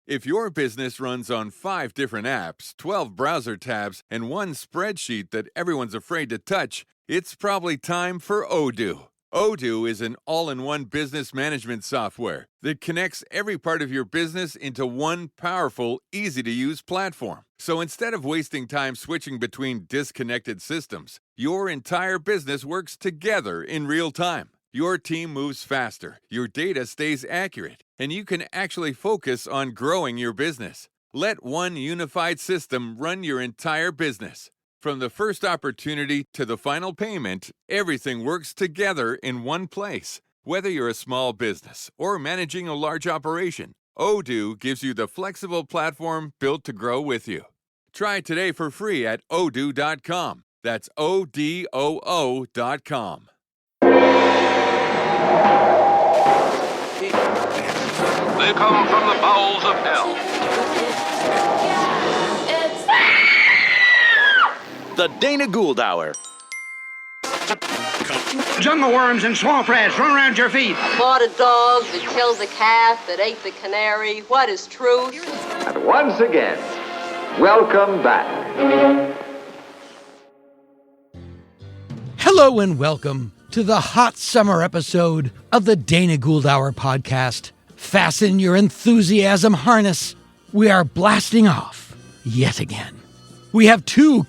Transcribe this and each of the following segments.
If your business runs on 5 different apps, 12 browser tabs, and one spreadsheet that everyone's afraid to touch, it's probably time for Odoo. Odoo is an all-in-one business management software that connects every part of your business into one powerful, easy-to-use platform. So instead of wasting time switching between disconnected systems, your entire business works together in real time. Your team moves faster, your data stays accurate, and you can actually focus on growing your business. Let one unified system run your entire business. From the first opportunity to the final payment, everything works together in one place. Whether you're a small business or managing a large operation, Odoo gives you the flexible platform built to grow with you. Try it today for free at odoo.com. That's ODOO.com. They come from the bowels of hell. The Dana Gould Hour. Jungle worms and swamp rats run around your feet. I bought a dog that killed the calf that ate the canary. What is truth? And once again, welcome back. Hello and welcome to the hot summer episode of the Dana Gould Hour podcast. Fasten your enthusiasm harness. We are blasting off yet again. We have two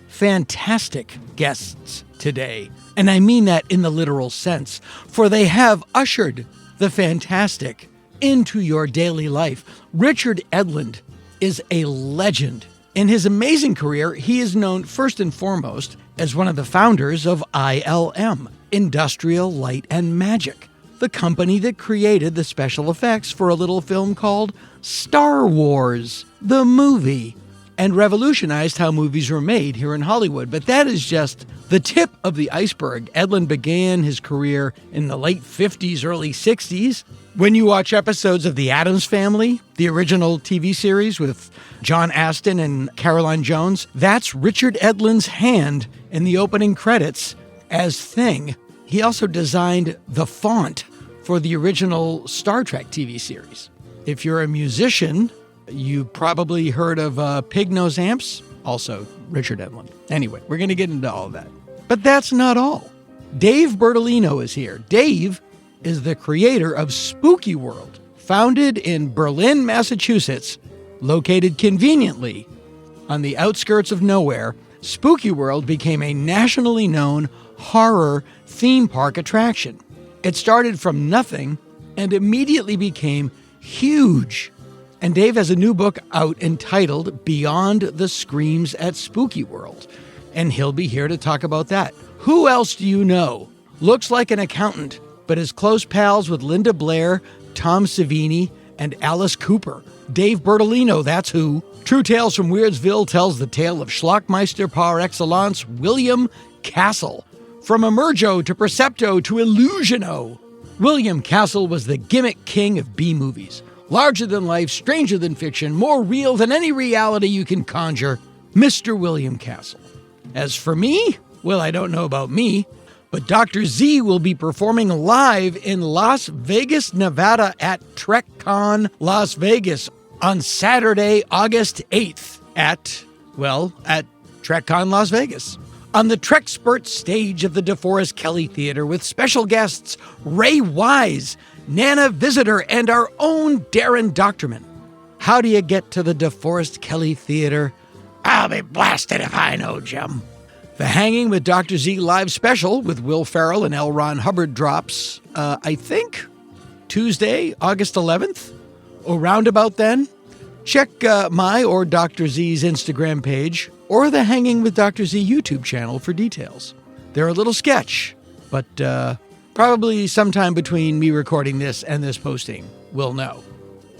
fantastic guests today. And I mean that in the literal sense, for they have ushered the fantastic into your daily life. Richard Edlund is a legend. In his amazing career, he is known first and foremost as one of the founders of ILM, Industrial Light and Magic, the company that created the special effects for a little film called Star Wars, the movie, and revolutionized how movies were made here in Hollywood. But that is just the tip of the iceberg. Edlund began his career in the late 50s, early 60s. When you watch episodes of The Addams Family, the original TV series with John Astin and Caroline Jones, that's Richard Edlund's hand in the opening credits as Thing. He also designed the font for the original Star Trek TV series. If you're a musician, you probably heard of Pig Nose Amps, also Richard Edlund. Anyway, we're going to get into all of that. But that's not all. Dave Bertolino is here. Dave is the creator of Spooky World, founded in Berlin, Massachusetts, located conveniently on the outskirts of nowhere. Spooky World became a nationally known horror theme park attraction. It started from nothing and immediately became huge. And Dave has a new book out entitled Beyond the Screams at Spooky World. And he'll be here to talk about that. Who else do you know? Looks like an accountant, but is close pals with Linda Blair, Tom Savini, and Alice Cooper. Dave Bertolino, that's who. True Tales from Weirdsville tells the tale of Schlockmeister par excellence, William Castle. From Emergo to Percepto to Illusiono, William Castle was the gimmick king of B-movies. Larger than life, stranger than fiction, more real than any reality you can conjure, Mr. William Castle. As for me, well, I don't know about me, but Dr. Z will be performing live in Las Vegas, Nevada at TrekCon Las Vegas on Saturday, August 8th at TrekCon Las Vegas. On the Trekspert stage of the DeForest Kelley Theater with special guests Ray Wise, Nana Visitor, and our own Darren Doctorman. How do you get to the DeForest Kelley Theater? I'll be blasted if I know, Jim. The Hanging with Dr. Z live special with Will Ferrell and L. Ron Hubbard drops, I think, Tuesday, August 11th, or roundabout then. Check my or Dr. Z's Instagram page or the Hanging with Dr. Z YouTube channel for details. They're a little sketch, but probably sometime between me recording this and this posting, we'll know.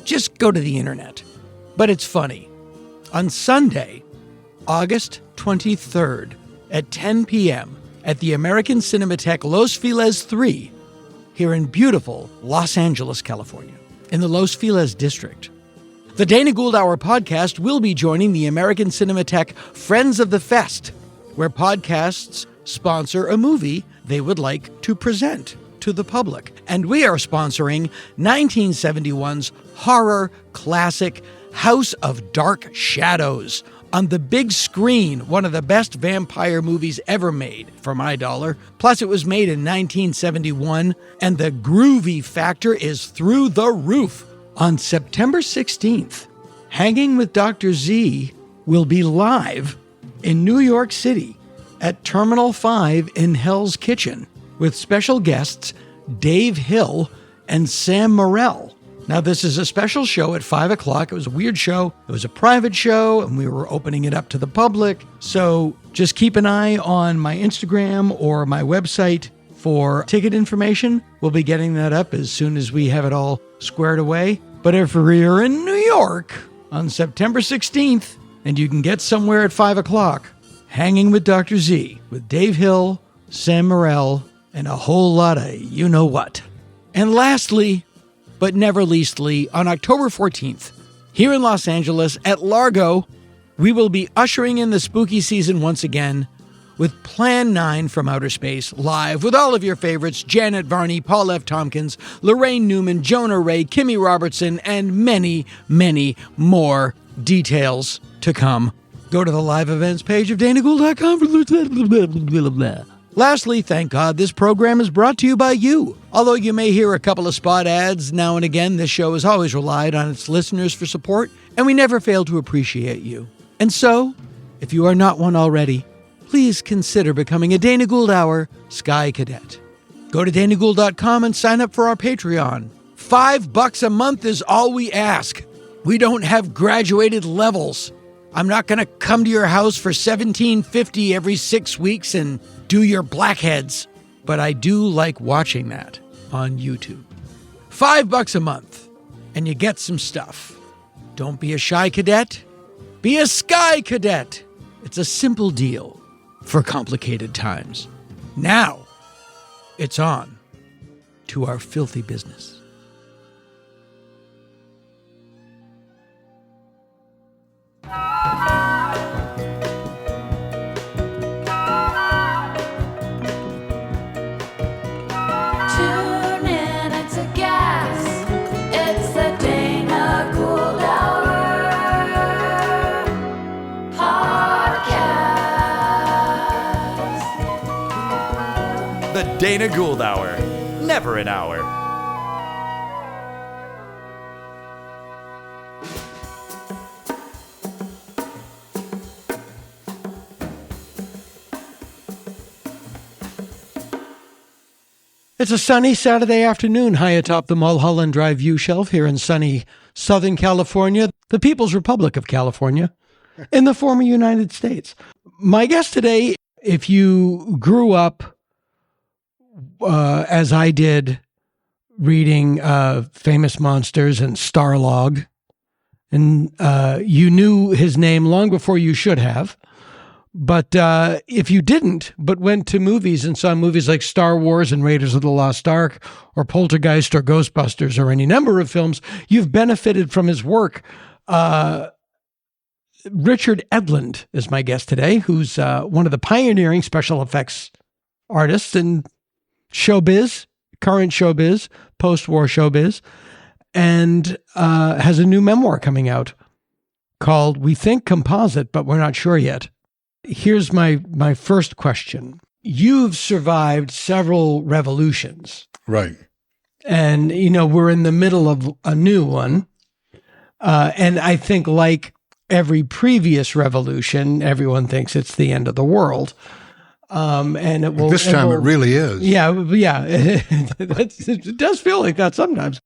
Just go to the internet. But it's funny. On Sunday, August 23rd at 10 p.m. at the American Cinematheque Los Feliz 3 here in beautiful Los Angeles, California, in the Los Feliz district. The Dana Gould Hour podcast will be joining the American Cinematheque Friends of the Fest, where podcasts sponsor a movie they would like to present to the public. And we are sponsoring 1971's horror classic House of Dark Shadows on the big screen, one of the best vampire movies ever made, for my dollar. Plus, it was made in 1971, and the groovy factor is through the roof. On September 16th, Hanging with Dr. Z will be live in New York City at Terminal 5 in Hell's Kitchen with special guests Dave Hill and Sam Morril. Now, this is a special show at 5 o'clock. It was a weird show. It was a private show, and we were opening it up to the public. So just keep an eye on my Instagram or my website for ticket information. We'll be getting that up as soon as we have it all squared away. But if you're in New York on September 16th, and you can get somewhere at 5 o'clock, Hanging with Dr. Z with Dave Hill, Sam Morril, and a whole lot of you-know-what. And lastly, but never leastly, on October 14th, here in Los Angeles at Largo, we will be ushering in the spooky season once again with Plan 9 from Outer Space live with all of your favorites, Janet Varney, Paul F. Tompkins, Lorraine Newman, Jonah Ray, Kimmy Robertson, and many, many more details to come. Go to the live events page of danagould.com for Lastly, thank God this program is brought to you by you. Although you may hear a couple of spot ads now and again, this show has always relied on its listeners for support, and we never fail to appreciate you. And so, if you are not one already, please consider becoming a Dana Gould Hour Sky Cadet. Go to danagould.com and sign up for our Patreon. $5 a month is all we ask. We don't have graduated levels. I'm not going to come to your house for $17.50 every 6 weeks and do your blackheads, but I do like watching that on YouTube. $5 a month, and you get some stuff. Don't be a shy cadet, be a Sky Cadet. It's a simple deal for complicated times. Now, it's on to our filthy business. Tune in, it's a gas. It's the Dana Gould Hour podcast. The Dana Gould Hour. Never an hour. It's a sunny Saturday afternoon high atop the Mulholland Drive view shelf here in sunny Southern California, the People's Republic of California, in the former United States. My guest today, if you grew up, as I did, reading Famous Monsters and Starlog, and you knew his name long before you should have, but if you didn't, but went to movies and saw movies like Star Wars and Raiders of the Lost Ark or Poltergeist or Ghostbusters or any number of films, you've benefited from his work. Richard Edlund is my guest today, who's one of the pioneering special effects artists in showbiz, current showbiz, post-war showbiz, and has a new memoir coming out called We Think Composite, but we're not sure yet. Here's my first question. You've survived several revolutions. Right. And, we're in the middle of a new one. And I think like every previous revolution, everyone thinks it's the end of the world. And it will. This time it really is. Yeah. It does feel like that sometimes.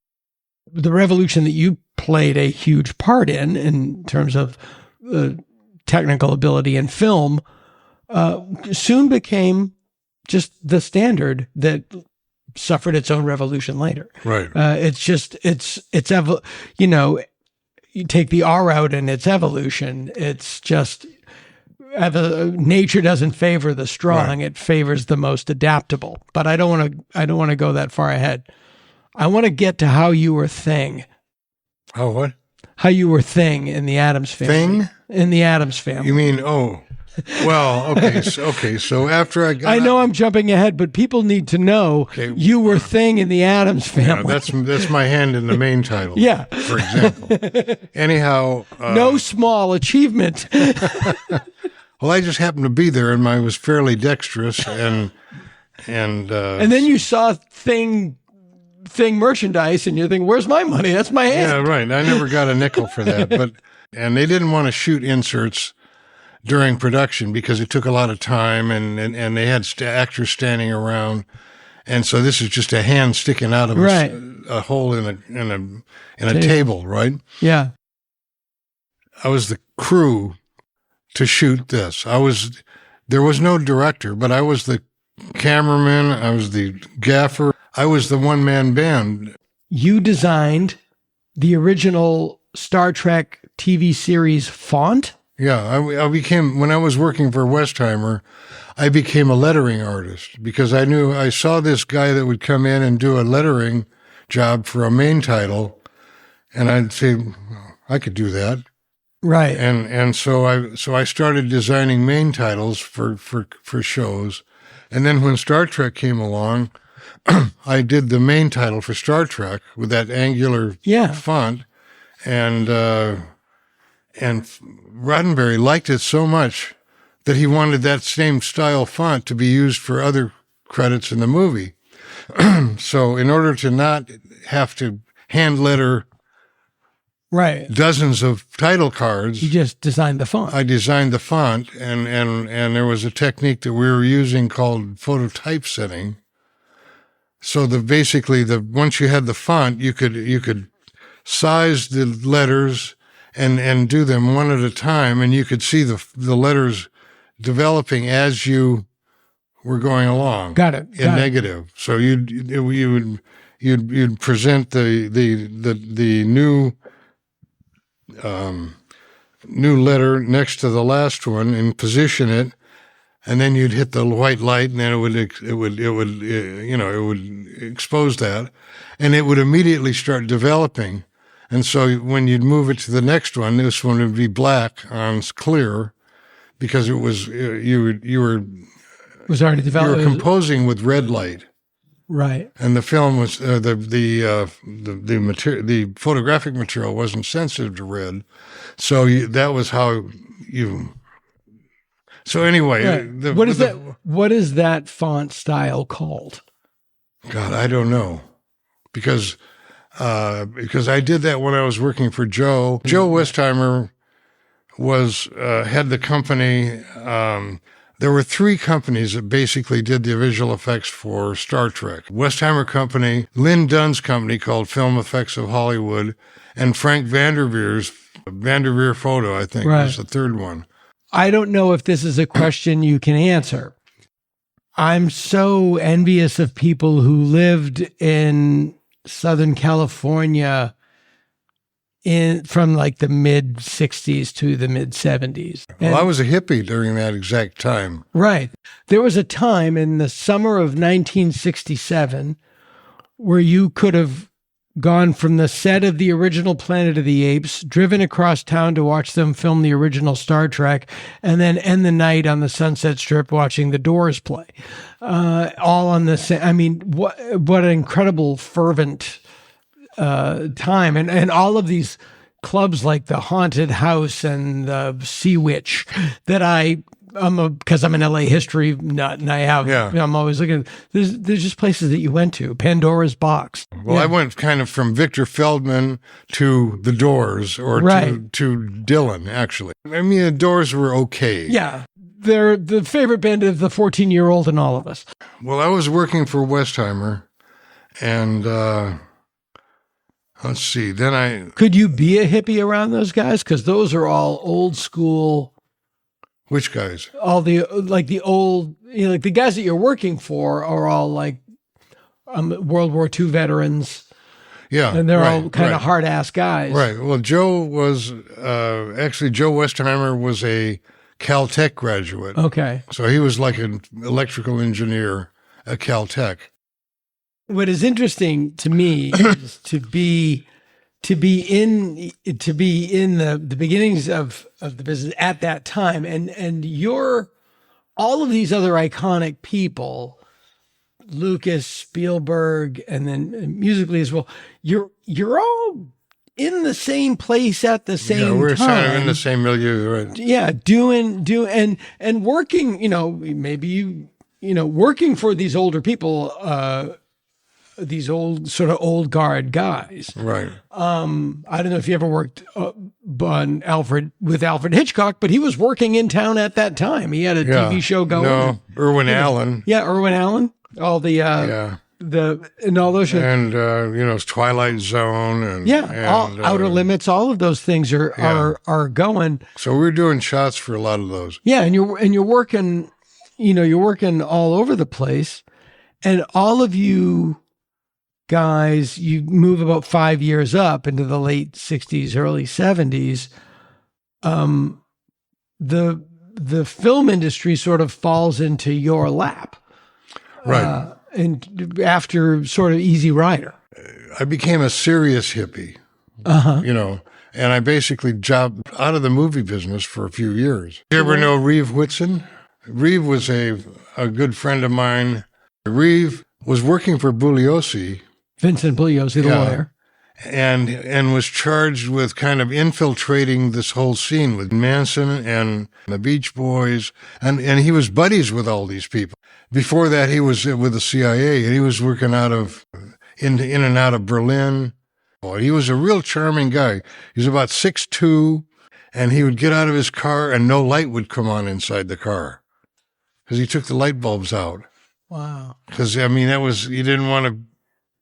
The revolution that you played a huge part in terms of technical ability in film, soon became just the standard that suffered its own revolution later. Right. You take the R out in its evolution. It's just nature doesn't favor the strong; It favors the most adaptable. But I don't want to go that far ahead. I want to get to how you were Thing. Oh, what? how you were Thing in the Addams Family. Thing? In the Addams Family. You mean, so after I got I know I'm jumping ahead, but people need to know you were Thing in the Addams Yeah, Family. that's my hand in the main title. Yeah. For example. Anyhow. No small achievement. Well, I just happened to be there, and I was fairly dexterous, and And then you saw Thing merchandise, and you think, "Where's my money? That's my hand." yeah, right. I never got a nickel for that, and they didn't want to shoot inserts during production because it took a lot of time, and they had actors standing around, and so this is just a hand sticking out of Right. a hole in a table, right? Yeah. I was the crew to shoot this. There was no director, but I was the cameraman. I was the gaffer. I was the one-man band. You designed the original Star Trek TV series font? Yeah, I became, when I was working for Westheimer, I became a lettering artist because I saw this guy that would come in and do a lettering job for a main title, and I'd say, I could do that. Right. And so I started designing main titles for shows. And then when Star Trek came along, I did the main title for Star Trek with that angular font, and Roddenberry liked it so much that he wanted that same style font to be used for other credits in the movie. So in order to not have to hand letter right. dozens of title cards, You just designed the font. I designed the font, and there was a technique that we were using called phototypesetting. So once you had the font, you could size the letters and do them one at a time, and you could see the letters developing as you were going along. Got it. In negative. So you'd present the new letter next to the last one and position it, and then you'd hit the white light, and then it would expose that, and it would immediately start developing. And so when you'd move it to the next one, this one would be black on clear, because it was you were already developed. You were composing with red light. Right. And the film was the photographic material wasn't sensitive to red, so that was how you. So anyway, right. What is that font style called? God, I don't know, because I did that when I was working for Joe. Joe Westheimer had the company. There were three companies that basically did the visual effects for Star Trek. Westheimer Company, Lynn Dunn's company called Film Effects of Hollywood, and Frank Vanderveer's Vanderveer Photo, I think, was the third one. I don't know if this is a question you can answer. I'm so envious of people who lived in Southern California from like the mid 60s to the mid 70s. Well, I was a hippie during that exact time. Right. There was a time in the summer of 1967 where you could have gone from the set of the original Planet of the Apes, driven across town to watch them film the original Star Trek, and then end the night on the Sunset Strip watching the Doors play. All on the same. I mean, what an incredible, fervent time, and all of these clubs like the Haunted House and the Sea Witch that because I'm an LA history nut, and I'm always looking. There's just places that you went to. Pandora's Box. Well, I went kind of from Victor Feldman to the Doors, or to Dylan. Actually, I mean, the Doors were okay. Yeah, they're the favorite band of the 14-year-old in all of us. Well, I was working for Westheimer, and. Let's see. Then could you be a hippie around those guys? Because those are all old school. Which guys? All the old, like the guys that you're working for are all like World War II veterans. Yeah, and they're all kind of hard ass guys. Right. Well, Joe was Joe Westheimer was a Caltech graduate. Okay. So he was like an electrical engineer at Caltech. What is interesting to me is to to be in the beginnings of the business at that time, and you're all of these other iconic people, Lucas, Spielberg, and then musically as well. You're all in the same place at the same time. We're kind of in the same milieu, right? Yeah, doing and working. Maybe working for these older people, these sort of old guard guys. Right. I don't know if you ever worked with Alfred Hitchcock, but he was working in town at that time. He had a TV show going. No, Irwin Allen. Yeah, Irwin Allen. All the and all those shows. And Twilight Zone and all Outer Limits. All of those things are going. So we're doing shots for a lot of those. Yeah, and you're working. You're working all over the place, and all of you guys, you move about 5 years up into the late 60s, early 70s. The film industry sort of falls into your lap. Right. And after sort of Easy Rider. I became a serious hippie, and I basically jobbed out of the movie business for a few years. You ever know Reeve Whitson? Reeve was a good friend of mine. Reeve was working for Bugliosi. Vincent Bugliosi, the lawyer. And was charged with kind of infiltrating this whole scene with Manson and the Beach Boys. And he was buddies with all these people. Before that, he was with the CIA, and he was working in and out of Berlin. Oh, he was a real charming guy. He was about 6'2", and he would get out of his car and no light would come on inside the car because he took the light bulbs out. Wow. Because, you didn't want to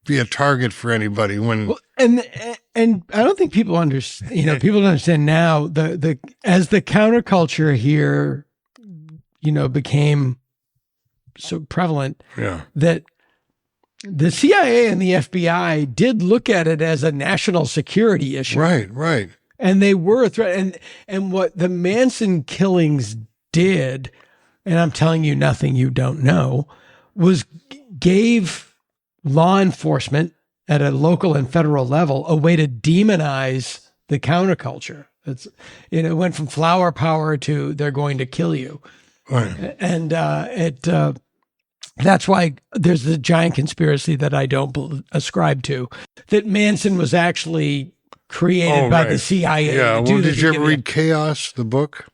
be a target for anybody when. Well, and I don't think people understand. People don't understand now as the counterculture here, became so prevalent. Yeah. That the CIA and the FBI did look at it as a national security issue. Right. And they were a threat. And what the Manson killings did, and I'm telling you nothing you don't know, was gave law enforcement at a local and federal level a way to demonize the counterculture. It went from flower power to they're going to kill you. Right. And that's why there's the giant conspiracy that I don't ascribe to, that Manson was actually created by the CIA. Yeah. Well, did you ever read Chaos, the book?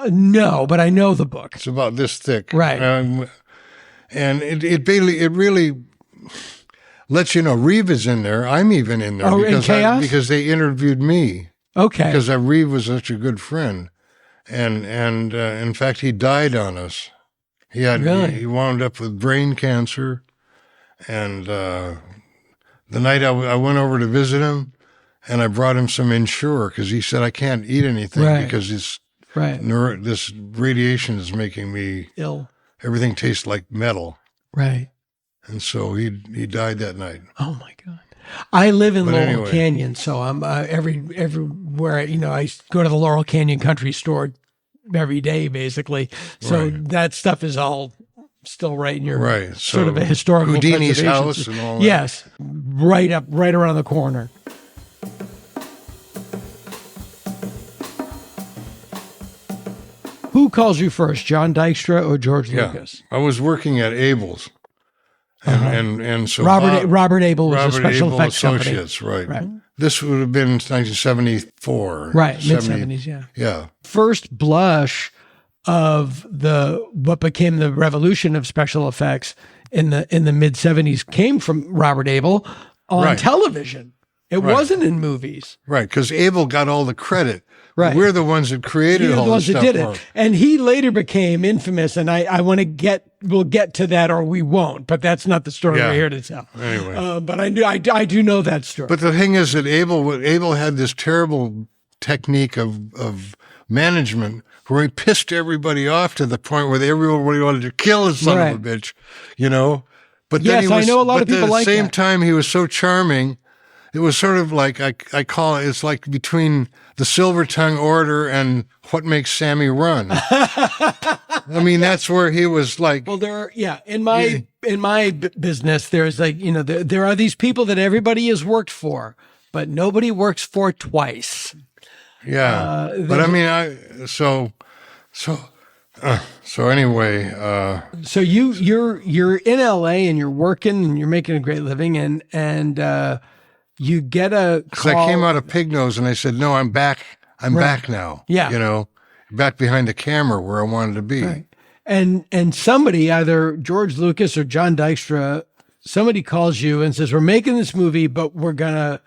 No, but I know the book. It's about this thick. Right. And it really lets you know Reeve is in there. I'm even in there because they interviewed me. Okay. Because Reeve was such a good friend, and in fact he died on us. He wound up with brain cancer, and the night I went over to visit him, and I brought him some Ensure because he said I can't eat anything because this radiation is making me ill. Everything tastes like metal. Right. And so he died that night. Oh my God! I live in Laurel Canyon, so I'm everywhere. I go to the Laurel Canyon Country Store every day, basically. So that stuff is all still right in your sort of a historical Houdini's house and all that. Yes, right around the corner. Who calls you first, John Dykstra or George Lucas? I was working at Abel's. And so Robert Abel was a special Abel effects Associates, company. Right. This would have been 1974. Right, mid-70s, yeah. Yeah. First blush of what became the revolution of special effects in the mid-70s came from Robert Abel on television. It wasn't in movies. Right, because Abel got all the credit. Right. We're the ones that created all this stuff. That did it. And he later became infamous, and we'll get to that or we won't, but that's not the story we're here to tell. Anyway. But I do know that story. But the thing is that Abel had this terrible technique of management where he pissed everybody off to the point where everybody wanted to kill his son of a bitch, But then I know a lot of people like that. At the same time, he was so charming. It was sort of like, I call it, it's like between the Silver Tongue Order and What Makes Sammy Run. I mean, that's where he was like. Well, in my business, there's there are these people that everybody has worked for, but nobody works for twice. Yeah, but I mean, so anyway, So you're in LA and you're working and you're making a great living and you get a because call. I came out of Pig Nose and I said, no, I'm back. I'm back now. Yeah. You know, back behind the camera where I wanted to be. Right. And somebody, either George Lucas or John Dykstra, somebody calls you and says, we're making this movie, but we're gonna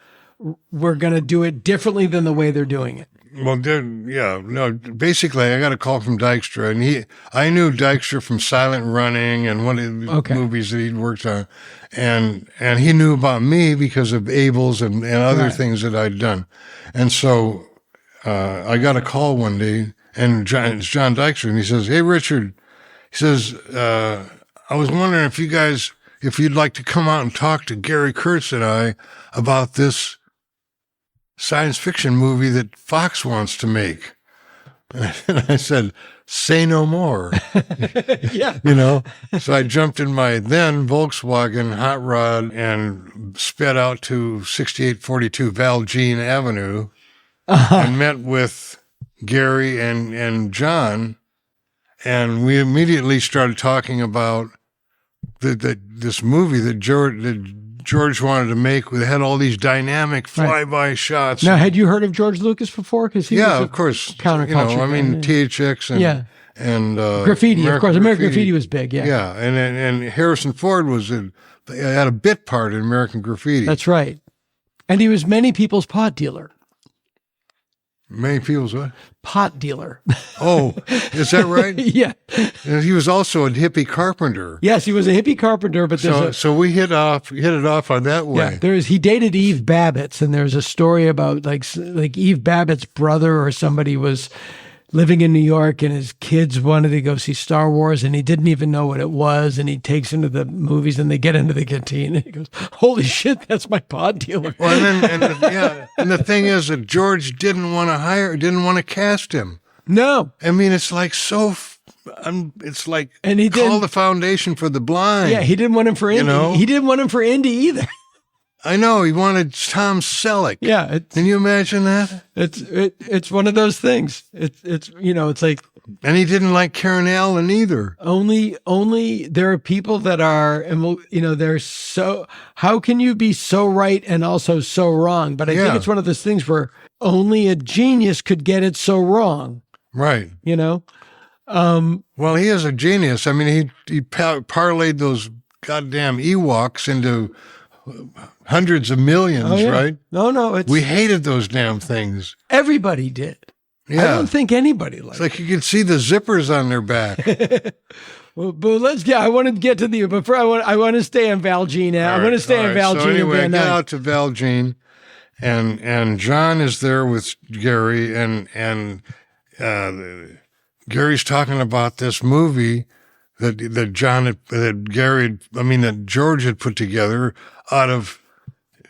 do it differently than the way they're doing it. Well, basically I got a call from Dykstra, and I knew Dykstra from Silent Running and one of the movies that he'd worked on. And he knew about me because of Abel's and other things that I'd done. And so, I got a call one day, and it's John Dykstra, and he says, hey, Richard, he says, I was wondering if you'd like to come out and talk to Gary Kurtz and I about this science fiction movie that Fox wants to make. And I said, say no more. Yeah. You know, so I jumped in my then Volkswagen hot rod and sped out to 6842 Valjean Avenue and met with Gary and John. And we immediately started talking about this movie that George wanted to make. We had all these dynamic flyby shots. Now, had you heard of George Lucas before? Because of course, counterculture. I mean, THX and and graffiti. Of course, American Graffiti was big. Yeah, yeah, and Harrison Ford had a bit part in American Graffiti. That's right, and he was many people's pot dealer. Many people's what? Pot dealer. Oh, is that right? Yeah. And he was also a hippie carpenter. Yes, he was a hippie carpenter, but so we hit it off on that way. Yeah, he dated Eve Babbitt's, and there's a story about like Eve Babbitt's brother or somebody was living in New York, and his kids wanted to go see Star Wars, and he didn't even know what it was, and he takes him to the movies, and they get into the canteen, and he goes, "Holy shit, that's my pod dealer." Well, and the thing is that George didn't want to cast him. No, I mean it's like it's like and he call the Foundation for the Blind. Yeah, he didn't want him for Indy. He didn't want him for Indy either. I know, he wanted Tom Selleck. Yeah, can you imagine that? It's one of those things. It's like, and he didn't like Karen Allen either. Only there are people that are, and they're so. How can you be so right and also so wrong? But I think it's one of those things where only a genius could get it so wrong. Right. Well, he is a genius. I mean, he parlayed those goddamn Ewoks into hundreds of millions, right? No, we hated those damn things. Everybody did. Yeah. I don't think anybody liked it. It's like you could see the zippers on their back. Well, but I want to get to but I want to stay on Valjean now. I want to stay on Valjean. So anyway, I get out to Valjean, and John is there with Gary, and Gary's talking about this movie that George had put together out of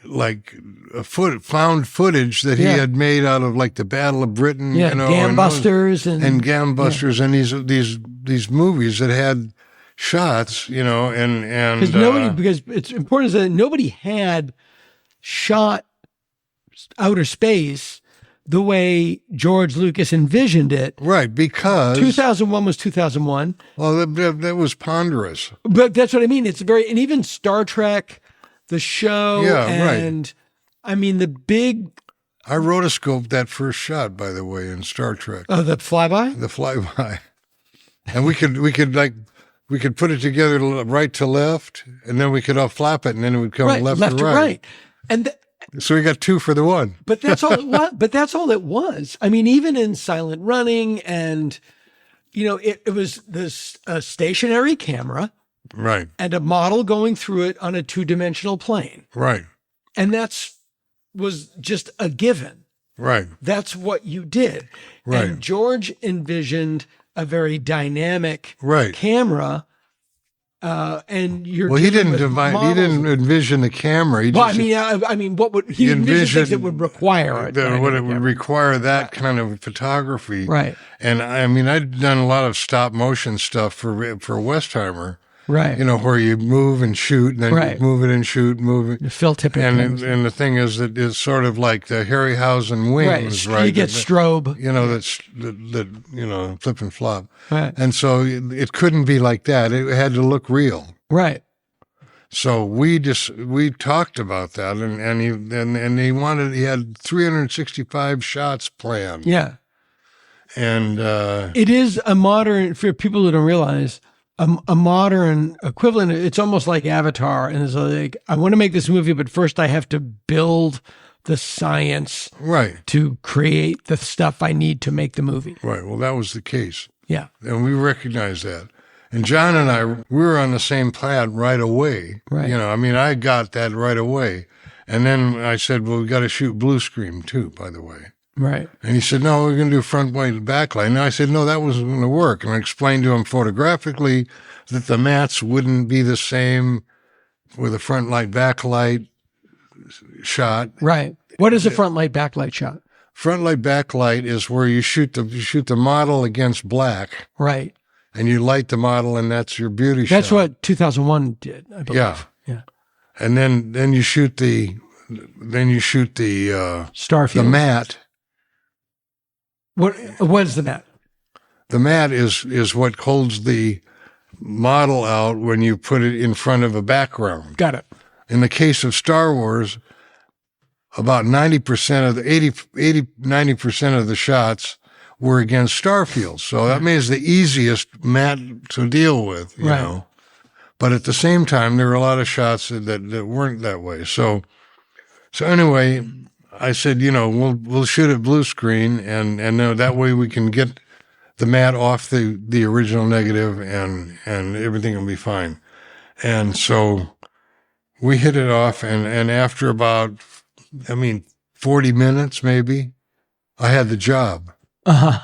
like found footage that he had made out of like the Battle of Britain, Gambusters and Gambusters and these movies that had shots, and because it's important that nobody had shot outer space the way George Lucas envisioned it. Right, because 2001 was 2001. Well, that was ponderous. But that's what I mean. It's and even Star Trek, the show, and I mean the big. I rotoscoped that first shot, by the way, in Star Trek. Oh, the flyby. The flyby, and we could put it together right to left, and then we could all flap it, and then it would come left to right. And so we got 2 for the 1. But that's all it was. But that's all it was. I mean, even in Silent Running, and it was this stationary camera, right, and a model going through it on a 2-dimensional plane, right, and was just a given, right. That's what you did, right. And George envisioned a very dynamic right camera. And you're he didn't envision the camera. I mean, what would he envision things that would require it? What it would require that kind of photography, right? And I mean, I'd done a lot of stop motion stuff for Westheimer, Right. You know, where you move and shoot, and then Right. you move it and shoot, move it. Phil Tippett. And the thing is that it's sort of like the Harryhausen wings, right? You get That- strobe. You know, that you know, flip and flop. Right. And so it couldn't be like that. It had to look real. Right. So we talked about that, and he had 365 shots planned. Yeah. And It is a modern, for people who don't realize, a modern equivalent. It's almost like Avatar. And it's like, I want to make this movie, but first I have to build the science right, to create the stuff I need to make the movie. right. Well, that was the case, Yeah. and we recognized that. And John and I, we were on the same plan right away. Right. You know, I mean, I got that right away. And then I said, well, we got to shoot blue screen too, by the way. Right. And he said, no, we're going to do front light and backlight. And I said, no, that wasn't going to work. And I explained to him photographically that the mats wouldn't be the same with a front light backlight shot. Right. What is a front light backlight shot? Front light backlight is where you shoot the model against black. Right. And you light the model, and that's your beauty shot. That's what 2001 did, I believe. Yeah. Yeah. And then you shoot the Starfield. the mat. What is the mat? The mat is what holds the model out when you put it in front of a background. Got it. In the case of Star Wars, about 90% of the 90% of the shots were against starfields. So that means the easiest mat to deal with, you Right. know. But at the same time, there were a lot of shots that weren't that way. So anyway, I said, you know, we'll shoot it blue screen, and that way we can get the mat off the original negative, and everything will be fine. And so we hit it off, and after about, 40 minutes maybe, I had the job. Uh-huh.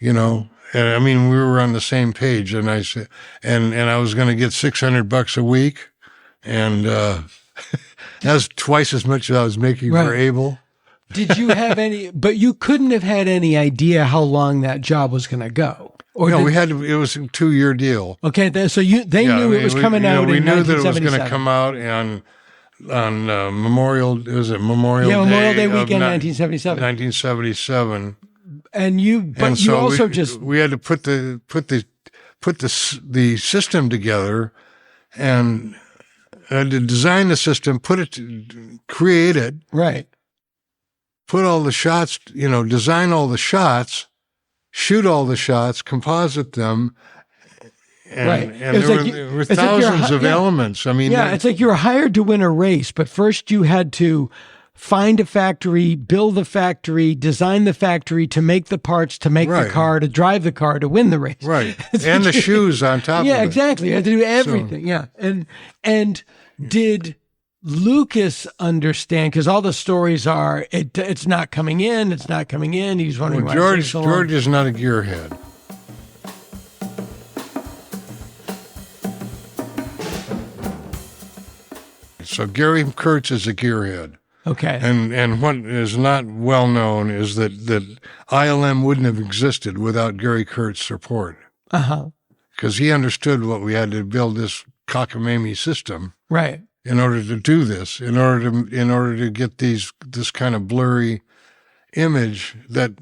You know, and I mean, we were on the same page, and I said, and I was going to get $600 a week, and that was twice as much as I was making for Right. Able. Did you have any, but you couldn't have had any idea how long that job was going to go? Or No, did- it was a 2-year deal. Okay, so they Yeah, knew I mean, it was we- coming you know, out we in knew that it was going 1977. to come out on Memorial Day? Yeah, Memorial Day of weekend, ni- 1977. 1977. And you also just we had to put the system together, and to design the system, create it, right. put all the shots, you know, design all the shots, shoot all the shots, composite them. And, Right. and It's there, like were, you- there were it's like you're thousands of yeah. elements. I mean, Yeah, it's like you were hired to win a race, but first you had to find a factory, build the factory, design the factory to make the parts, to make the Right. car, to drive the car, to win the race. right. It's And the like- shoes on top Yeah, of it. exactly. You had to do everything. Yeah. And did Lucas understand? Because all the stories are it's not coming in, it's not coming in. He's wondering Well, why it takes so long. George is not a gearhead. So Gary Kurtz is a gearhead. Okay. And what is not well known is that ILM wouldn't have existed without Gary Kurtz's support, Uh-huh. because he understood what we had to build this cockamamie system Right. in order to do this, in order to get this kind of blurry image that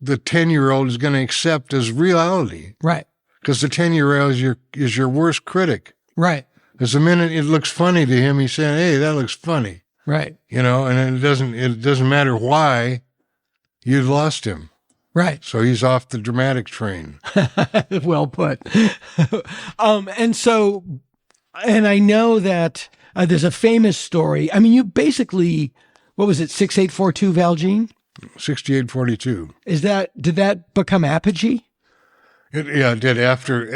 the 10-year-old is going to accept as reality, Right. because the 10-year-old is your worst critic. Right. Because the minute it looks funny to him, he's saying, "Hey, that looks funny," Right. you know, and it doesn't matter why you lost him. Right. So he's off the dramatic train. Well put. And I know that there's a famous story. I mean, you basically, what was it, 6842 Valjean? 6842. Did that become Apogee? It did. After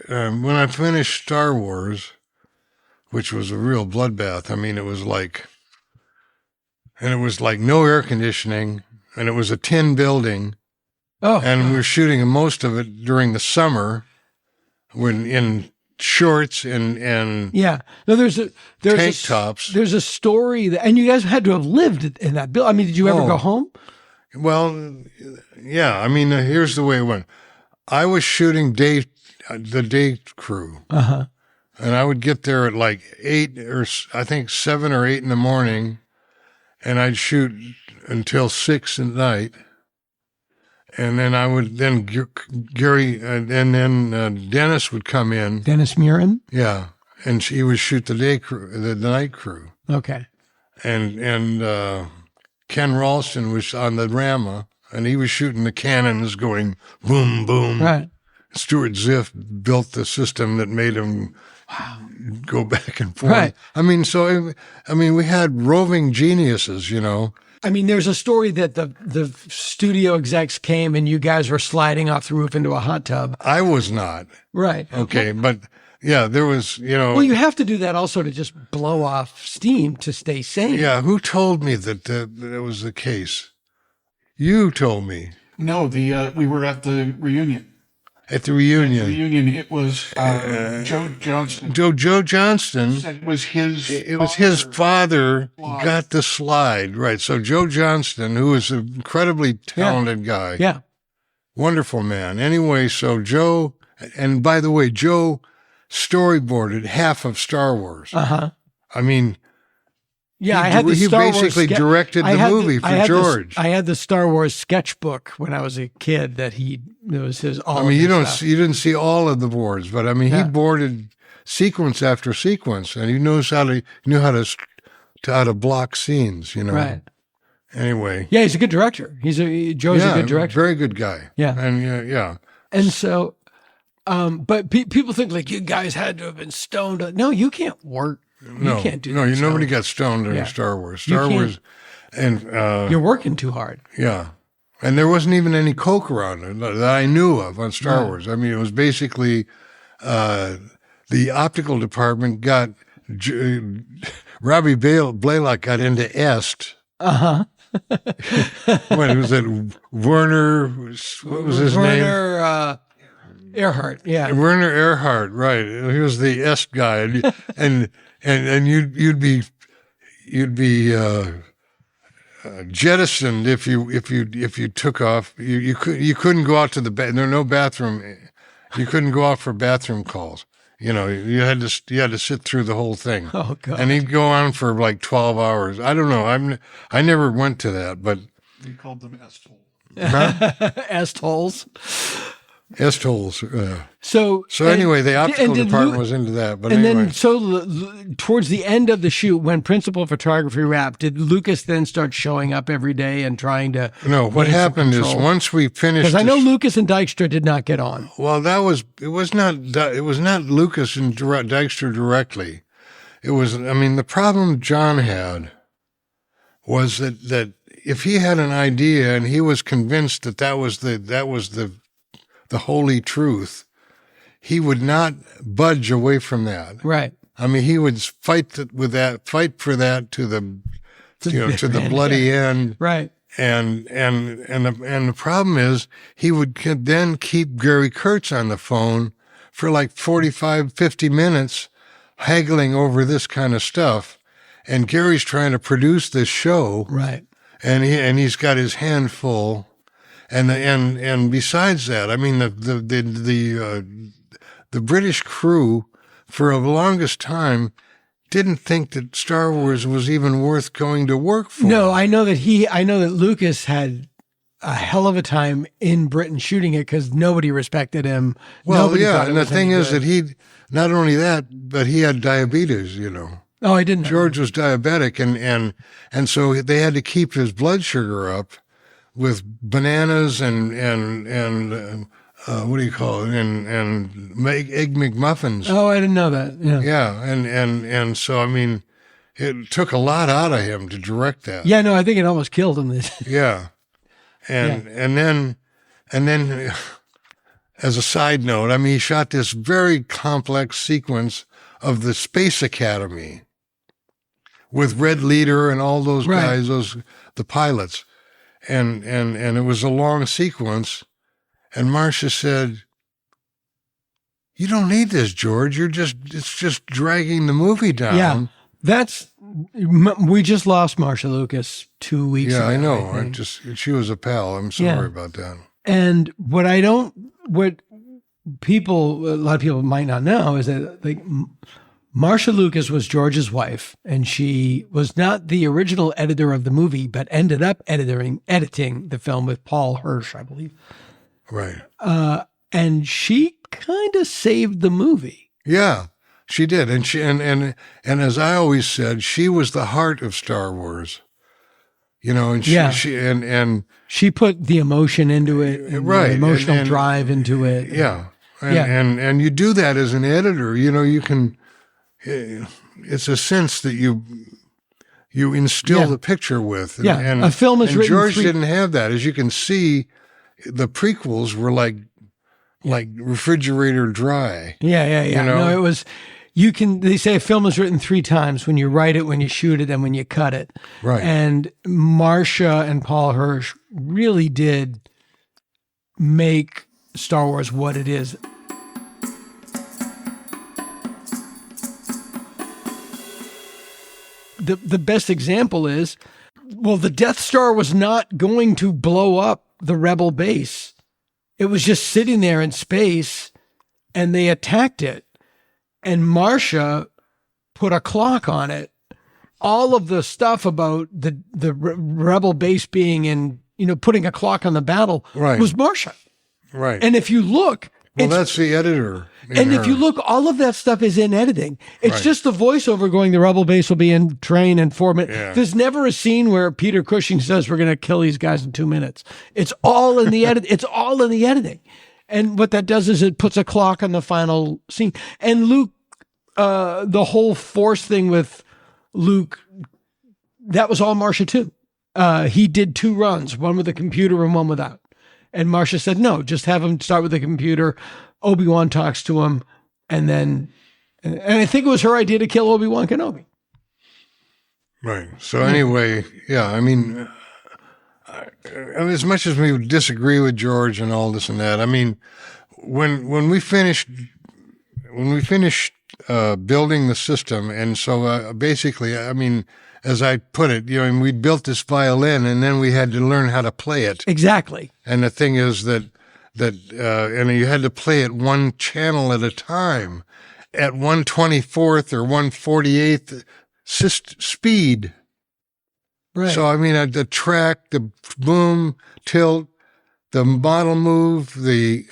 when I finished Star Wars, which was a real bloodbath. I mean, it was like no air conditioning, and it was a tin building. Oh, And we were shooting most of it during the summer, when in shorts and yeah. No, there's tank tops. There's a story and you guys had to have lived in that building. I mean, did you ever Oh. go home? Well, yeah. I mean, here's the way it went. I was shooting the day crew. Uh-huh. And I would get there at like 7 or 8 in the morning, and I'd shoot until 6 at night. And then Gary, and then Dennis would come in. Dennis Murin? Yeah. And he would shoot the night crew. Okay. And Ken Ralston was on the Rama, and he was shooting the cannons going boom, boom. Right. Stuart Ziff built the system that made him go back and forth. Right. I mean, we had roving geniuses, you know. I mean, there's a story that the studio execs came and you guys were sliding off the roof into a hot tub. I was not. Right. Okay, but yeah, there was, you know. Well, you have to do that also to just blow off steam to stay sane. Yeah, who told me that that was the case? You told me. No, we were at the reunion. At the reunion. It was Joe Johnston. Joe Johnston. Said it was his. It was his father got the slide, right? So Joe Johnston, who is an incredibly talented guy, Yeah. wonderful man. Anyway, so Joe, and by the way, Joe storyboarded half of Star Wars. Uh-huh. I mean, Yeah, He I had the he Star Wars basically directed the movie for George. I had the Star Wars sketchbook when I was a kid that it was his all. I mean, of his stuff. you didn't see all of the boards, but I mean, he boarded sequence after sequence, and he knew how to block scenes. You know. Right. Anyway. Yeah, he's a good director. Joe's a good director. Very good guy. Yeah. And yeah. And so, but people think like you guys had to have been stoned. No, you can't work. No, you can't do no, that. nobody got stoned during Yeah. Star Wars. You Star can't. Wars, and You're working too hard. yeah, and there wasn't even any coke around it that I knew of on Star Wars. I mean, it was basically the optical department got Robbie Blaylock got into Est. When was it Werner? What was his name? Werner Erhardt. Yeah. Werner Erhardt, right? He was the Est guy, and you'd be jettisoned if you took off. You couldn't go out to the there were no bathroom. You couldn't go out for bathroom calls. You know, you had to sit through the whole thing. Oh God. And he'd go on for like 12 hours. I don't know. I never went to that, but We called them Estol. Est holes. Est holes. So Anyway, the optical did department Lu- was into that. But and anyway. then, so towards the end of the shoot, when principal photography wrapped, did Lucas then start showing up every day and trying to? No, what gain some happened is control? once we finished, Because I know this- Lucas and Dykstra did not get on. Well, it was not Lucas and Dykstra directly. It was, I mean, the problem John had was that if he had an idea and he was convinced that was the holy truth, he would not budge away from that. Right. I mean, he would fight for that to the bloody end. Right. And the problem is he could then keep Gary Kurtz on the phone for like 45, 50 minutes haggling over this kind of stuff. And Gary's trying to produce this show. Right. And he's got his hand full. And besides that, I mean, the British crew for the longest time didn't think that Star Wars was even worth going to work for. No, I know that Lucas had a hell of a time in Britain shooting it because nobody respected him. Well, Nobody yeah, thought it and the was thing any is good. that he, not only that, but he had diabetes, you know. Oh, I didn't know. George was diabetic, and so they had to keep his blood sugar up with bananas and what do you call it, and egg McMuffins. Oh, I didn't know that. Yeah. Yeah, and so I mean, it took a lot out of him to direct that. Yeah, no, I think it almost killed him. Yeah, and then as a side note, I mean, he shot this very complex sequence of the Space Academy with Red Leader and all those Right. guys, the pilots, and it was a long sequence. And Marcia said, "You don't need this, George. It's just dragging the movie down." Yeah, we just lost Marcia Lucas 2 weeks ago. Yeah, I know. think. She was a pal. I'm sorry about that. And what a lot of people might not know is that like Marcia Lucas was George's wife, and she was not the original editor of the movie, but ended up editing the film with Paul Hirsch, I believe. Right. And she kind of saved the movie. Yeah, she did. And and as I always said, she was the heart of Star Wars. You know, and she put the emotion into it, and right, the emotional drive into it. Yeah. And you do that as an editor, you know, you can, it's a sense that you instill the picture with. And a film is written. George didn't have that. As you can see, the prequels were like refrigerator dry. Yeah. You know? No, it was, they say a film is written 3 times: when you write it, when you shoot it, and when you cut it. Right. And Marcia and Paul Hirsch really did make Star Wars what it is. The best example is, well, the Death Star was not going to blow up the Rebel base. It was just sitting there in space, and they attacked it. And Marcia put a clock on it. All of the stuff about the Rebel base being in, putting a clock on the battle was Marcia. Right. And if you look, that's the editor. And if you look, all of that stuff is in editing. It's just the voiceover going, the Rebel base will be in train in 4 minutes. Yeah. There's never a scene where Peter Cushing says we're going to kill these guys in 2 minutes. It's all in the edit. It's all in the editing. And what that does is it puts a clock on the final scene. And Luke, the whole Force thing with Luke, that was all Marcia too. He did 2 runs, one with a computer and one without. And Marcia said, no, just have him start with the computer. Obi-Wan talks to him. And I think it was her idea to kill Obi-Wan Kenobi. Right. So anyway, yeah, I mean, as much as we disagree with George and all this and that, I mean, when we finished building the system, and so basically, I mean, as I put it, and we built this violin, and then we had to learn how to play it. Exactly. And the thing is that and you had to play it one channel at a time, at 1/24th or 1/48th speed. Right. So I mean, the track, the boom, tilt, the model move, the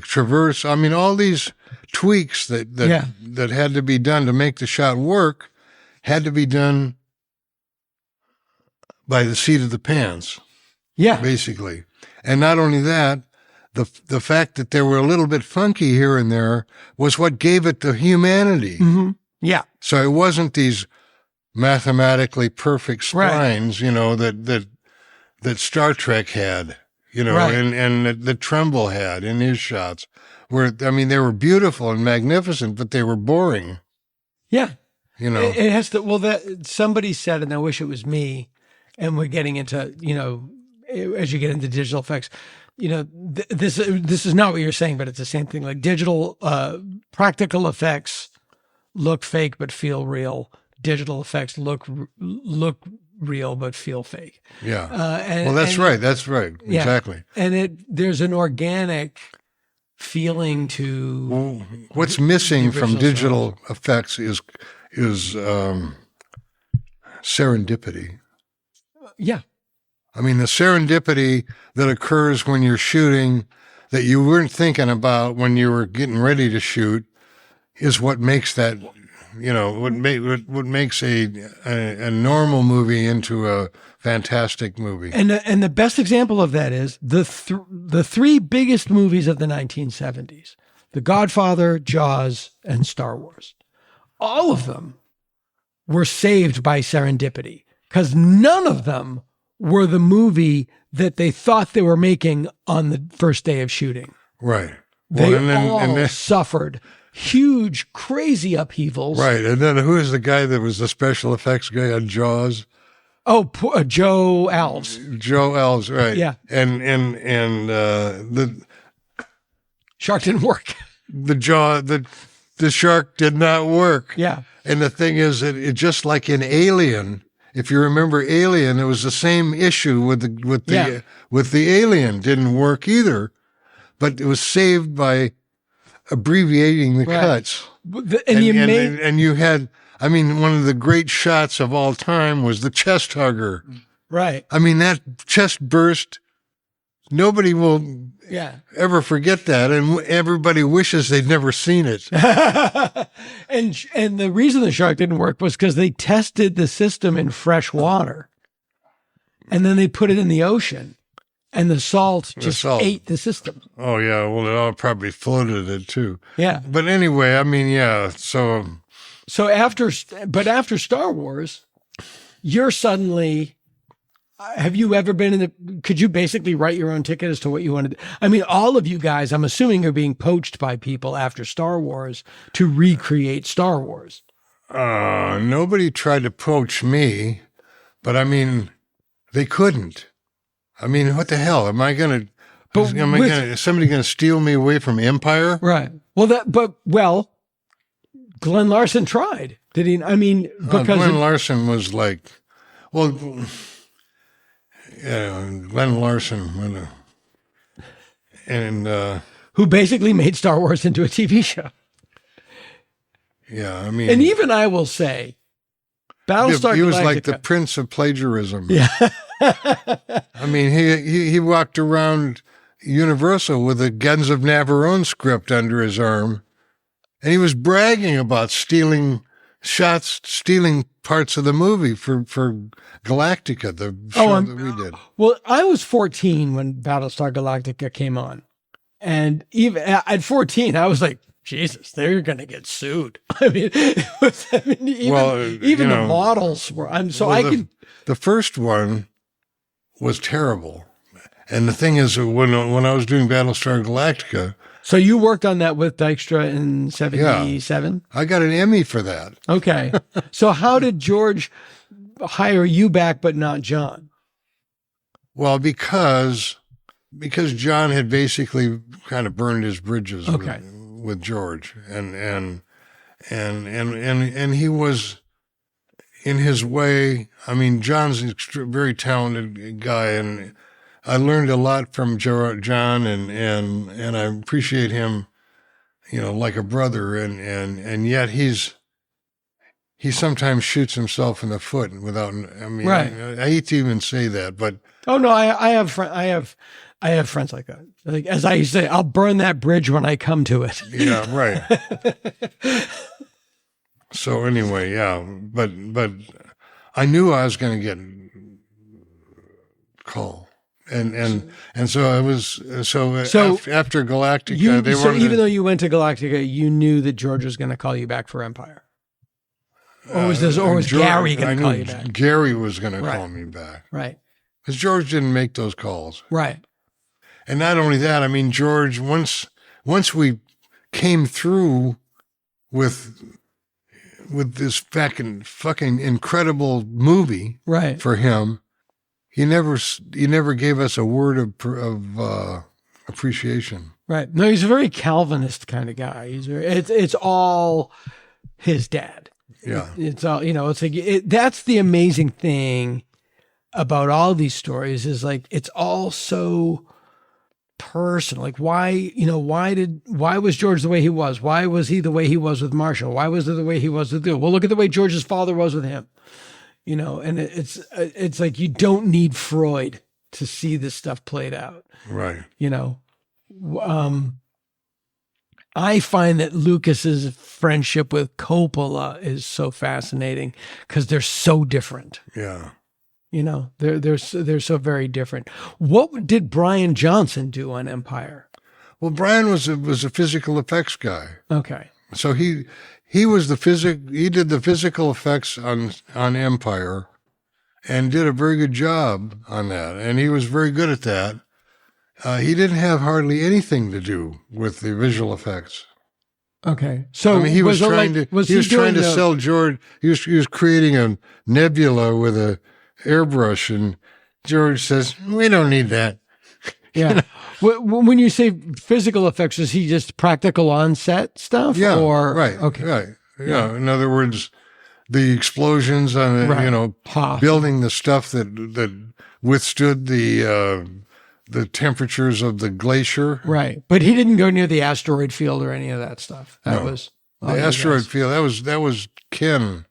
traverse. I mean, all these tweaks that had to be done to make the shot work had to be done by the seat of the pants. Yeah. Basically. And not only that, the fact that they were a little bit funky here and there was what gave it the humanity. Mm-hmm. Yeah. So it wasn't these mathematically perfect splines, that Star Trek had, and that Trumbull had in his shots. They were beautiful and magnificent, but they were boring. Yeah. It has to, that somebody said, and I wish it was me, and we're getting into, as you get into digital effects, this is not what you're saying, but it's the same thing. Like digital, practical effects look fake but feel real. Digital effects look real but feel fake. Yeah. That's right. That's right. Yeah. Exactly. And there's an organic feeling to what's missing from digital effects is serendipity. Yeah. I mean, the serendipity that occurs when you're shooting that you weren't thinking about when you were getting ready to shoot is what makes that, what makes a normal movie into a fantastic movie. And the best example of that is the 3 biggest movies of the 1970s: The Godfather, Jaws, and Star Wars. All of them were saved by serendipity because none of them were the movie that they thought they were making on the first day of shooting. Right. They all suffered huge, crazy upheavals. Right. And then who is the guy that was the special effects guy on Jaws? Oh, Joe Alves. Joe Alves, right. Yeah. And the shark didn't work. The shark did not work. Yeah. And the thing is that it just like in Alien, if you remember Alien, it was the same issue with the alien. Didn't work either, but it was saved by abbreviating the cuts. And you had, I mean, one of the great shots of all time was the chest hugger. Right. I mean, that chest burst, nobody will ever forget that. And everybody wishes they'd never seen it. and the reason the shark didn't work was because they tested the system in fresh water. And then they put it in the ocean. And the salt just ate the system. Oh, yeah. Well, it all probably floated it, too. Yeah. But anyway, I mean, yeah. So after Star Wars, you're suddenly... Have you ever been could you basically write your own ticket as to what you wanted? I mean, all of you guys, I'm assuming, are being poached by people after Star Wars to recreate Star Wars. Nobody tried to poach me, but I mean, they couldn't. I mean, what the hell? Am I going to, is somebody going to steal me away from Empire? Right. Well, Glenn Larson tried. Did he? I mean, because Glenn Larson was like, well, yeah, Glenn Larson, who basically made Star Wars into a TV show. Yeah, I mean, and even I will say, Battlestar Galactica. He was like the prince of plagiarism. Yeah. I mean, he walked around Universal with a Guns of Navarone script under his arm, and he was bragging about stealing parts of the movie for Galactica, the show that we did. Well, I was 14 when Battlestar Galactica came on. And even at 14, I was like, Jesus, they're going to get sued. I mean, even the models were. The first one was terrible. And the thing is, when I was doing Battlestar Galactica. So you worked on that with Dykstra in 77? Yeah, I got an Emmy for that. Okay. So how did George hire you back, but not John? Well, because John had basically kind of burned his bridges with George, and he was, in his way. I mean, John's a very talented guy, and I learned a lot from John, and I appreciate him, like a brother, and yet he sometimes shoots himself in the foot without. I mean, right. I hate to even say that, but oh no, I have friends like that. Like, as I used to say, I'll burn that bridge when I come to it. Yeah, right. So anyway, yeah, but I knew I was going to get a call. And so I was after Galactica, even though you went to Galactica, you knew that George was going to call you back for Empire, or was Gary going to call you back? Gary was going to call me back, right? Because George didn't make those calls, right? And not only that, I mean, George, once we came through with this fucking incredible movie, right, for him. He never gave us a word of appreciation. Right. No, he's a very Calvinist kind of guy. It's all his dad. Yeah. It's all, it's like, that's the amazing thing about all these stories is like, it's all so personal. Like why was George the way he was? Why was he the way he was with Marshall? Why was it the way he was with Bill? Well, look at the way George's father was with him. And it's like you don't need Freud to see this stuff played out. Right. I find that Lucas's friendship with Coppola is so fascinating because they're so different. Yeah. They're so very different. What did Brian Johnson do on Empire? Well, Brian was a physical effects guy. Okay. So he was he did the physical effects on Empire and did a very good job on that. And he was very good at that. He didn't have hardly anything to do with the visual effects. Okay. So I mean, he was trying to sell George. He was creating a nebula with a airbrush, and George says, "We don't need that." Yeah. When you say physical effects, is he just practical on-set stuff? Yeah. Or, right. Okay. Right. Yeah. In other words, the explosions on right. building the stuff that withstood the the temperatures of the glacier. Right. But he didn't go near the asteroid field or any of that stuff. That No. was The asteroid field. That was Ken.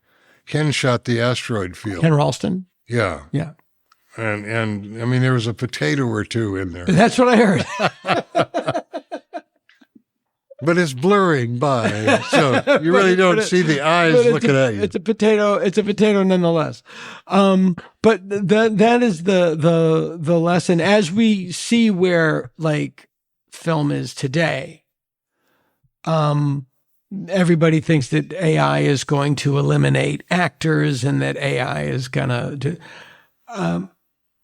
Ken shot the asteroid field. Ken Ralston. Yeah. Yeah. And I mean, there was a potato or two in there, That's what I heard. but it's blurring by, so you really But don't it- see the eyes but looking at you. It's a potato. It's a potato nonetheless. But that is the lesson as we see where like film is today. Everybody thinks that AI is going to eliminate actors and that AI is gonna do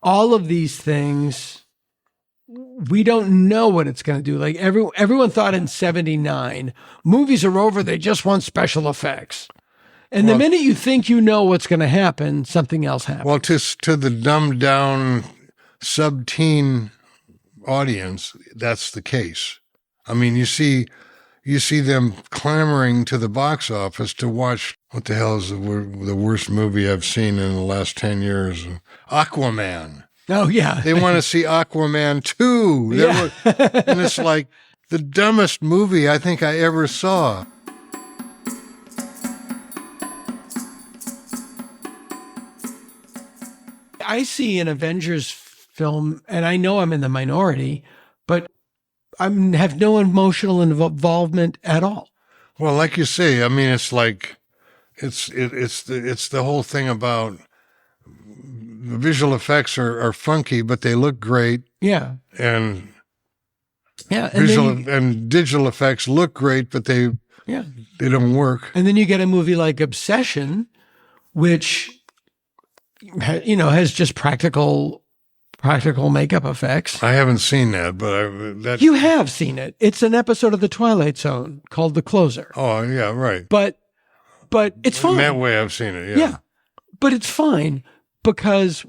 all of these things. We don't know what it's going to do. Like everyone thought in '79, movies are over. They just want special effects. And the minute you think you know what's going to happen, something else happens. Well, to the dumbed down sub-teen audience, that's the case. I mean, you see them clamoring to the box office to watch, what the hell is the worst movie I've seen in the last 10 years? Aquaman. Oh, yeah. They want to see Aquaman 2. Yeah. And it's like the dumbest movie I think I ever saw. I see an Avengers film, and I know I'm in the minority, but I have no emotional involvement at all. Well, like you say, I mean, it's like it's the whole thing about the visual effects are funky, but they look great, Yeah. and Yeah. And visual then and digital effects look great, but they don't work. And then you get a movie like Obsession, which, has just practical makeup effects. I haven't seen that, but You have seen it. It's an episode of The Twilight Zone called The Closer. Oh yeah, right. But it's fine. In that way, I've seen it. Yeah. But it's fine because,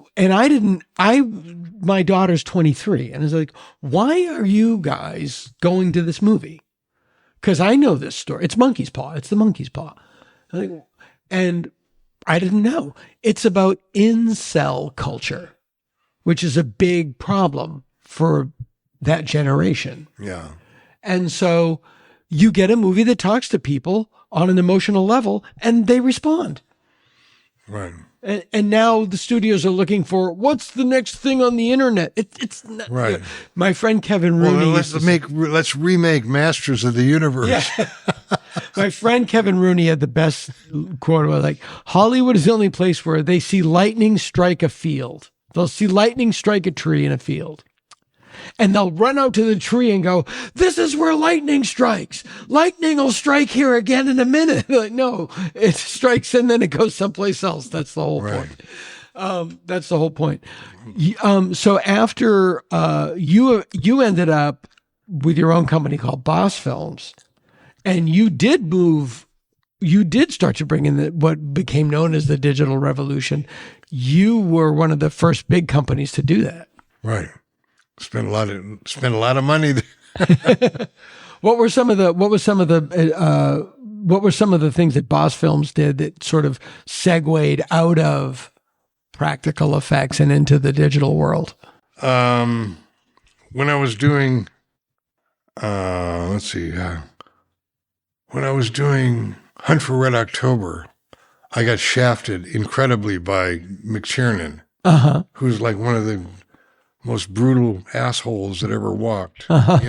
my daughter's 23 and is like, why are you guys going to this movie? Because I know this story. It's Monkey's Paw. It's the Monkey's Paw. And I didn't know. It's about incel culture, which is a big problem for that generation. Yeah. And so you get a movie that talks to people on an emotional level and they respond. Right. And now the studios are looking for what's the next thing on the internet. It's not, Right. My friend Kevin Rooney. Well, let's remake Masters of the Universe. Yeah. My friend Kevin Rooney had the best quote about like Hollywood is the only place where they see lightning strike a field. They'll see lightning strike a tree in a field. And they'll run out to the tree and go, this is where lightning strikes. Lightning will strike here again in a minute. Like, no, it strikes and then it goes someplace else. That's the whole point. That's the whole point. So after you ended up with your own company called Boss Films, and you did start to bring in what became known as the digital revolution. You were one of the first big companies to do that. Right. Spent a lot of money. What were some of the things that Boss Films did that sort of segued out of practical effects and into the digital world? When I was doing, when I was doing Hunt for Red October, I got shafted incredibly by McTiernan, who's like one of the most brutal assholes that ever walked. I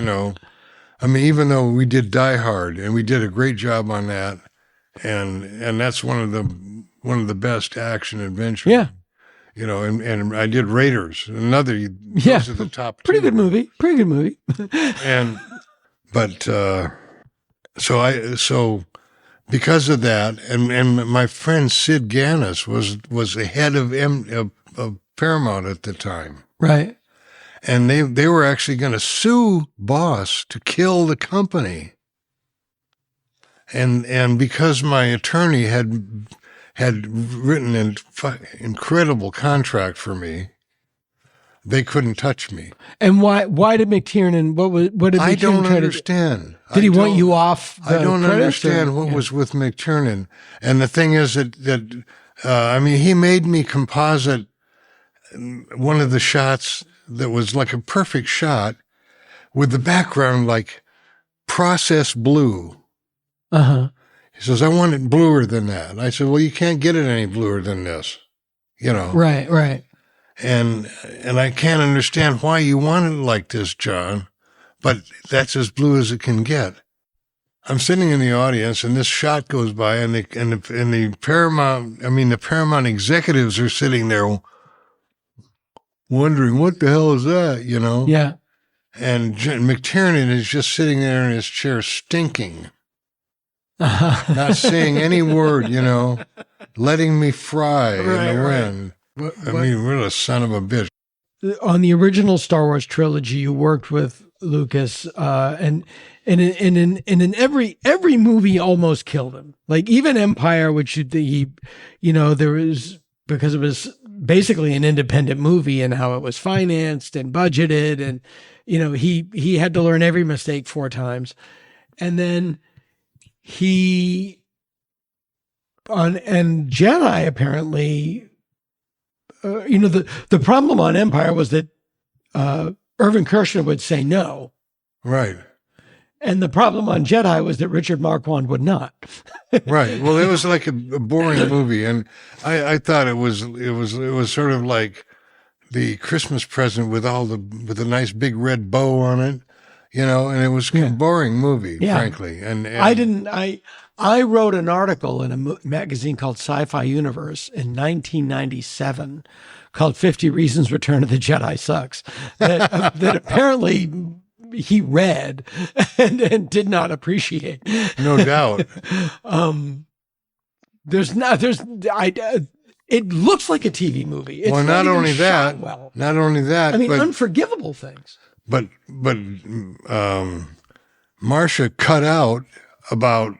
mean, even though we did Die Hard and we did a great job on that, and that's one of the best action adventures. Yeah. And I did Raiders, those are the top Pretty two. good movie. So because of that, and my friend Sid Ganis was the head of Paramount at the time. Right. And they were actually going to sue Boss to kill the company. And because my attorney had written an incredible contract for me, they couldn't touch me. And why did McTiernan? What did McTiernan I don't try to do? understand. Did he want you off? I don't credits, understand or- what was with McTiernan. And the thing is that he made me composite one of the shots that was like a perfect shot with the background like processed blue. He says, I want it bluer than that. And I said, well, you can't get it any bluer than this, you know. Right. And I can't understand why you want it like this, John, but that's as blue as it can get. I'm sitting in the audience, and this shot goes by, and the Paramount executives are sitting there wondering, what the hell is that, you know? Yeah. And McTiernan is just sitting there in his chair stinking, not saying any word, you know, letting me fry in the wind. I mean, what a son of a bitch. On the original Star Wars trilogy, you worked with Lucas, and in every movie almost killed him. Like even Empire, which there was, because it was basically an independent movie and how it was financed and budgeted, and he had to learn every mistake 4 times, and then and Jedi apparently. The problem on Empire was that Irvin Kershner would say no. Right. And the problem on Jedi was that Richard Marquand would not. Right. Well, it was like a boring movie, and I thought it was sort of like the Christmas present with a nice big red bow on it, you know, and it was a boring movie, frankly. And I wrote an article in a magazine called Sci-Fi Universe in 1997 called 50 Reasons Return of the Jedi Sucks that apparently he read and did not appreciate. No doubt. It looks like a TV movie. It's not only that, I mean, unforgivable things. But Marcia cut out about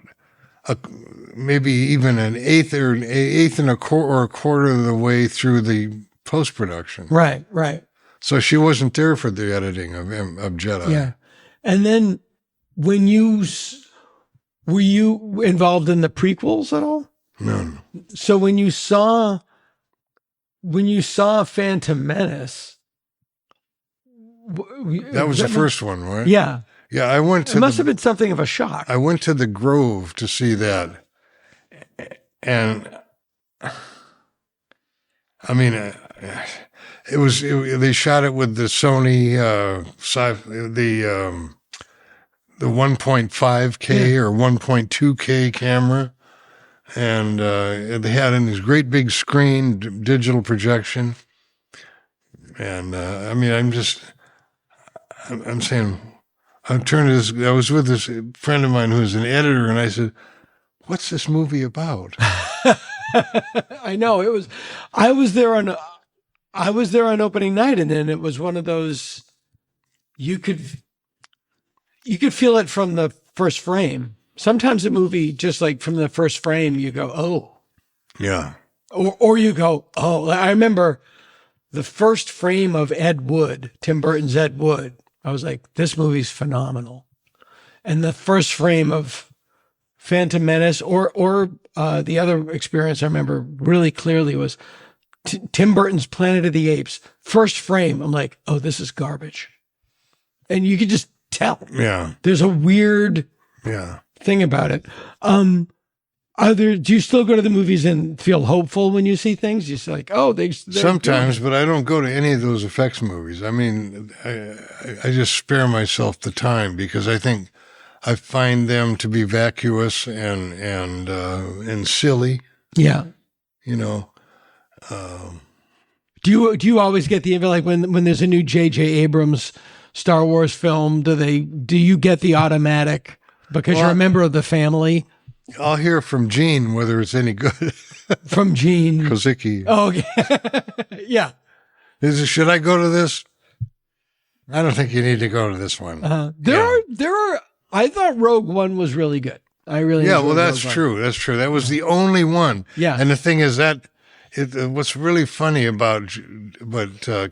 maybe even an eighth and a quarter of the way through the post-production. Right. So she wasn't there for the editing of Jedi. Yeah. And then were you involved in the prequels at all? No. So when you saw Phantom Menace, that was the first one, right? Yeah. Yeah, I went to. It must have been something of a shock. I went to the Grove to see that, and I mean, they shot it with the Sony the 1.5K or 1.2K camera, and they had in this great big screen digital projection, and I mean, I'm saying. I was with this friend of mine who's an editor, and I said, "What's this movie about?" I know it was. I was there on opening night, and then it was one of those. You could feel it from the first frame. Sometimes a movie, just like from the first frame, you go, "Oh, yeah," or you go, "Oh." I remember the first frame of Ed Wood, Tim Burton's Ed Wood. I was like, this movie's phenomenal. And the first frame of Phantom Menace or the other experience I remember really clearly was Tim Burton's Planet of the Apes. First frame, I'm like, oh, this is garbage. And you could just tell. Yeah. There's a weird thing about it. Do you still go to the movies and feel hopeful when you see things? You're just like, oh, sometimes, but I don't go to any of those effects movies. I mean, I just spare myself the time because I think I find them to be vacuous and silly. Yeah, you know. Do you always get the like when there's a new J.J. Abrams Star Wars film? Do you get the automatic because you're a member of the family? I'll hear from Gene whether it's any good. From Gene Kozicki. Oh, okay. Yeah. Should I go to this? I don't think you need to go to this one. There are. I thought Rogue One was really good. I really. Yeah. Well, that's true. That's true. That was the only one. Yeah. And the thing is what's really funny about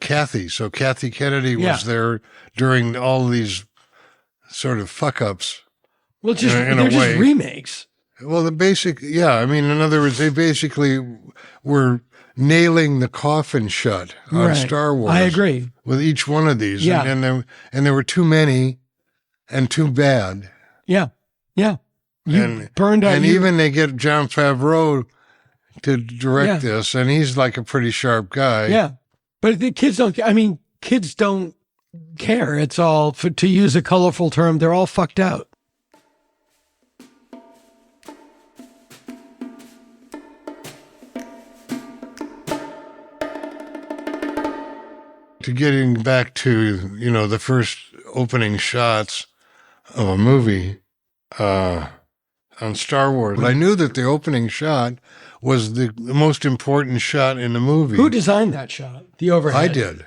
Kathy. So Kathy Kennedy was there during all these sort of fuck ups. Well, they're just remakes. Well, I mean, in other words, they basically were nailing the coffin shut on Star Wars. I agree. with each one of these. Yeah. And there were too many and too bad. Yeah. Yeah. You And burned out. And even they get Jon Favreau to direct Yeah. this, and he's like a pretty sharp guy. Yeah. But the kids don't, I mean, kids don't care. It's all, to use a colorful term, they're all fucked out. To getting back to, you know, the first opening shots of a movie on Star Wars, I knew that the opening shot was the most important shot in the movie. Who designed that shot? The overhead. I did.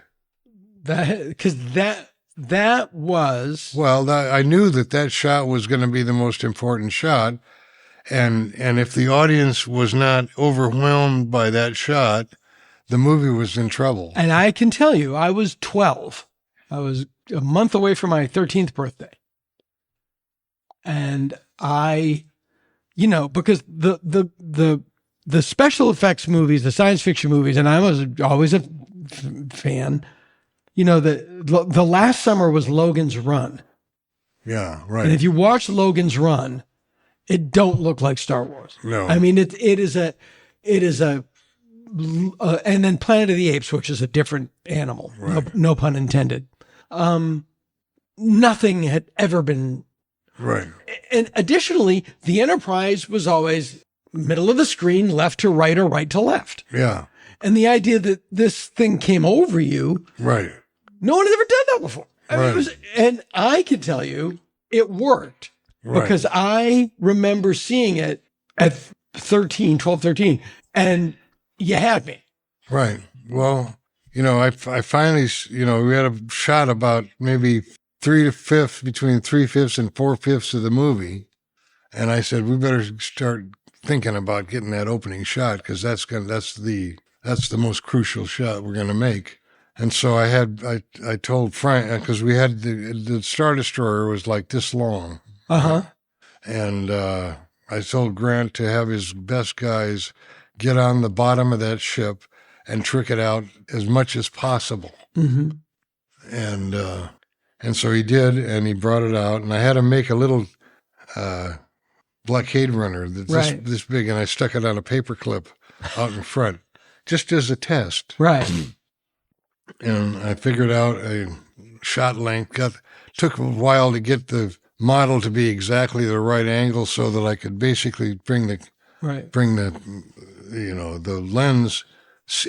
Because that was. Well, I knew that shot was going to be the most important shot. And if the audience was not overwhelmed by that shot, the movie was in trouble. And I can tell you, I was 12. I was a month away from my 13th birthday. And I, you know, because the special effects movies, the science fiction movies, and I was always a fan, you know, the last summer was Logan's Run. Yeah, right. And if you watch Logan's Run, it don't look like Star Wars. No. I mean, it is a, and then Planet of the Apes, which is a different animal, Right. no pun intended. Nothing had ever been. Right. And additionally, the Enterprise was always middle of the screen, left to right or right to left. Yeah. And the idea that this thing came over you, Right. no one had ever done that before. I mean, Right. and I can tell you, it worked Right. because I remember seeing it at 12, 13, and you had me. Right. Well, you know, I finally, you know, we had a shot about maybe between 3/5 and 4/5 of the movie. And I said, we better start thinking about getting that opening shot because that's the most crucial shot we're going to make. And so I told Frank, because we had the Star Destroyer was like this long. Uh-huh. And I told Grant to have his best guys get on the bottom of that ship and trick it out as much as possible. Mm-hmm. And so he did, and he brought it out, and I had him make a little blockade runner that's Right. this big, and I stuck it on a paper clip out in front, just as a test. Right. And I figured out a shot length. Took a while to get the model to be exactly the right angle so that I could basically bring the you know, the lens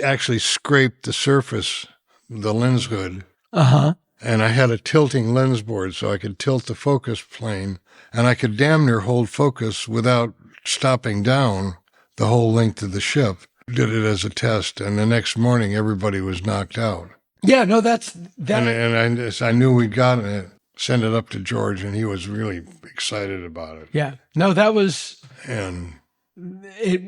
actually scrape the surface, the lens hood. Uh-huh. And I had a tilting lens board so I could tilt the focus plane, and I could damn near hold focus without stopping down the whole length of the ship. Did it as a test, and the next morning everybody was knocked out. Yeah, no, that's that. And I knew we'd gotten it, sent it up to George, and he was really excited about it. Yeah, no, that was. And It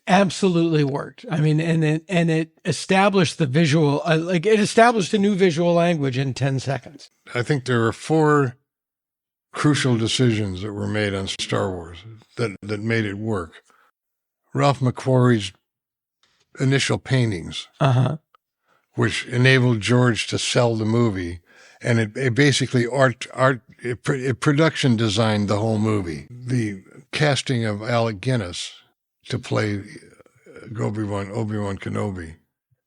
absolutely worked. I mean, and it established the visual, like it established a new visual language in 10 seconds. I think there are 4 crucial decisions that were made on Star Wars that made it work. Ralph McQuarrie's initial paintings, Uh-huh. which enabled George to sell the movie, and it basically it production designed the whole movie. The casting of Alec Guinness to play Obi-Wan Kenobi,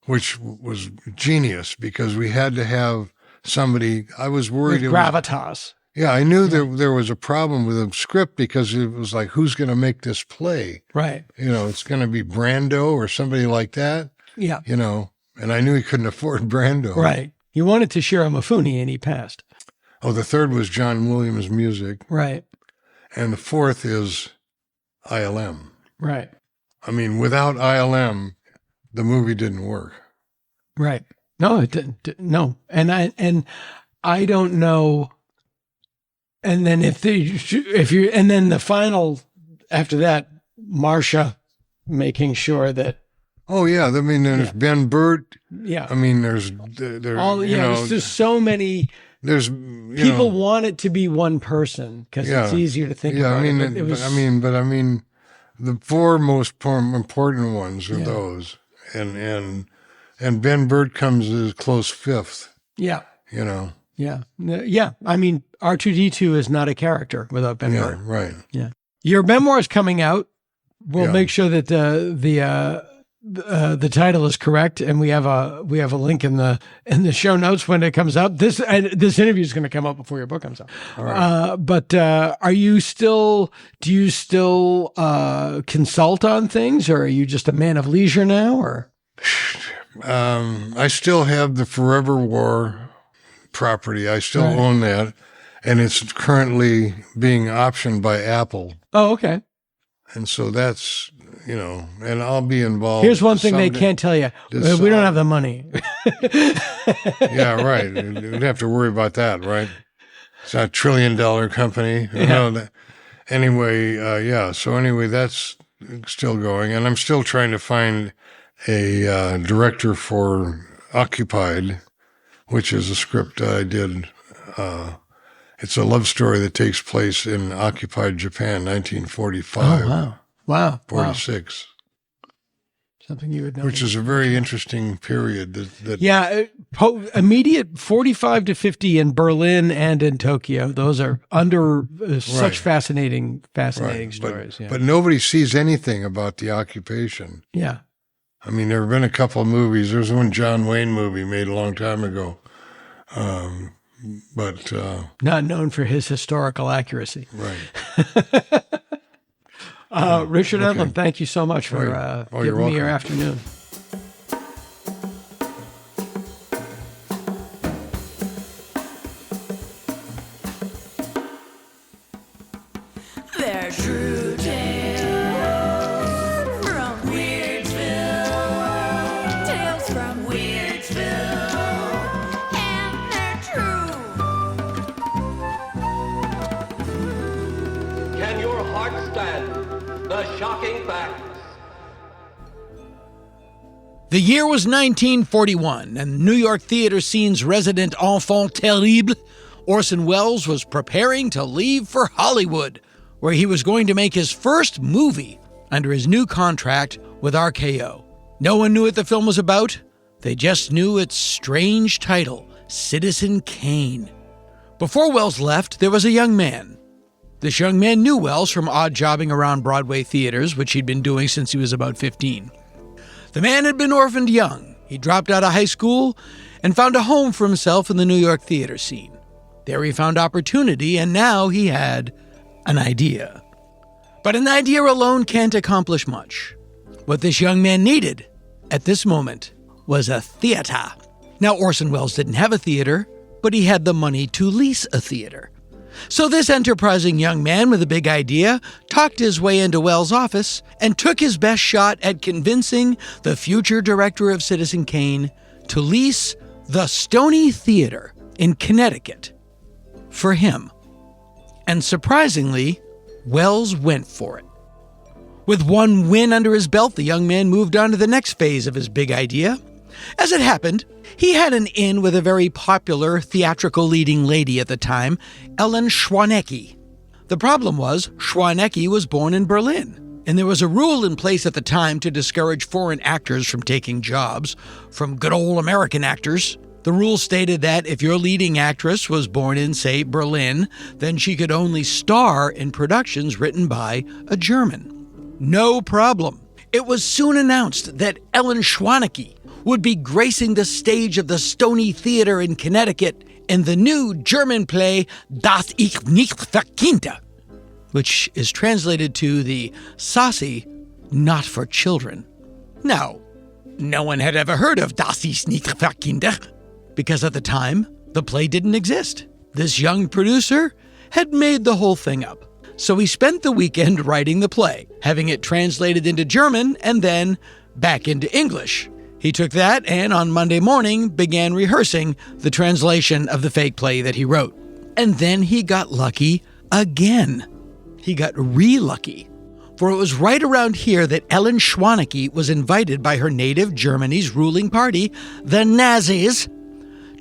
which was genius because we had to have somebody. I was worried With it was, gravitas. yeah, I knew there was a problem with the script because it was like, who's going to make this play? Right. You know, it's going to be Brando or somebody like that. Yeah. You know, and I knew he couldn't afford Brando. Right. He wanted to Shiro Mifune and he passed. Oh, the third was John Williams' music. Right. And the fourth is ILM. Right. I mean, without ILM, the movie didn't work. Right. No, it didn't. No. And I don't know. And then and then the final after that, Marsha making sure that. Oh yeah. I mean, there's Ben Burt. Yeah. I mean, there's All, you know, there's just so many. there's People want it to be one person because it's easier to think about. I mean, it was, I mean, the 4 most important ones are those, and Ben Burt comes as close 5th. Yeah. you know. Yeah. Yeah. I mean, R2D2 is not a character without Ben Yeah, Hur. right. Yeah. Your memoir is coming out. We'll Yeah. make sure that the title is correct, and we have a link in the show notes when it comes out. This interview is going to come out before your book comes out. All right. But do you still consult on things, or are you just a man of leisure now? Or I still have the Forever War property. I still own that, and it's currently being optioned by Apple. oh, okay. And so that's, and I'll be involved. Here's one thing they someday. can't tell you: This, we don't have the money. Yeah, right. We'd have to worry about that, right? It's not a $1 trillion company. Anyway, yeah. So anyway, that's still going, and I'm still trying to find a director for Occupied, which is a script I did. It's a love story that takes place in occupied Japan, 1945. Oh, wow. 46. Something you would know. Which is a very interesting period. That Yeah, immediate 45 to 50 in Berlin and in Tokyo. Those are under such fascinating stories. But nobody sees anything about the occupation. Yeah. I mean, there have been a couple of movies. There was one John Wayne movie made a long time ago. But not known for his historical accuracy. Right. Richard Edlund, thank you so much for you're giving me your welcome. afternoon. They're true tales from Weirdsville. Tales from Weirdsville. And they're true. Can your heart stand the shocking facts? The year was 1941, and New York theater scene's resident enfant terrible, Orson Welles, was preparing to leave for Hollywood, where he was going to make his first movie under his new contract with RKO. No one knew what the film was about. They just knew its strange title, Citizen Kane. Before Welles left, there was a young man. This young man knew Welles from odd jobbing around Broadway theaters, which he'd been doing since he was about 15. The man had been orphaned young. He dropped out of high school and found a home for himself in the New York theater scene. There he found opportunity, and now he had an idea. But an idea alone can't accomplish much. What this young man needed at this moment was a theater. Now, Orson Welles didn't have a theater, but he had the money to lease a theater. So this enterprising young man with a big idea talked his way into Welles' office and took his best shot at convincing the future director of Citizen Kane to lease the Stony Theater in Connecticut for him. And surprisingly, Welles went for it. With one win under his belt, the young man moved on to the next phase of his big idea. As it happened, he had an in with a very popular theatrical leading lady at the time, Ellen Schwanecki. The problem was, Schwanecki was born in Berlin, and there was a rule in place at the time to discourage foreign actors from taking jobs from good old American actors. The rule stated that if your leading actress was born in, say, Berlin, then she could only star in productions written by a German. No problem. It was soon announced that Ellen Schwanecki would be gracing the stage of the Stony Theater in Connecticut in the new German play Das ich nicht verkinde, which is translated to the saucy, not for children. Now, no one had ever heard of Das ich nicht verkinde, because at the time, the play didn't exist. This young producer had made the whole thing up. So he spent the weekend writing the play, having it translated into German and then back into English. He took that and on Monday morning began rehearsing the translation of the fake play that he wrote. And then he got lucky again. He got re-lucky. For it was right around here that Ellen Schwanecki was invited by her native Germany's ruling party, the Nazis,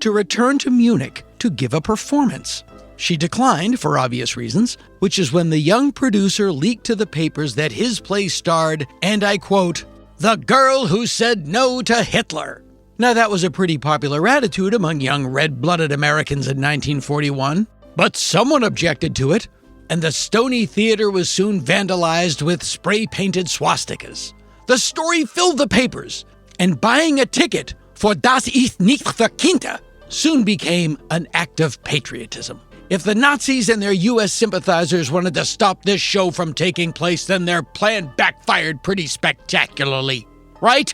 to return to Munich to give a performance. She declined for obvious reasons, which is when the young producer leaked to the papers that his play starred, and I quote, "the girl who said no to Hitler." Now, that was a pretty popular attitude among young red-blooded Americans in 1941, but someone objected to it, and the Stony Theater was soon vandalized with spray-painted swastikas. The story filled the papers, and buying a ticket for Das ist nicht verkehrt soon became an act of patriotism. If the Nazis and their U.S. sympathizers wanted to stop this show from taking place, then their plan backfired pretty spectacularly. Right?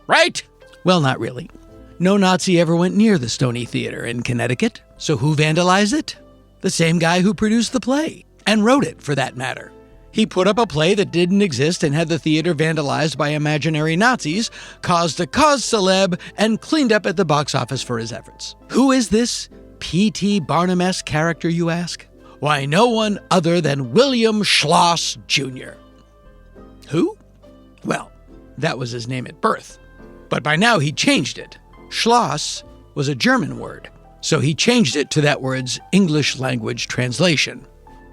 Right? Well, not really. No Nazi ever went near the Stony Theater in Connecticut, so who vandalized it? The same guy who produced the play, and wrote it, for that matter. He put up a play that didn't exist and had the theater vandalized by imaginary Nazis, caused a cause celeb, and cleaned up at the box office for his efforts. Who is this P.T. Barnum-esque character, you ask? Why, no one other than William Schloss Jr. Who? Well, that was his name at birth. But by now he changed it. Schloss was a German word, so he changed it to that word's English language translation.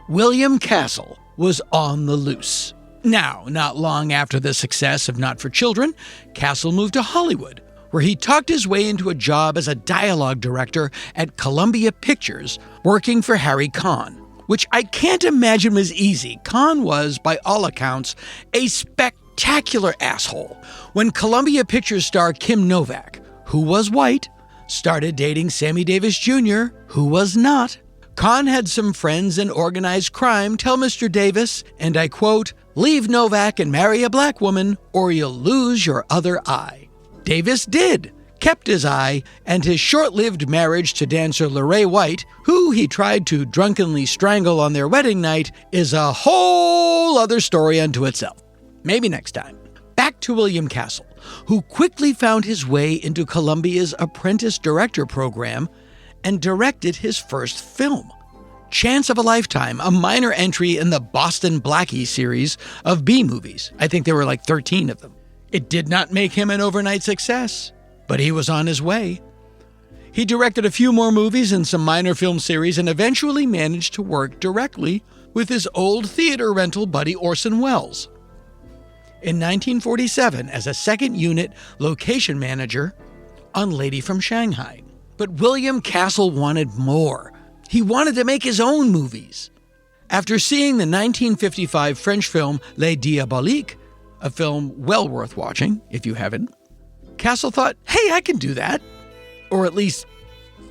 William Castle was on the loose. Now, not long after the success of Not for Children, Castle moved to Hollywood, where he talked his way into a job as a dialogue director at Columbia Pictures, working for Harry Kahn, which I can't imagine was easy. Kahn was, by all accounts, a spectacular asshole. When Columbia Pictures star Kim Novak, who was white, started dating Sammy Davis Jr., who was not, Kahn had some friends in organized crime tell Mr. Davis, and I quote, "Leave Novak and marry a black woman, or you'll lose your other eye." Davis did, kept his eye, and his short-lived marriage to dancer Lorraine White, who he tried to drunkenly strangle on their wedding night, is a whole other story unto itself. Maybe next time. Back to William Castle, who quickly found his way into Columbia's apprentice director program and directed his first film, Chance of a Lifetime, a minor entry in the Boston Blackie series of B-movies. I think there were like 13 of them. It did not make him an overnight success, but he was on his way. He directed a few more movies and some minor film series and eventually managed to work directly with his old theater rental buddy Orson Welles. In 1947, as a second unit location manager on Lady from Shanghai. But William Castle wanted more. He wanted to make his own movies. After seeing the 1955 French film Les Diaboliques, a film well worth watching, if you haven't, Castle thought, hey, I can do that. Or at least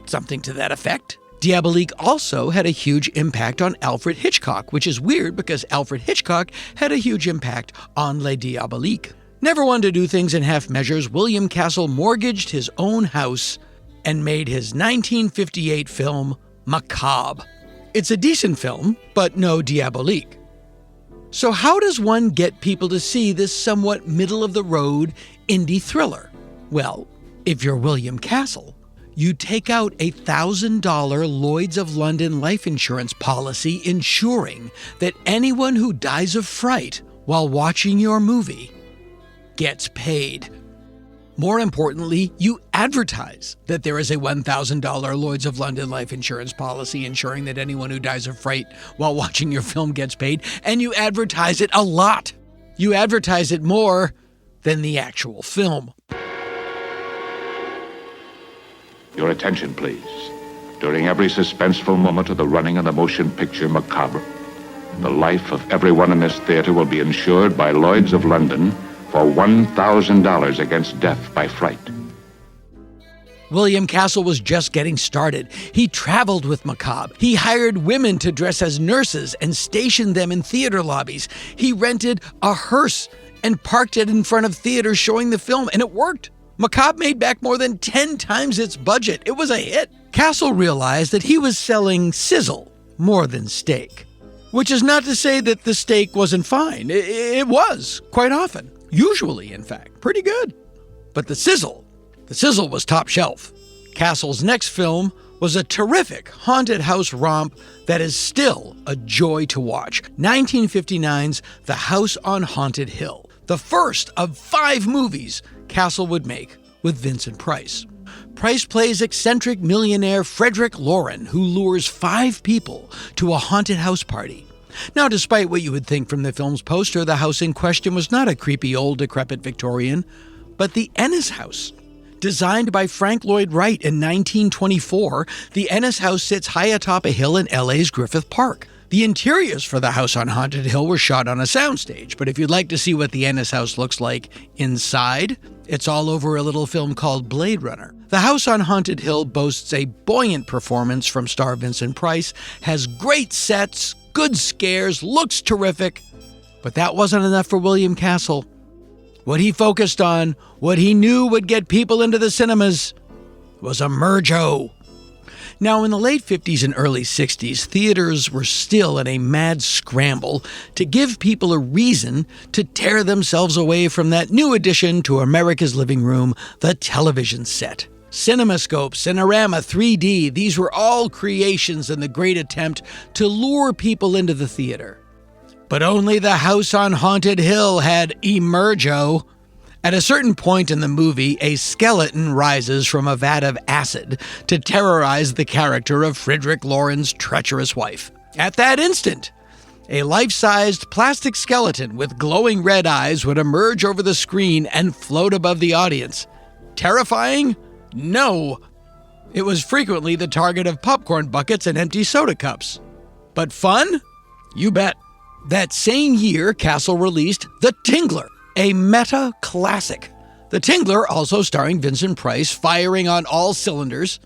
something to that effect. Diabolique also had a huge impact on Alfred Hitchcock, which is weird because Alfred Hitchcock had a huge impact on Les Diaboliques. Never one to do things in half measures, William Castle mortgaged his own house and made his 1958 film Macabre. It's a decent film, but no Diabolique. So how does one get people to see this somewhat middle-of-the-road indie thriller? Well, if you're William Castle, you take out a $1,000 Lloyd's of London life insurance policy ensuring that anyone who dies of fright while watching your movie gets paid. More importantly, you advertise that there is a $1,000 Lloyd's of London life insurance policy ensuring that anyone who dies of fright while watching your film gets paid, and you advertise it a lot. You advertise it more than the actual film. Your attention, please. During every suspenseful moment of the running of the motion picture Macabre, the life of everyone in this theater will be insured by Lloyd's of London for $1,000 against death by fright. William Castle was just getting started. He traveled with Macabre. He hired women to dress as nurses and stationed them in theater lobbies. He rented a hearse and parked it in front of theaters showing the film, and it worked. Macabre made back more than 10 times its budget. It was a hit. Castle realized that he was selling sizzle more than steak, which is not to say that the steak wasn't fine. It was, quite often. Usually, in fact, pretty good. But the sizzle was top shelf. Castle's next film was a terrific haunted house romp that is still a joy to watch. 1959's The House on Haunted Hill, the first of 5 movies Castle would make with Vincent Price. Price plays eccentric millionaire Frederick Lauren, who lures 5 people to a haunted house party. Now, despite what you would think from the film's poster, the house in question was not a creepy old decrepit Victorian, but the Ennis house. Designed by Frank Lloyd Wright in 1924, the Ennis House sits high atop a hill in LA's Griffith Park. The interiors for the house on Haunted Hill were shot on a soundstage, but if you'd like to see what the Ennis House looks like inside, it's all over a little film called Blade Runner. The house on Haunted Hill boasts a buoyant performance from star Vincent Price, has great sets, good scares, looks terrific, but that wasn't enough for William Castle. What he focused on, what he knew would get people into the cinemas, was Emergo. Now, in the late 50s and early 60s, theaters were still in a mad scramble to give people a reason to tear themselves away from that new addition to America's living room, the television set. CinemaScope, Cinerama, 3D, these were all creations in the great attempt to lure people into the theater. But only the house on Haunted Hill had Emergo. At a certain point in the movie, a skeleton rises from a vat of acid to terrorize the character of Frederick Lauren's treacherous wife. At that instant, a life-sized plastic skeleton with glowing red eyes would emerge over the screen and float above the audience. Terrifying? No. It was frequently the target of popcorn buckets and empty soda cups. But fun? You bet. That same year, Castle released The Tingler, a meta-classic. The Tingler, also starring Vincent Price, firing on all cylinders,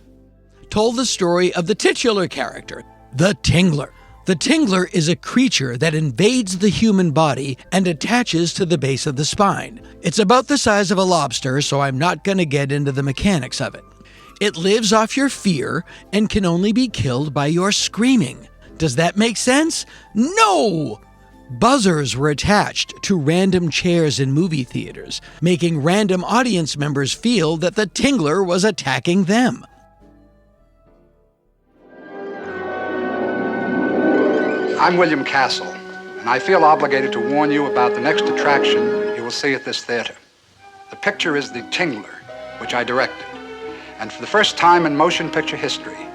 told the story of the titular character, the Tingler. The Tingler is a creature that invades the human body and attaches to the base of the spine. It's about the size of a lobster, so I'm not going to get into the mechanics of it. It lives off your fear and can only be killed by your screaming. Does that make sense? No! Buzzers were attached to random chairs in movie theaters, making random audience members feel that the Tingler was attacking them. I'm William Castle, and I feel obligated to warn you about the next attraction you will see at this theater. The picture is The Tingler, which I directed. And for the first time in motion picture history,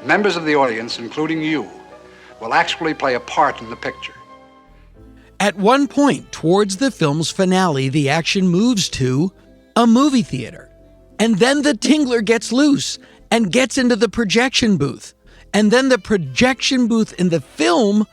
members of the audience, including you, will actually play a part in the picture. At one point, towards the film's finale, the action moves to a movie theater. And then the Tingler gets loose and gets into the projection booth. And then the projection booth in the film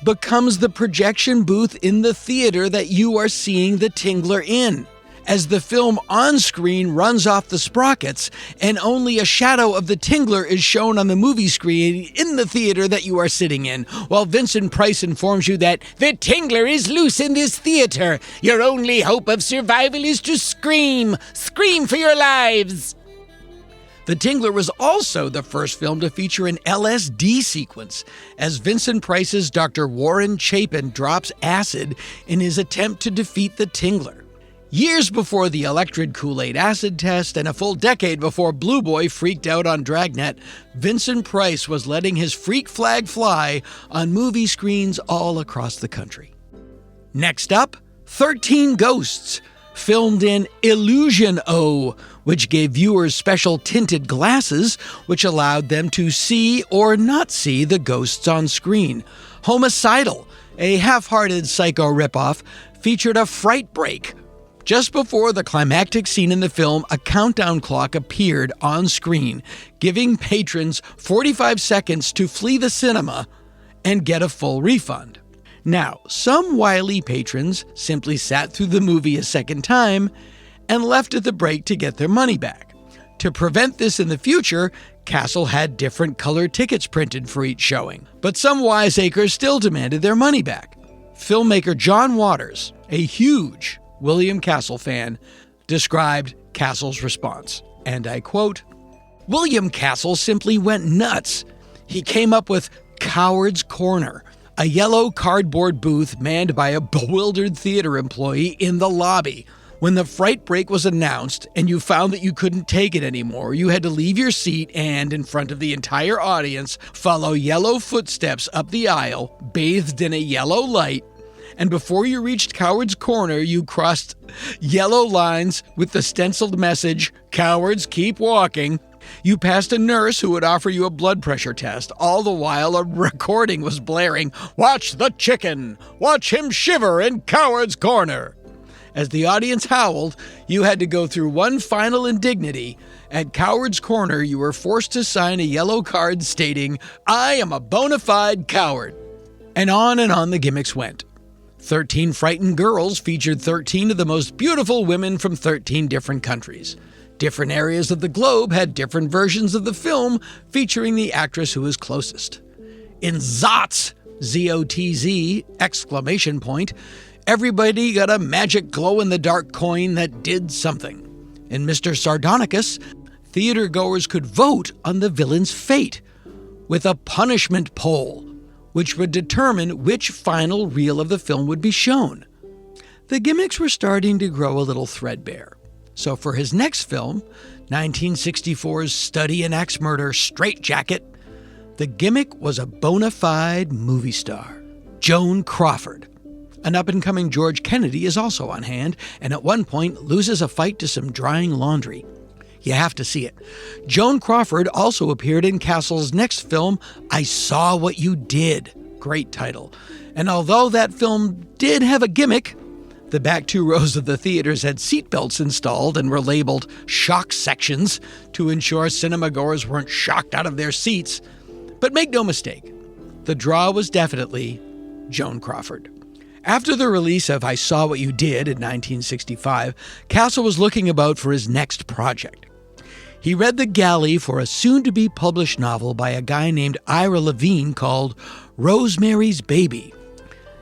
becomes the projection booth in the theater that you are seeing the Tingler in. As the film on screen runs off the sprockets, and only a shadow of the Tingler is shown on the movie screen in the theater that you are sitting in, while Vincent Price informs you that the Tingler is loose in this theater. Your only hope of survival is to scream. Scream for your lives. The Tingler was also the first film to feature an LSD sequence, as Vincent Price's Dr. Warren Chapin drops acid in his attempt to defeat the Tingler. Years before the Electrid Kool-Aid acid test and a full decade before Blue Boy freaked out on Dragnet, Vincent Price was letting his freak flag fly on movie screens all across the country. Next up, 13 Ghosts, filmed in Illusion-O, which gave viewers special tinted glasses which allowed them to see or not see the ghosts on screen. Homicidal, a half-hearted Psycho ripoff, featured a fright break. Just before the climactic scene in the film, a countdown clock appeared on screen, giving patrons 45 seconds to flee the cinema and get a full refund. Now, some wily patrons simply sat through the movie a second time and left at the break to get their money back. To prevent this in the future, Castle had different colored tickets printed for each showing, but some wiseacres still demanded their money back. Filmmaker John Waters, a huge William Castle fan, described Castle's response, and I quote, "William Castle simply went nuts. He came up with Coward's Corner, a yellow cardboard booth manned by a bewildered theater employee in the lobby. When the fright break was announced and you found that you couldn't take it anymore, you had to leave your seat and, in front of the entire audience, follow yellow footsteps up the aisle, bathed in a yellow light, and before you reached Coward's Corner, you crossed yellow lines with the stenciled message, 'Cowards, keep walking.' You passed a nurse who would offer you a blood pressure test. All the while, a recording was blaring, 'Watch the chicken! Watch him shiver in Coward's Corner!' As the audience howled, you had to go through one final indignity. At Coward's Corner, you were forced to sign a yellow card stating, "I am a bona fide coward." And on the gimmicks went. 13 Frightened Girls featured 13 of the most beautiful women from 13 different countries. Different areas of the globe had different versions of the film featuring the actress who was closest. In Zotz, Z-O-T-Z, exclamation point, everybody got a magic glow-in-the-dark coin that did something. In Mr. Sardonicus, theatergoers could vote on the villain's fate with a punishment poll, which would determine which final reel of the film would be shown. The gimmicks were starting to grow a little threadbare. So for his next film, 1964's Study in Axe Murder, Straight Jacket, the gimmick was a bona fide movie star, Joan Crawford. An up-and-coming George Kennedy is also on hand, and at one point loses a fight to some drying laundry. You have to see it. Joan Crawford also appeared in Castle's next film, I Saw What You Did. Great title. And although that film did have a gimmick, the back 2 rows of the theaters had seatbelts installed and were labeled shock sections to ensure cinema-goers weren't shocked out of their seats. But make no mistake, the draw was definitely Joan Crawford. After the release of I Saw What You Did in 1965, Castle was looking about for his next project. He read the galley for a soon-to-be-published novel by a guy named Ira Levine called Rosemary's Baby.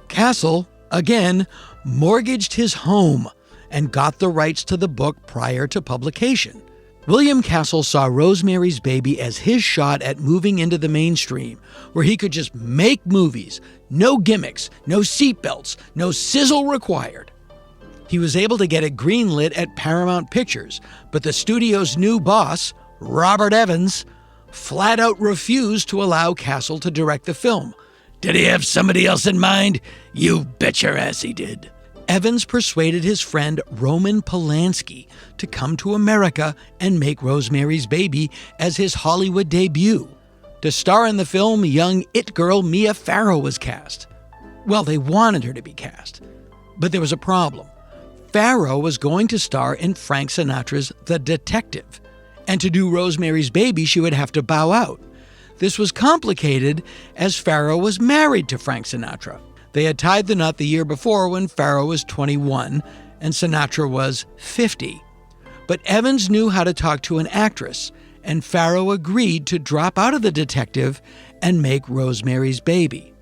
Castle, again, mortgaged his home and got the rights to the book prior to publication. William Castle saw Rosemary's Baby as his shot at moving into the mainstream, where he could just make movies, no gimmicks, no seatbelts, no sizzle required. He was able to get it greenlit at Paramount Pictures, but the studio's new boss, Robert Evans, flat out refused to allow Castle to direct the film. Did he have somebody else in mind? You bet your ass he did. Evans persuaded his friend Roman Polanski to come to America and make Rosemary's Baby as his Hollywood debut. To star in the film, young it girl Mia Farrow was cast. Well, they wanted her to be cast, but there was a problem. Farrow was going to star in Frank Sinatra's The Detective, and to do Rosemary's Baby, she would have to bow out. This was complicated as Farrow was married to Frank Sinatra. They had tied the knot the year before when Farrow was 21 and Sinatra was 50. But Evans knew how to talk to an actress, and Farrow agreed to drop out of The Detective and make Rosemary's Baby.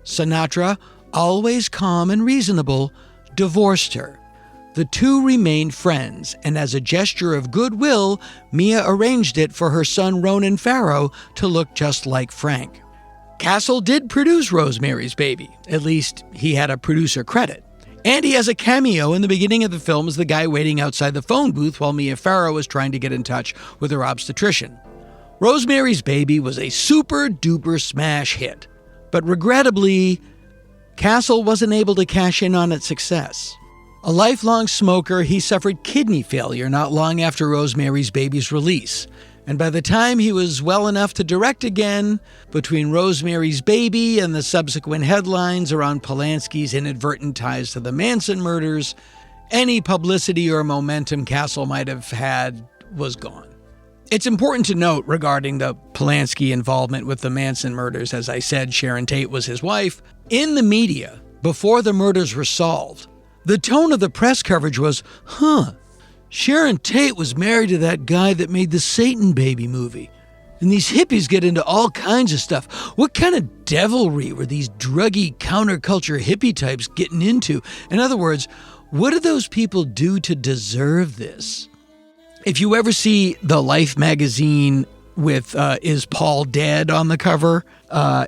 Sinatra, always calm and reasonable, divorced her. The two remained friends, and as a gesture of goodwill, Mia arranged it for her son Ronan Farrow to look just like Frank. Castle did produce Rosemary's Baby. At least, he had a producer credit. And he has a cameo in the beginning of the film as the guy waiting outside the phone booth while Mia Farrow is trying to get in touch with her obstetrician. Rosemary's Baby was a super-duper smash hit. But regrettably, Castle wasn't able to cash in on its success. A lifelong smoker, he suffered kidney failure not long after Rosemary's Baby's release. And by the time he was well enough to direct again, between Rosemary's Baby and the subsequent headlines around Polanski's inadvertent ties to the Manson murders, any publicity or momentum Castle might have had was gone. It's important to note regarding the Polanski involvement with the Manson murders, as I said, Sharon Tate was his wife. In the media, before the murders were solved, the tone of the press coverage was, Sharon Tate was married to that guy that made the Satan Baby movie. And these hippies get into all kinds of stuff. What kind of devilry were these druggy counterculture hippie types getting into? In other words, what did those people do to deserve this? If you ever see the Life magazine with Is Paul Dead on the cover,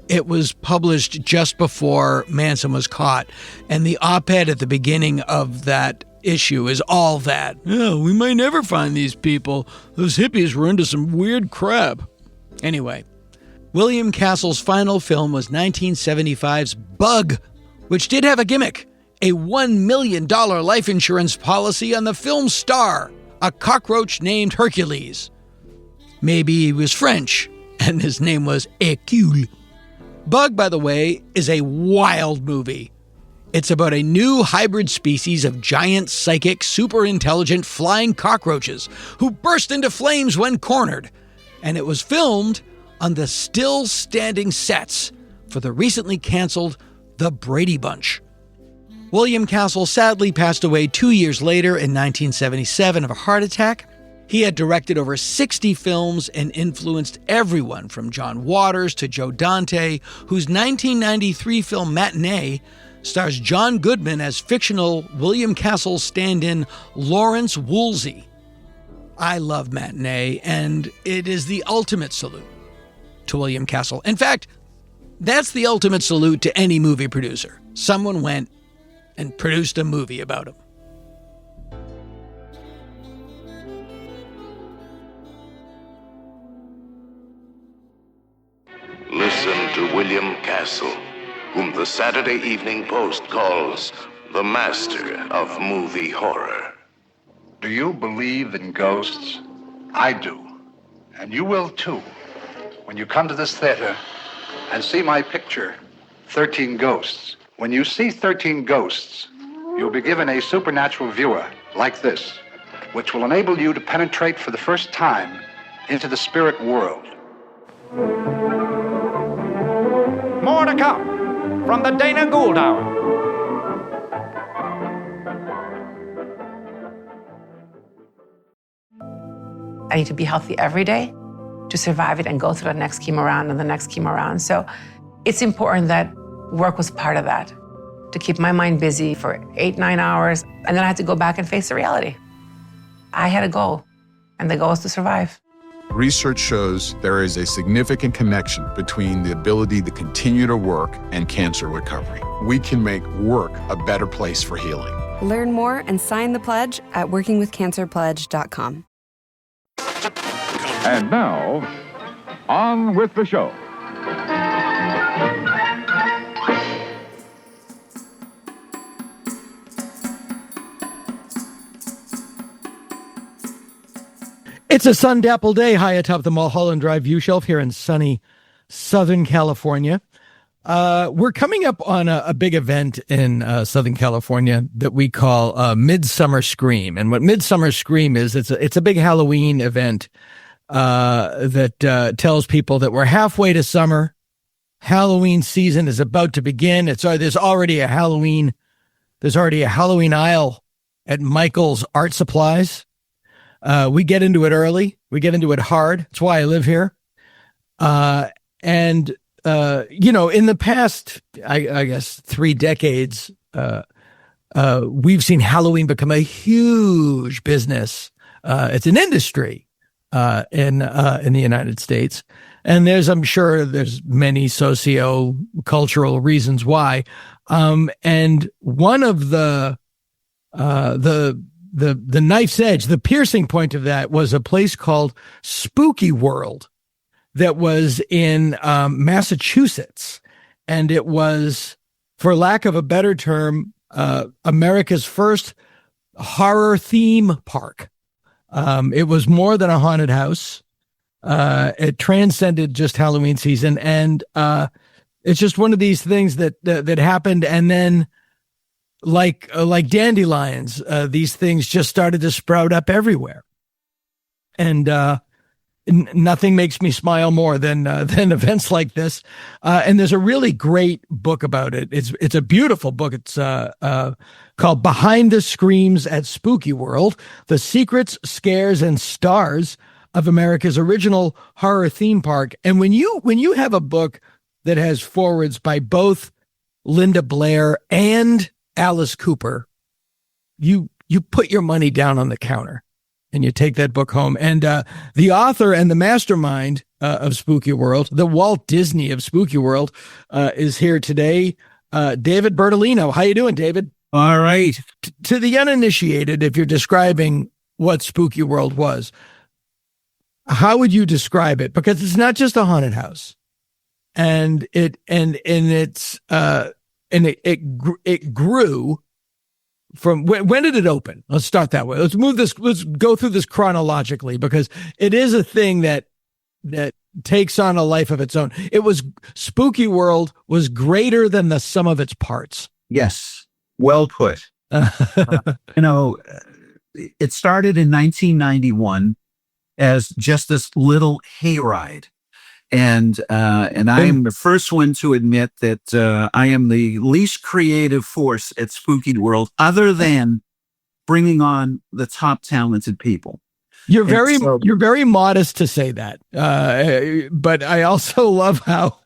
it was published just before Manson was caught. And the op-ed at the beginning of that issue is all that. Oh, we might never find these people. Those hippies were into some weird crap. Anyway, William Castle's final film was 1975's Bug, which did have a gimmick, a $1 million life insurance policy on the film's star, a cockroach named Hercules. Maybe he was French, and his name was Hercule. Bug, by the way, is a wild movie. It's about a new hybrid species of giant, psychic, super intelligent flying cockroaches who burst into flames when cornered. And it was filmed on the still standing sets for the recently canceled The Brady Bunch. William Castle sadly passed away 2 years later in 1977 of a heart attack. He had directed over 60 films and influenced everyone from John Waters to Joe Dante, whose 1993 film Matinee stars John Goodman as fictional William Castle stand-in Lawrence Woolsey. I love Matinee, and it is the ultimate salute to William Castle. In fact, that's the ultimate salute to any movie producer. Someone went and produced a movie about him. Listen to William Castle, whom the Saturday Evening Post calls the master of movie horror. Do you believe in ghosts? I do. And you will too, when you come to this theater and see my picture, 13 Ghosts. When you see 13 ghosts, you'll be given a supernatural viewer like this, which will enable you to penetrate for the first time into the spirit world. More to come from the Dana Gould Hour. I need to be healthy every day to survive it and go through the next chemo round and the next chemo round. So it's important that work was part of that, to keep my mind busy for 8-9 hours. And then I had to go back and face the reality. I had a goal, and the goal is to survive. Research shows there is a significant connection between the ability to continue to work and cancer recovery. We can make work a better place for healing. Learn more and sign the pledge at workingwithcancerpledge.com. And now, on with the show. It's a sun-dappled day high atop the Mulholland Drive view shelf here in sunny Southern California. We're coming up on a big event in Southern California that we call Midsummer Scream. And what Midsummer Scream is, it's a big Halloween event that tells people that we're halfway to summer. Halloween season is about to begin. There's already a Halloween aisle at Michael's Art Supplies. We get into it early. We get into it hard. That's why I live here. In the past, I guess 3 decades, we've seen Halloween become a huge business. It's an industry, in the United States. And I'm sure there's many socio-cultural reasons why. And one of the knife's edge, the piercing point of that was a place called Spooky World that was in Massachusetts. And it was, for lack of a better term, America's first horror theme park. It was more than a haunted house. It transcended just Halloween season. And it's just one of these things that happened. And then like dandelions, these things just started to sprout up everywhere. And nothing makes me smile more than events like this. And there's a really great book about it. It's a beautiful book. It's called Behind the Screams at Spooky World: The Secrets, Scares, and Stars of America's Original Horror Theme Park. And when you have a book that has forwards by both Linda Blair and Alice Cooper, you put your money down on the counter and you take that book home. And the author and the mastermind of Spooky World, the Walt Disney of Spooky World, is here today. David Bertolino. How you doing, David? All right. To the uninitiated, if you're describing what Spooky World was, how would you describe it? Because it's not just a haunted house, and it grew from when did it open? Let's start that way. Let's go through this chronologically, because it is a thing that takes on a life of its own. Spooky World was greater than the sum of its parts. Yes, well put. It started in 1991 as just this little hayride. And I am the first one to admit that I am the least creative force at Spooky World, other than bringing on the top talented people. You're very modest to say that, but I also love how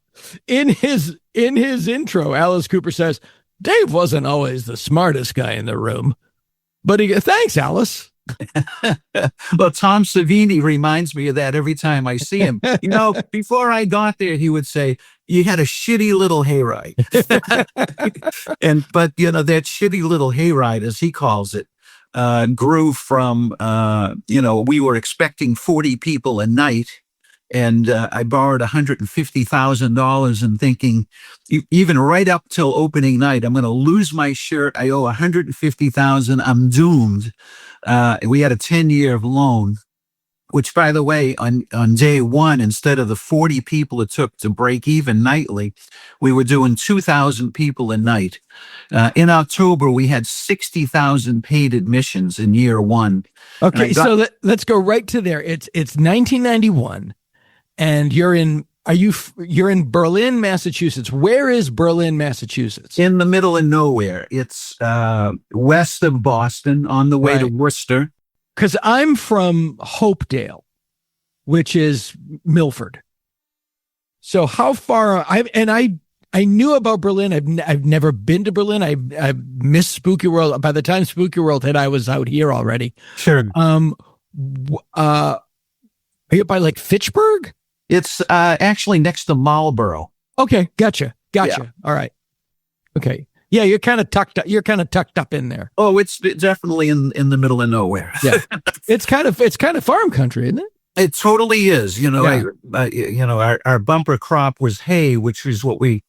in his intro, Alice Cooper says, "Dave wasn't always the smartest guy in the room," but thanks, Alice. Well, Tom Savini reminds me of that every time I see him. Before I got there, he would say, "You had a shitty little hayride." But that shitty little hayride, as he calls it, grew from, we were expecting 40 people a night. And I borrowed $150,000 and thinking, even right up till opening night, I'm going to lose my shirt. I owe $150,000. I'm doomed. We had a 10-year loan, which, by the way, on day one, instead of the 40 people it took to break even nightly, we were doing 2,000 people a night. In October, we had 60,000 paid admissions in year one. Okay, so let's go right to there. It's 1991. And you're in Berlin, Massachusetts. Where is Berlin, Massachusetts? In the middle of nowhere. It's west of Boston, on the way to Worcester. Because I'm from Hopedale, which is Milford. So how far? I knew about Berlin. I've never been to Berlin. I've missed Spooky World. By the time Spooky World hit, I was out here already. Sure. Are you by like Fitchburg? It's actually next to Marlborough. Okay, gotcha. Yeah. All right. Okay. Yeah, you're kind of tucked up in there. Oh, it's definitely in the middle of nowhere. Yeah. It's kind of farm country, isn't it? It totally is. Our bumper crop was hay, which is what we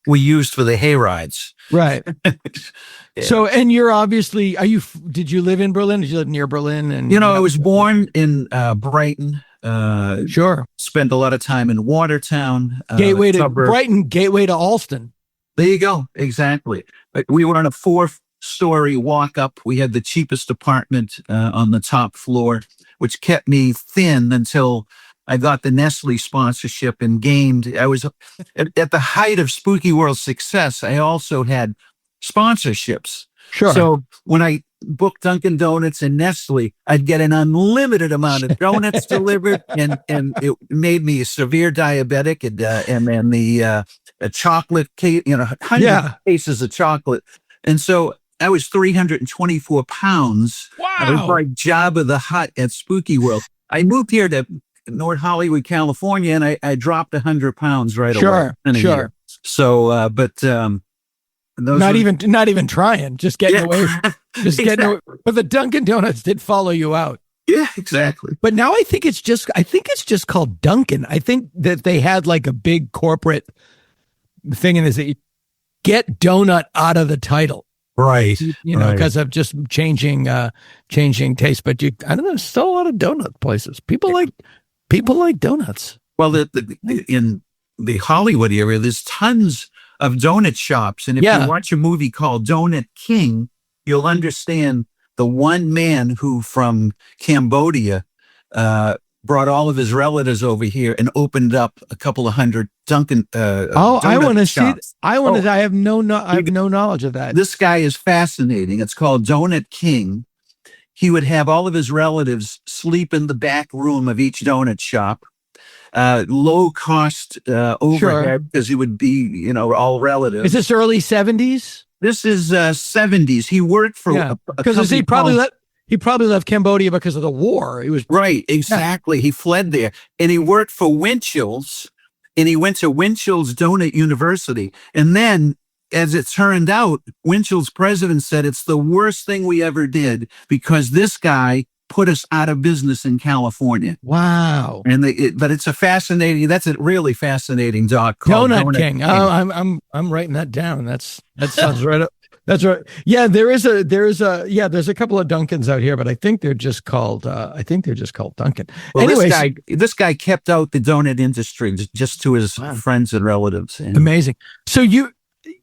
used for the hay rides. Right. Yeah. So, and you're obviously, did you live in Berlin? Did you live near Berlin? And I was born in Brighton. Sure. Spent a lot of time in Watertown. Gateway to Brighton, gateway to Alston. There you go. Exactly. But we were on a 4-story walk up. We had the cheapest apartment on the top floor, which kept me thin until I got the Nestle sponsorship and gained. I was at the height of Spooky World success. I also had sponsorships. Sure. So when I booked Dunkin' Donuts and Nestle, I'd get an unlimited amount of donuts delivered, and it made me a severe diabetic, and then the chocolate cake, hundreds of cases of chocolate. And so I was 324 pounds. Wow. I was like Jabba the Hutt at Spooky World. I moved here to North Hollywood, California, and I dropped 100 pounds right away. Sure. So, not even trying, just getting away. Getting away. But the Dunkin' Donuts did follow you out. Yeah, exactly. But now I think it's just called Dunkin'. I think that they had like a big corporate thing in this. Get donut out of the title. Right. Because of just changing taste. But I don't know, there's still a lot of donut places. People like donuts. Well, in the Hollywood area, there's tons of donut shops. And if you watch a movie called Donut King, you'll understand the one man who from Cambodia brought all of his relatives over here and opened up a couple of hundred Dunkin' I want to see. I have no knowledge of that. This guy is fascinating. It's called Donut King. He would have all of his relatives sleep in the back room of each donut shop. Low cost overhead because he would be, all relatives. Is this early 70s? This is 70s. He worked for because he probably left Cambodia because of the war. He was right, exactly. He fled there, and he worked for Winchell's, and he went to Winchell's Donut University, and then, as it turned out, Winchell's president said it's the worst thing we ever did because this guy put us out of business in California. Wow! And but it's that's a really fascinating doc called Donut King. Oh, I'm writing that down. That sounds right up. That's right. Yeah, there's a couple of Dunkins out here, but I think they're just called Dunkin'. Well, anyways, this guy kept out the donut industry just to his friends and relatives. Amazing. So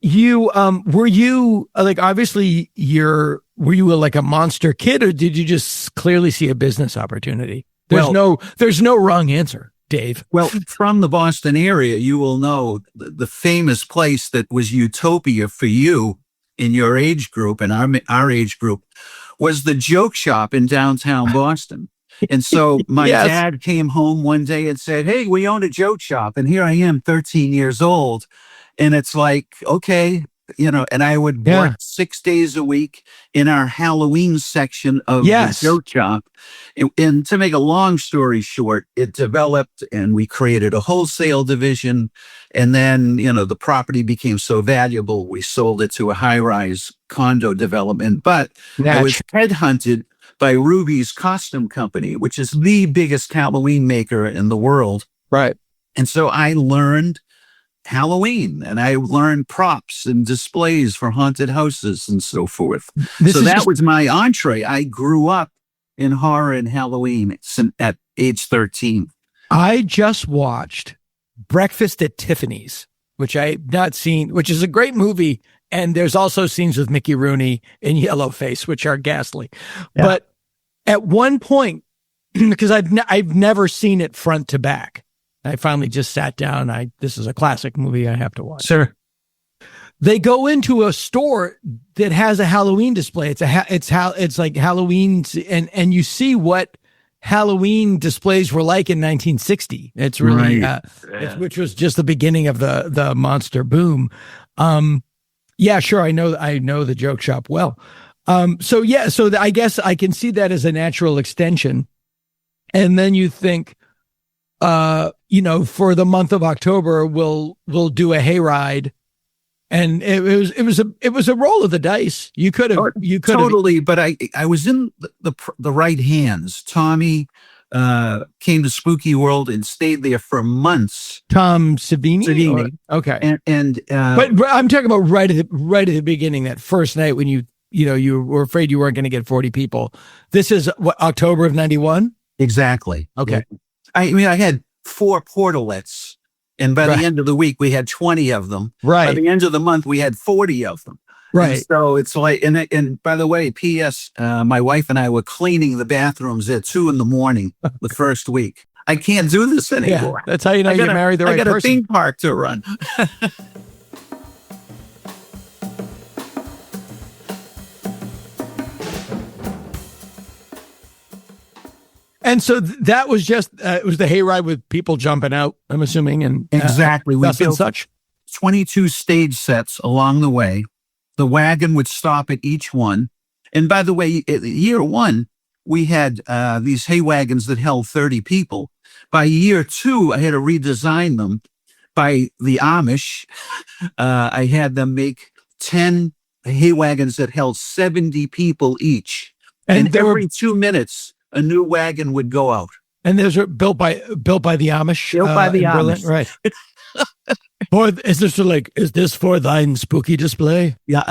you were you like obviously were you like a monster kid, or did you just clearly see a business opportunity? There's no wrong answer, Dave. Well, from the Boston area, you will know the famous place that was utopia for you in your age group and our age group was the Joke Shop in downtown Boston. And so my dad came home one day and said, "Hey, we own a joke shop." And here I am, 13 years old. And it's like, okay, and I would work 6 days a week in our Halloween section of the joke shop. And to make a long story short, it developed and we created a wholesale division. And then, the property became so valuable, we sold it to a high-rise condo development. But I was headhunted by Ruby's Costume Company, which is the biggest Halloween maker in the world. Right. And so I learned Halloween and I learned props and displays for haunted houses and so forth. So that was my entree. I grew up in horror and Halloween at age 13. I just watched Breakfast at Tiffany's, which I've not seen, which is a great movie. And there's also scenes with Mickey Rooney in Yellowface, which are ghastly. Yeah. But at one point, because I've never seen it front to back, I finally just sat down. This is a classic movie I have to watch. Sure. They go into a store that has a Halloween display. It's like Halloween, and you see what Halloween displays were like in 1960. It's really, which was just the beginning of the monster boom. Yeah, sure. I know the joke shop well. So I guess I can see that as a natural extension. And then you think, for the month of October, we'll do a hayride, and it was a roll of the dice. You could have totally, but I was in the right hands. Tommy came to Spooky World and stayed there for months. Tom Savini? Okay. But I'm talking about right at the beginning, that first night when you were afraid you weren't going to get 40 people. This is what, October of 91? Exactly. Okay. I mean, I had 4 portalets, and by the end of the week, we had 20 of them. Right. By the end of the month, we had 40 of them. Right. And so it's like, and by the way, P.S., my wife and I were cleaning the bathrooms at 2 a.m. the first week. I can't do this anymore. Yeah, that's how you know you married the right person. I got a theme park to run. And so that was just, it was the hayride with people jumping out, I'm assuming. And exactly. We built such 22 stage sets along the way. The wagon would stop at each one. And by the way, year 1, we had these hay wagons that held 30 people. By year 2, I had to redesign them. By the Amish, I had them make 10 hay wagons that held 70 people each. And every 2 minutes, a new wagon would go out. And those are built by the Amish. Built by the Amish, Berlin, right? Or is this for thine spooky display? Yeah,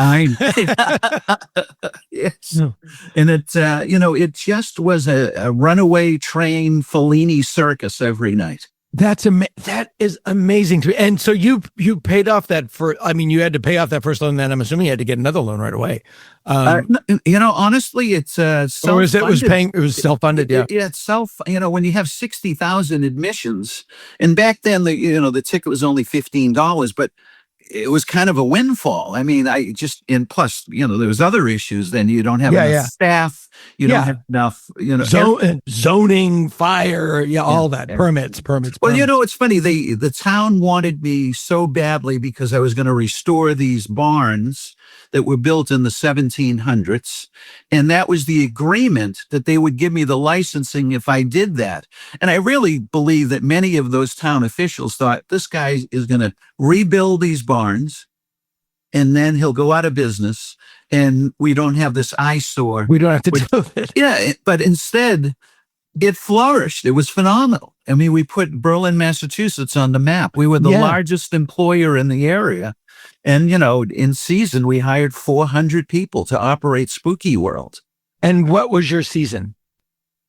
yes. No. And it, it just was a runaway train Fellini circus every night. That is amazing to me. And so you paid off that you had to pay off that first loan, then I'm assuming you had to get another loan right away. Honestly, it's self-funded. It was self-funded. Yeah. It's when you have 60,000 admissions, and back then the ticket was only $15, but it was kind of a windfall. I mean, plus, there was other issues. Then you don't have enough staff. You don't have enough, zoning, fire, all that, permits. Well, it's funny. The town wanted me so badly because I was going to restore these barns that were built in the 1700s. And that was the agreement that they would give me the licensing if I did that. And I really believe that many of those town officials thought this guy is going to rebuild these barns and then he'll go out of business and we don't have this eyesore. We don't have to do it. Yeah, but instead it flourished. It was phenomenal. I mean, we put Berlin, Massachusetts on the map. We were the largest employer in the area. And, in season, we hired 400 people to operate Spooky World. And what was your season?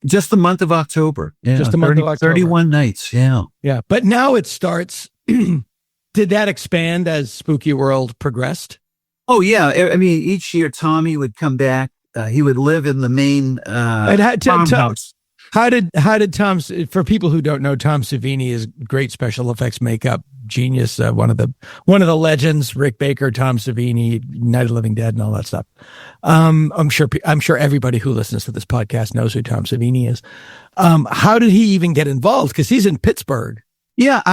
Just the month of October. Yeah, just the month of October. 31 nights, yeah. Yeah, but now it starts Did that expand as Spooky World progressed? Oh yeah, I mean, each year Tommy would come back. He would live in the main farmhouse. How did Tom? For people who don't know, Tom Savini is great special effects makeup genius. One of the legends, Rick Baker, Tom Savini, Night of the Living Dead, and all that stuff. I'm sure everybody who listens to this podcast knows who Tom Savini is. How did he even get involved? Because he's in Pittsburgh. Yeah,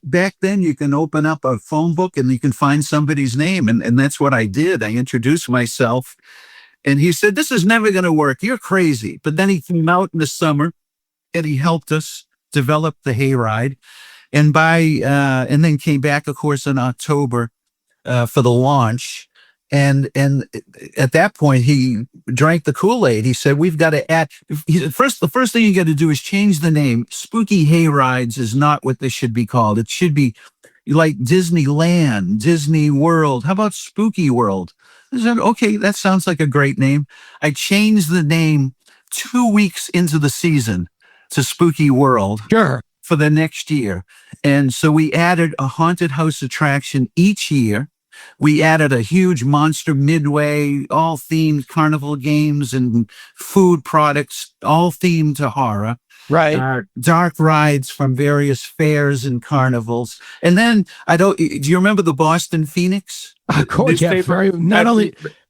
back then you can open up a phone book and you can find somebody's name. And that's what I did. I introduced myself and he said, "This is never going to work. You're crazy." But then he came out in the summer and he helped us develop the hayride. And and then came back, of course, in October, for the launch. And at that point, he drank the Kool-Aid. He said, "We've got to add." The first thing you got to do is change the name. Spooky Hayrides is not what this should be called. It should be like Disneyland, Disney World. How about Spooky World? I said, "Okay, that sounds like a great name." I changed the name 2 weeks into the season to Spooky World. Sure. For the next year. And so we added a haunted house attraction each year. We added a huge Monster Midway, all themed carnival games and food products, all themed to horror. Right. Dark rides from various fairs and carnivals. And then do you remember the Boston Phoenix? Of course, yeah.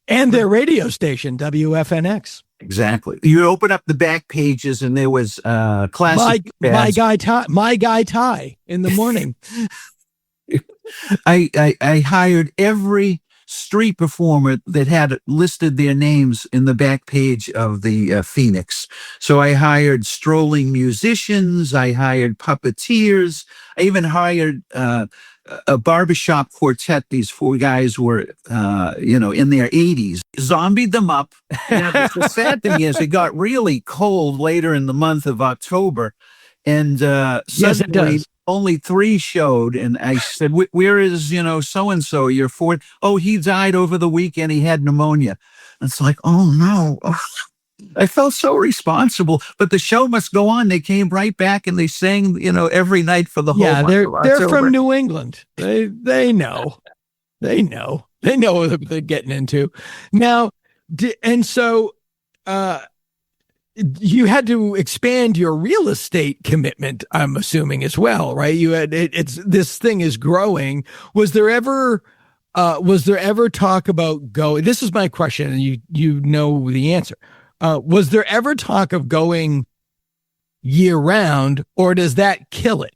And their radio station, WFNX. Exactly. You open up the back pages and there was classic. My guy Ty in the morning. I hired every street performer that had listed their names in the back page of the Phoenix. So I hired strolling musicians. I hired puppeteers. I even hired a barbershop quartet. These four guys were, in their 80s. Zombied them up. And the sad thing is, it got really cold later in the month of October. And suddenly only 3 showed. And I said, "Where is, so-and-so, your fourth?" "Oh, he died over the weekend. He had pneumonia." It's like, oh, no. I felt so responsible, but the show must go on. They came right back and they sang, every night for the whole month of October. They're from New England. They know. They know what they're getting into. Now, and so you had to expand your real estate commitment, I'm assuming, as well, right? You had this thing is growing. Was there ever talk about going? This is my question, and you know the answer. Was there ever talk of going year round, or does that kill it?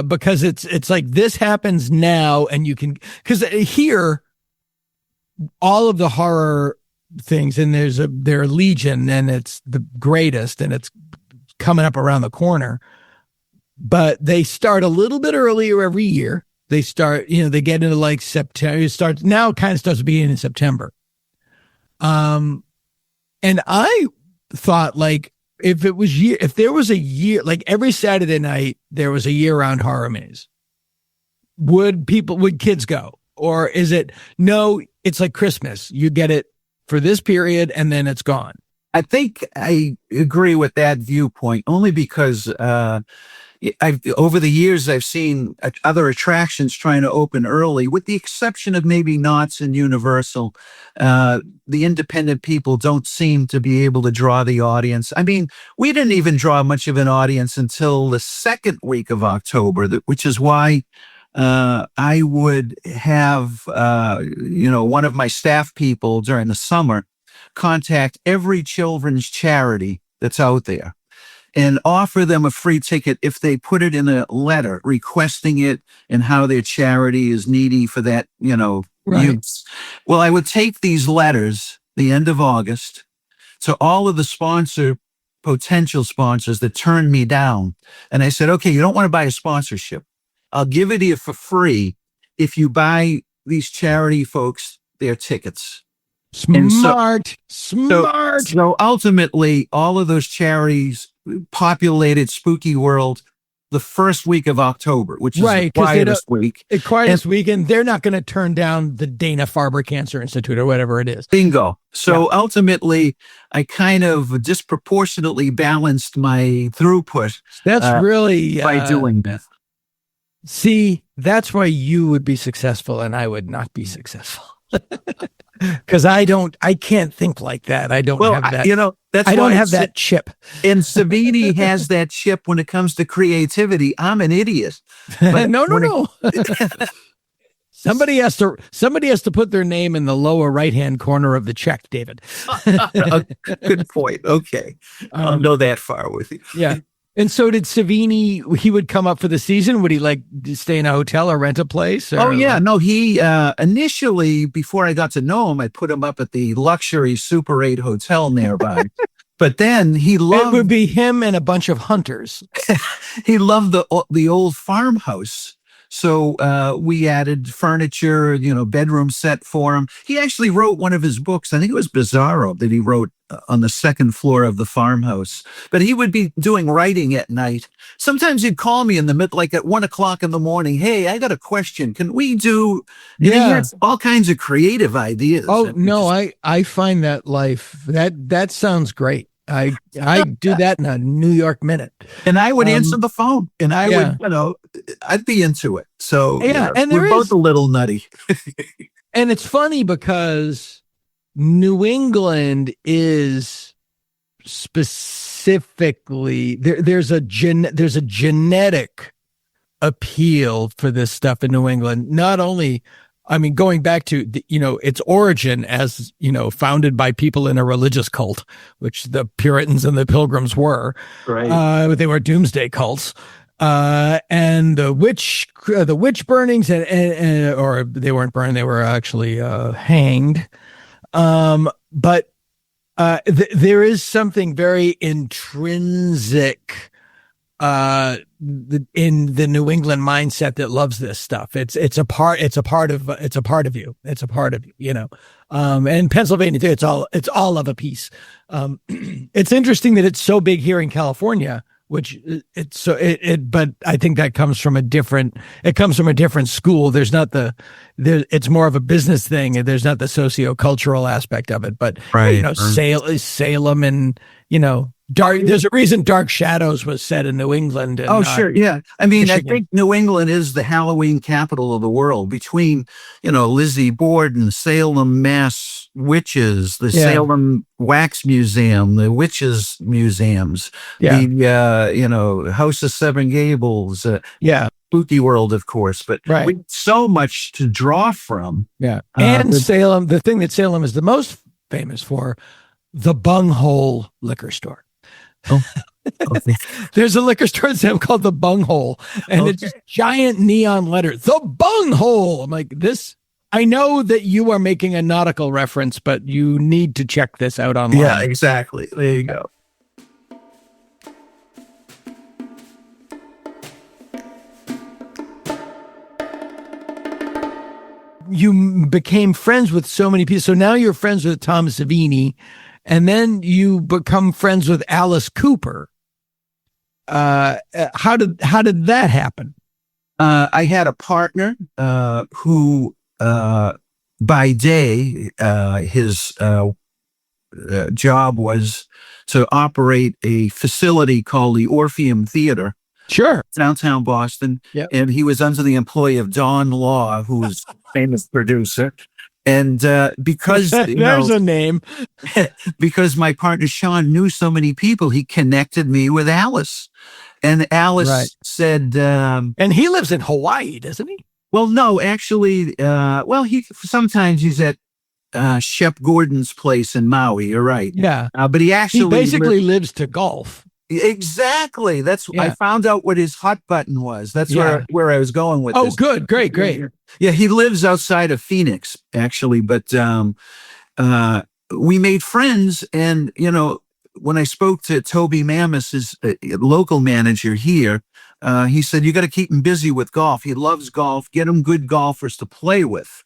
Because it's like this happens now, and you can, because here all of the horror things, and they're legion, and it's the greatest, and it's coming up around the corner. But they start a little bit earlier every year. They start, they get into like September. It starts now. It kind of starts beginning in September. And I thought, like, if there was a year, like every Saturday night, there was a year-round horror maze, would kids go? Or is it, no, it's like Christmas. You get it for this period and then it's gone. I think I agree with that viewpoint, only because over the years, I've seen other attractions trying to open early, with the exception of maybe Knott's and Universal. The independent people don't seem to be able to draw the audience. I mean, we didn't even draw much of an audience until the second week of October, which is why I would have, one of my staff people during the summer contact every children's charity that's out there and offer them a free ticket if they put it in a letter requesting it and how their charity is needy for that, Right. use. Well, I would take these letters the end of August to all of the potential sponsors that turned me down. And I said, "Okay, you don't want to buy a sponsorship. I'll give it to you for free if you buy these charity folks their tickets." Smart. So ultimately, all of those charities populated Spooky World the first week of October, which is the quietest week. The quietest week, and they're not going to turn down the Dana-Farber Cancer Institute or whatever it is. Bingo. So ultimately, I kind of disproportionately balanced my throughput. That's really by doing that. See, that's why you would be successful and I would not be successful. Because I can't think like that. I don't have that. That's I why don't have that chip. And Savini has that chip when it comes to creativity. I'm an idiot. But No. Somebody has to put their name in the lower right-hand corner of the check, David. Good point. Okay. I'll go that far with you. Yeah. And so did Savini, he would come up for the season? Would he like stay in a hotel or rent a place? Or? Oh, yeah. No, he initially, before I got to know him, I put him up at the luxury Super 8 hotel nearby. But then he loved... It would be him and a bunch of hunters. He loved the old farmhouse. So we added furniture, bedroom set for him. He actually wrote one of his books. I think it was Bizarro that he wrote on the second floor of the farmhouse. But he would be doing writing at night. Sometimes he'd call me in the like at 1 o'clock in the morning. Hey, I got a question. Can we do? And he had all kinds of creative ideas. Oh no, I find that life that sounds great. I do that in a New York minute. And I would answer the phone, and I would, I'd be into it. So and we're both a little nutty. And it's funny because New England is specifically there's a genetic appeal for this stuff in New England. Not only, I mean, going back to its origin as founded by people in a religious cult, which the Puritans and the Pilgrims were. Right. They were doomsday cults. And the witch burnings or they weren't burned, they were actually hanged. But there is something very intrinsic in the New England mindset that loves this stuff. It's a part of you. And Pennsylvania too, it's all of a piece. It's interesting that it's so big here in California, which but I think that comes from a different school. It's more of a business thing, and there's not the sociocultural aspect of it, but Salem and there's a reason Dark Shadows was set in New England. And, sure. Yeah. I mean, Michigan. I think New England is the Halloween capital of the world between, Lizzie Borden, Salem, Mass witches, the Salem Wax Museum, the witches museums, the, House of Seven Gables, Spooky World, of course, but we so much to draw from. Yeah. And Salem, the thing that Salem is the most famous for, the Bunghole liquor store. Oh. There's a liquor store in Salem called the Bunghole, and it's giant neon letter, the Bunghole. I'm like, this, I know that you are making a nautical reference, but you need to check this out online. Yeah, exactly. There you go. You became friends with so many people. So now you're friends with Tom Savini, and then you become friends with Alice Cooper. How did that happen? I had a partner who, by day, his job was to operate a facility called the Orpheum Theater. Sure. Downtown Boston. Yep. And he was under the employ of Don Law, who was a famous producer. And because there's a name, because my partner Sean knew so many people, he connected me with Alice. And Alice said, and he lives in Hawaii, doesn't he? Well, no, actually, sometimes he's at Shep Gordon's place in Maui. You're right. Yeah. But he basically lives to golf. Exactly. That's I found out what his hot button was. That's where I was going with this. Oh, good. Great. Yeah, he lives outside of Phoenix, actually. But we made friends. And, when I spoke to Toby Mammis, his local manager here, he said, you got to keep him busy with golf. He loves golf. Get him good golfers to play with.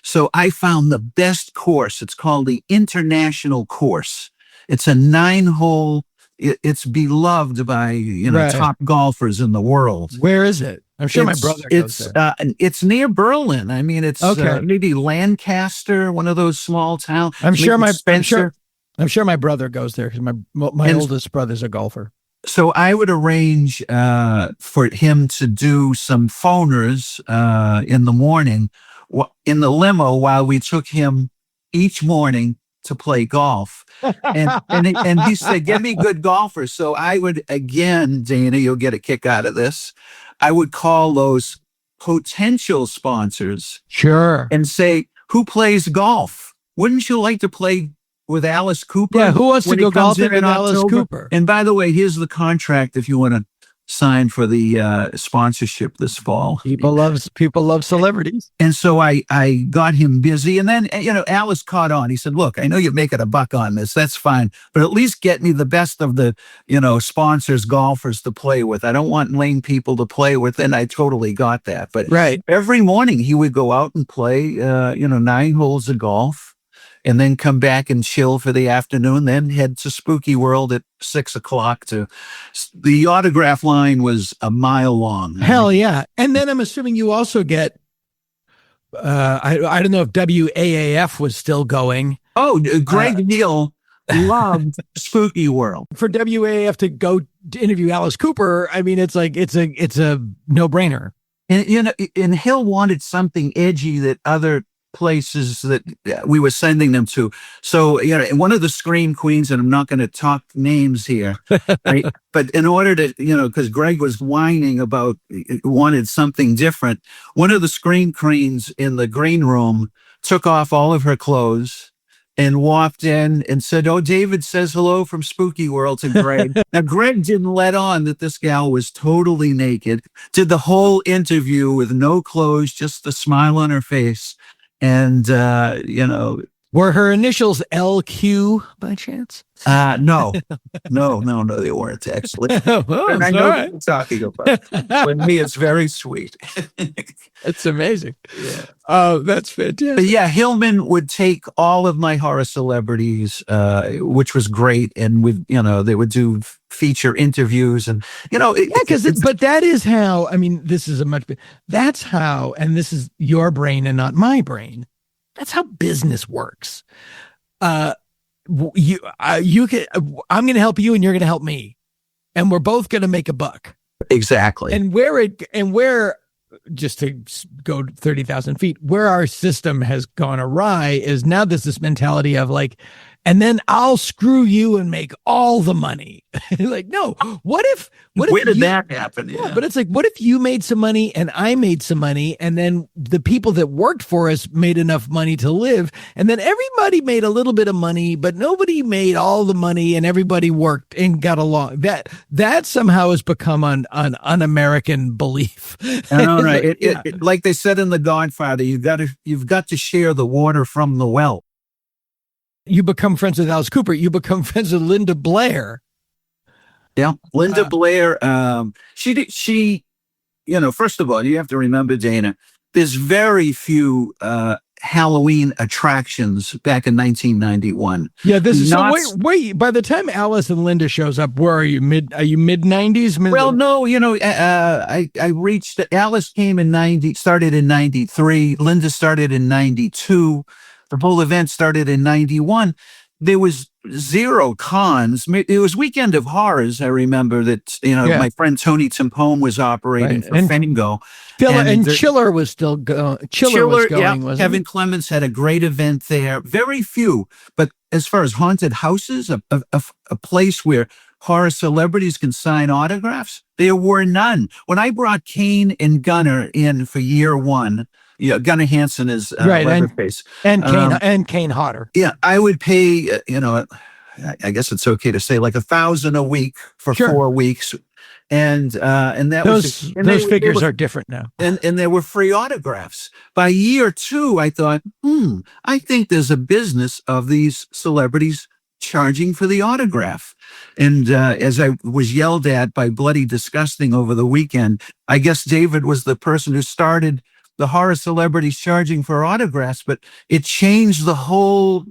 So I found the best course. It's called the International Course. It's a 9-hole. It's beloved by top golfers in the world. Where is it? I'm sure my brother goes there. It's near Berlin. I mean, it's maybe Lancaster, one of those small towns. I'm sure Spencer. I'm sure my brother goes there because my oldest brother's a golfer. So I would arrange for him to do some phoners in the morning in the limo while we took him each morning to play golf. And he said, get me good golfers. So I would, again, Dana, you'll get a kick out of this. I would call those potential sponsors. Sure. And say, who plays golf? Wouldn't you like to play with Alice Cooper? Yeah, who wants to when he go comes golfing in with Alice October? Cooper? And by the way, here's the contract if you want to sign for the sponsorship this fall. People love celebrities. And so I got him busy. And then, Alice caught on. He said, look, I know you're making a buck on this. That's fine. But at least get me the best of the, sponsors, golfers to play with. I don't want lame people to play with. And I totally got that. But every morning he would go out and play, 9 holes of golf. And then come back and chill for the afternoon, then head to Spooky World at 6:00 the autograph line was a mile long. Hell yeah. And then I'm assuming you also get, I don't know if WAAF was still going. Oh, Greg Neal loved Spooky World. For WAAF to go to interview Alice Cooper, I mean, it's a no-brainer. And Hill wanted something edgy that other places that we were sending them to. So, one of the Scream Queens, and I'm not going to talk names here, right? But in order to, because Greg was whining about, wanted something different, one of the Scream Queens in the green room took off all of her clothes and walked in and said, oh, David says hello from Spooky World to Greg. Now, Greg didn't let on that this gal was totally naked, did the whole interview with no clothes, just the smile on her face. And, were her initials LQ by chance? No, they weren't actually. And I know what you're talking about. With me, it's very sweet. It's amazing. Yeah. Oh, that's fantastic. But yeah, Hillman would take all of my horror celebrities, which was great. And they would do feature interviews and, but that is how, I mean, that's how, and this is your brain and not my brain. That's how business works. I'm going to help you and you're going to help me. And we're both going to make a buck. Exactly. And where, just to go 30,000 feet, where our system has gone awry is now there's this mentality of like, and then I'll screw you and make all the money. Like, no, where did that happen? Yeah, but it's like, what if you made some money and I made some money and then the people that worked for us made enough money to live and then everybody made a little bit of money, but nobody made all the money and everybody worked and got along. That somehow has become an un-American belief. All right. Like they said in The Godfather, you've got to share the water from the well. You become friends with Alice Cooper. You become friends with Linda Blair. Yeah, Linda Blair. She, first of all, you have to remember, Dana, there's very few Halloween attractions back in 1991. Yeah, wait. By the time Alice and Linda shows up, where are you? Are you mid 90s? Well, no. I reached. Alice came started in 93. Linda started in 92. The whole event started in 91. There was zero cons. It was Weekend of Horrors. I remember that, my friend Tony Timpone was operating for Fango. Chiller was still going. Chiller was going, wasn't Kevin it? Clements had a great event there. Very few. But as far as haunted houses, a place where horror celebrities can sign autographs, there were none. When I brought Kane and Gunnar in for year one, Gunnar Hansen is Leatherface. And Kane Hodder. Yeah, I would pay, I guess it's okay to say like $1,000 a week for 4 weeks. And that those figures are different now. And there were free autographs. By year 2, I thought, I think there's a business of these celebrities charging for the autograph. And as I was yelled at by Bloody Disgusting over the weekend, I guess David was the person who started the horror celebrities charging for autographs, but it changed the whole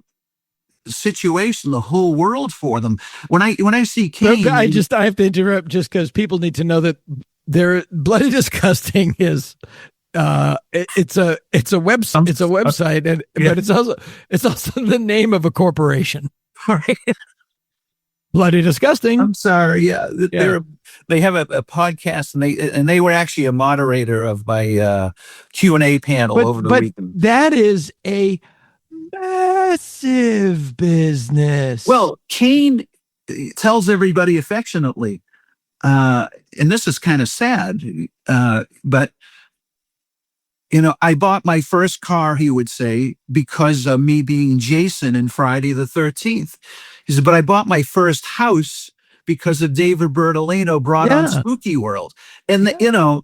situation, the whole world for them. When I see Kane, I have to interrupt just because people need to know that their Bloody Disgusting is it's a website, but it's also the name of a corporation. Right. Bloody Disgusting. I'm sorry. Yeah, they have a podcast, and they were actually a moderator of my Q&A panel over the weekend. That is a massive business. Well, Kane tells everybody affectionately, and this is kind of sad, but I bought my first car, he would say, because of me being Jason in Friday the 13th. He said, but I bought my first house because of David Bertolino brought on Spooky World. And, the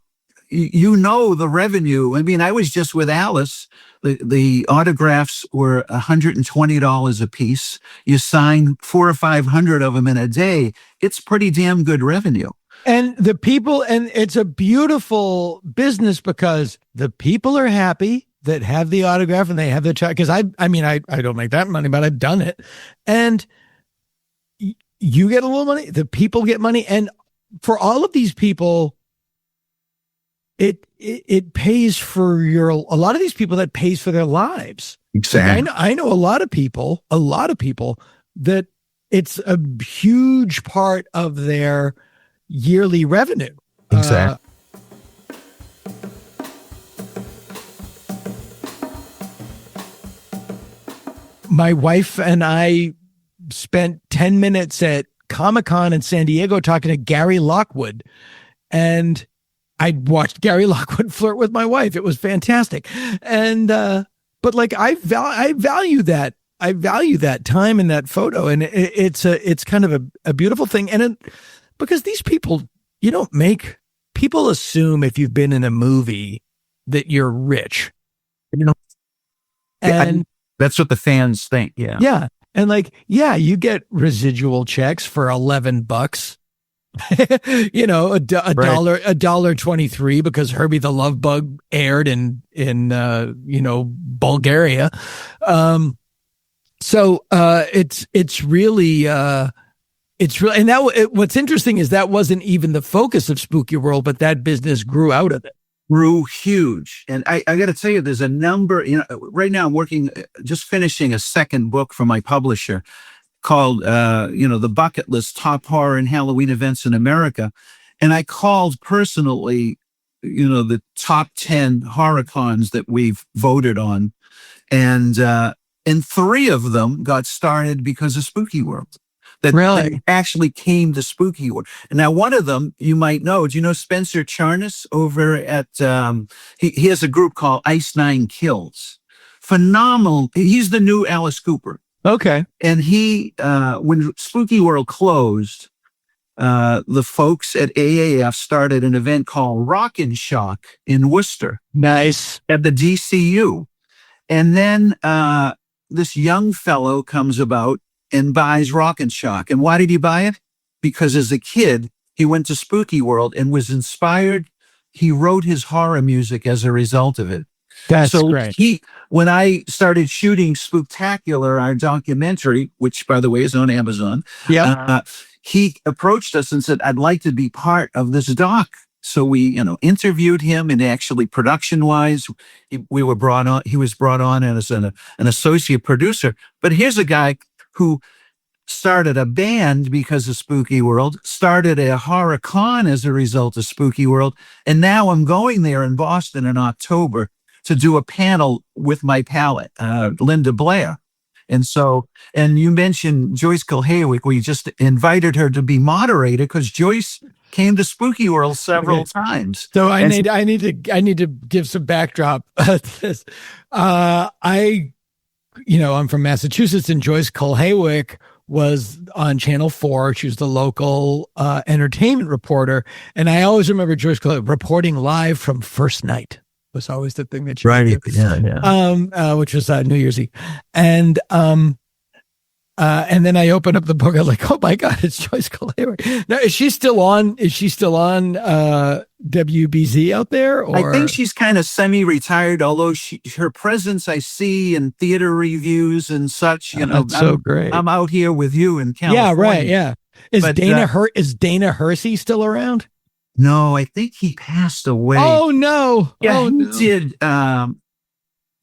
revenue. I mean, I was just with Alice. The autographs were $120 a piece. You sign 400 or 500 of them in a day. It's pretty damn good revenue. And the people, and it's a beautiful business because the people are happy that have the autograph and they have the check. Because I don't make that money, but I've done it. And you get a little money, the people get money. And for all of these people, it pays for a lot of these people that pays for their lives. Exactly. Like I know a lot of people that it's a huge part of their yearly revenue. Exactly. My wife and I spent 10 minutes at Comic-Con in San Diego talking to Gary Lockwood, and I watched Gary Lockwood flirt with my wife. It was fantastic. And but like I value that. I value that time and that photo, and it's kind of a beautiful thing. And because these people, people assume if you've been in a movie that you're rich, and that's what the fans think. Yeah. Yeah. And you get residual checks for $11, $1.23 because Herbie the Love Bug aired in Bulgaria. So it's really, and what's interesting is that wasn't even the focus of Spooky World, but that business grew out of it. Grew huge. And I got to tell you, there's a number, right now I'm working, just finishing a second book for my publisher called, The Bucket List, Top Horror and Halloween Events in America. And I called personally, the top 10 horror cons that we've voted on. And 3 of them got started because of Spooky World. That actually came to Spooky World. And now one of them you might know. Do you know Spencer Charnas over at, he has a group called Ice Nine Kills. Phenomenal. He's the new Alice Cooper. Okay. And he, when Spooky World closed, the folks at AAF started an event called Rockin' Shock in Worcester. Nice. At the DCU. And then this young fellow comes about and buys Rockin' Shock. And why did he buy it? Because as a kid, he went to Spooky World and was inspired. He wrote his horror music as a result of it. That's great. When I started shooting Spooktacular, our documentary, which by the way is on Amazon, he approached us and said, I'd like to be part of this doc. So we, interviewed him, and actually production-wise, he was brought on as an associate producer. But here's a guy who started a band because of Spooky World, started a horror con as a result of Spooky World, and now I'm going there in Boston in October to do a panel with my pal, Linda Blair. And you mentioned Joyce Kilhawick. We just invited her to be moderator because Joyce came to Spooky World several times. So I need to give some backdrop to this. I'm from Massachusetts, and Joyce Kilhawick was on Channel 4. She was the local entertainment reporter. And I always remember Joyce Kilhawick reporting live from First Night. Was always the thing that she would do. Yeah. Which was New Year's Eve. And then I open up the book. I'm like, oh my God, it's Joyce Kilhawick. Now, is she still on WBZ out there? Or? I think she's kind of semi-retired, although her presence I see in theater reviews and such. That's so great. I'm out here with you in California. Yeah, right. Yeah. Is Dana Hersey still around? No, I think he passed away. Oh no! Yeah, he did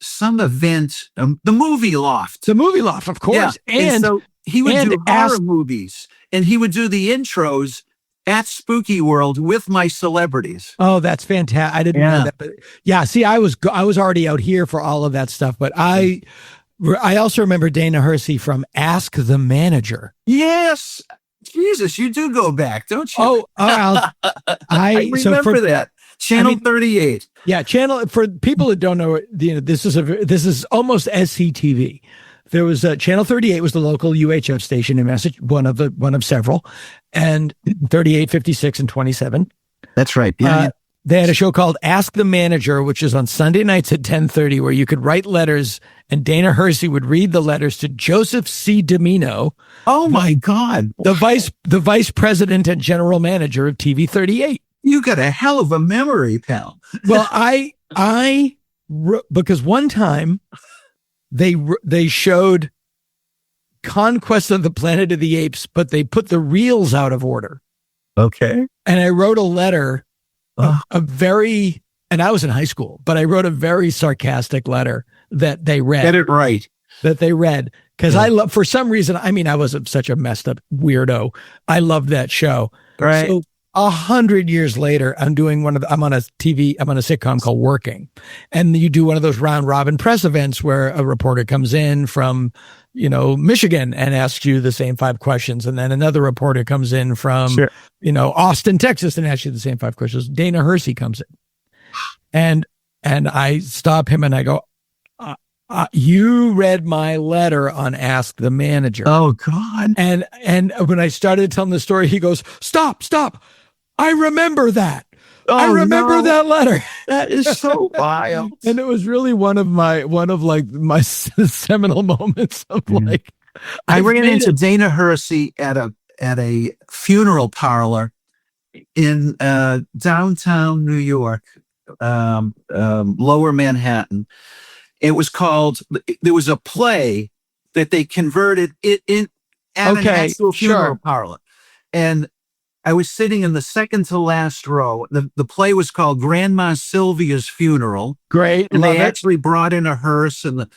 some event, the Movie Loft. The Movie Loft, of course. Yeah. And so he would And do horror movies, and he would do the intros at Spooky World with my celebrities. Oh, that's fantastic. I didn't know that. But yeah, see, I was already out here for all of that stuff, but I also remember Dana Hersey from Ask the Manager. Yes. Jesus, you do go back, don't you? I remember that. Channel 38. Yeah, for people that don't know, this is almost SCTV. There was Channel 38 was the local UHF station in Massachusetts, one of several, and 38, 56, and 27. That's right. Yeah. They had a show called Ask the Manager, which is on Sunday nights at 10:30, where you could write letters, and Dana Hersey would read the letters to Joseph C. Domino. Oh my God! The vice president and general manager of TV 38. You got a hell of a memory, pal. Well, because one time they showed Conquest of the Planet of the Apes, but they put the reels out of order. Okay. And I wrote a letter, and I was in high school, but I wrote a very sarcastic letter that they read. Get it right. That they read. Because I love, for some reason, I mean, I was such a messed up weirdo. I loved that show. Right. So 100 years later, I'm on a sitcom called Working. And you do one of those round robin press events where a reporter comes in from, Michigan and asks you the same 5 questions. And then another reporter comes in from, Austin, Texas and asks you the same 5 questions. Dana Hersey comes in and I stop him and I go, you read my letter on Ask the Manager. Oh God. And when I started telling the story, he goes, stop. I remember that. I remember that letter. That is so wild. And it was really one of my seminal moments of like, I ran into Dana Hersey at a funeral parlor in downtown New York, Lower Manhattan. It was called, there was a play that they converted it in at an actual funeral parlor. And I was sitting in the second to last row. The play was called Grandma Sylvia's Funeral. Great. And they actually brought in a hearse and the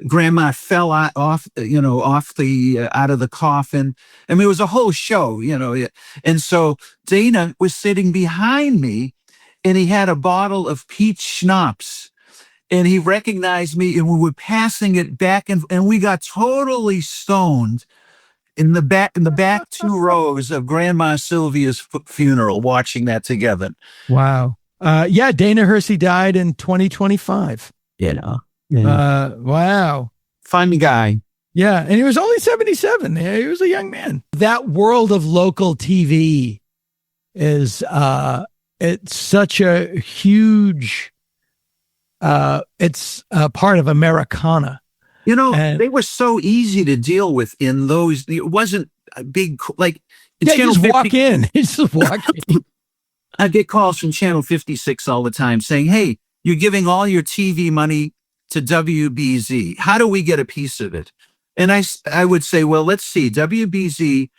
grandma fell out of the coffin. I mean, it was a whole show, And so Dana was sitting behind me and he had a bottle of peach schnapps. And he recognized me, and we were passing it back, and we got totally stoned in the back 2 rows of Grandma Sylvia's funeral, watching that together. Wow. Dana Hersey died in 2025. Wow. Fun guy. Yeah, and he was only 77. He was a young man. That world of local TV is it's such a huge. It's a part of Americana. They were so easy to deal with in those. It wasn't a big, like, Channel 50, walk in. Just walk in. I get calls from Channel 56 all the time saying, hey, you're giving all your TV money to WBZ. How do we get a piece of it? And I would say, well, let's see. WBZ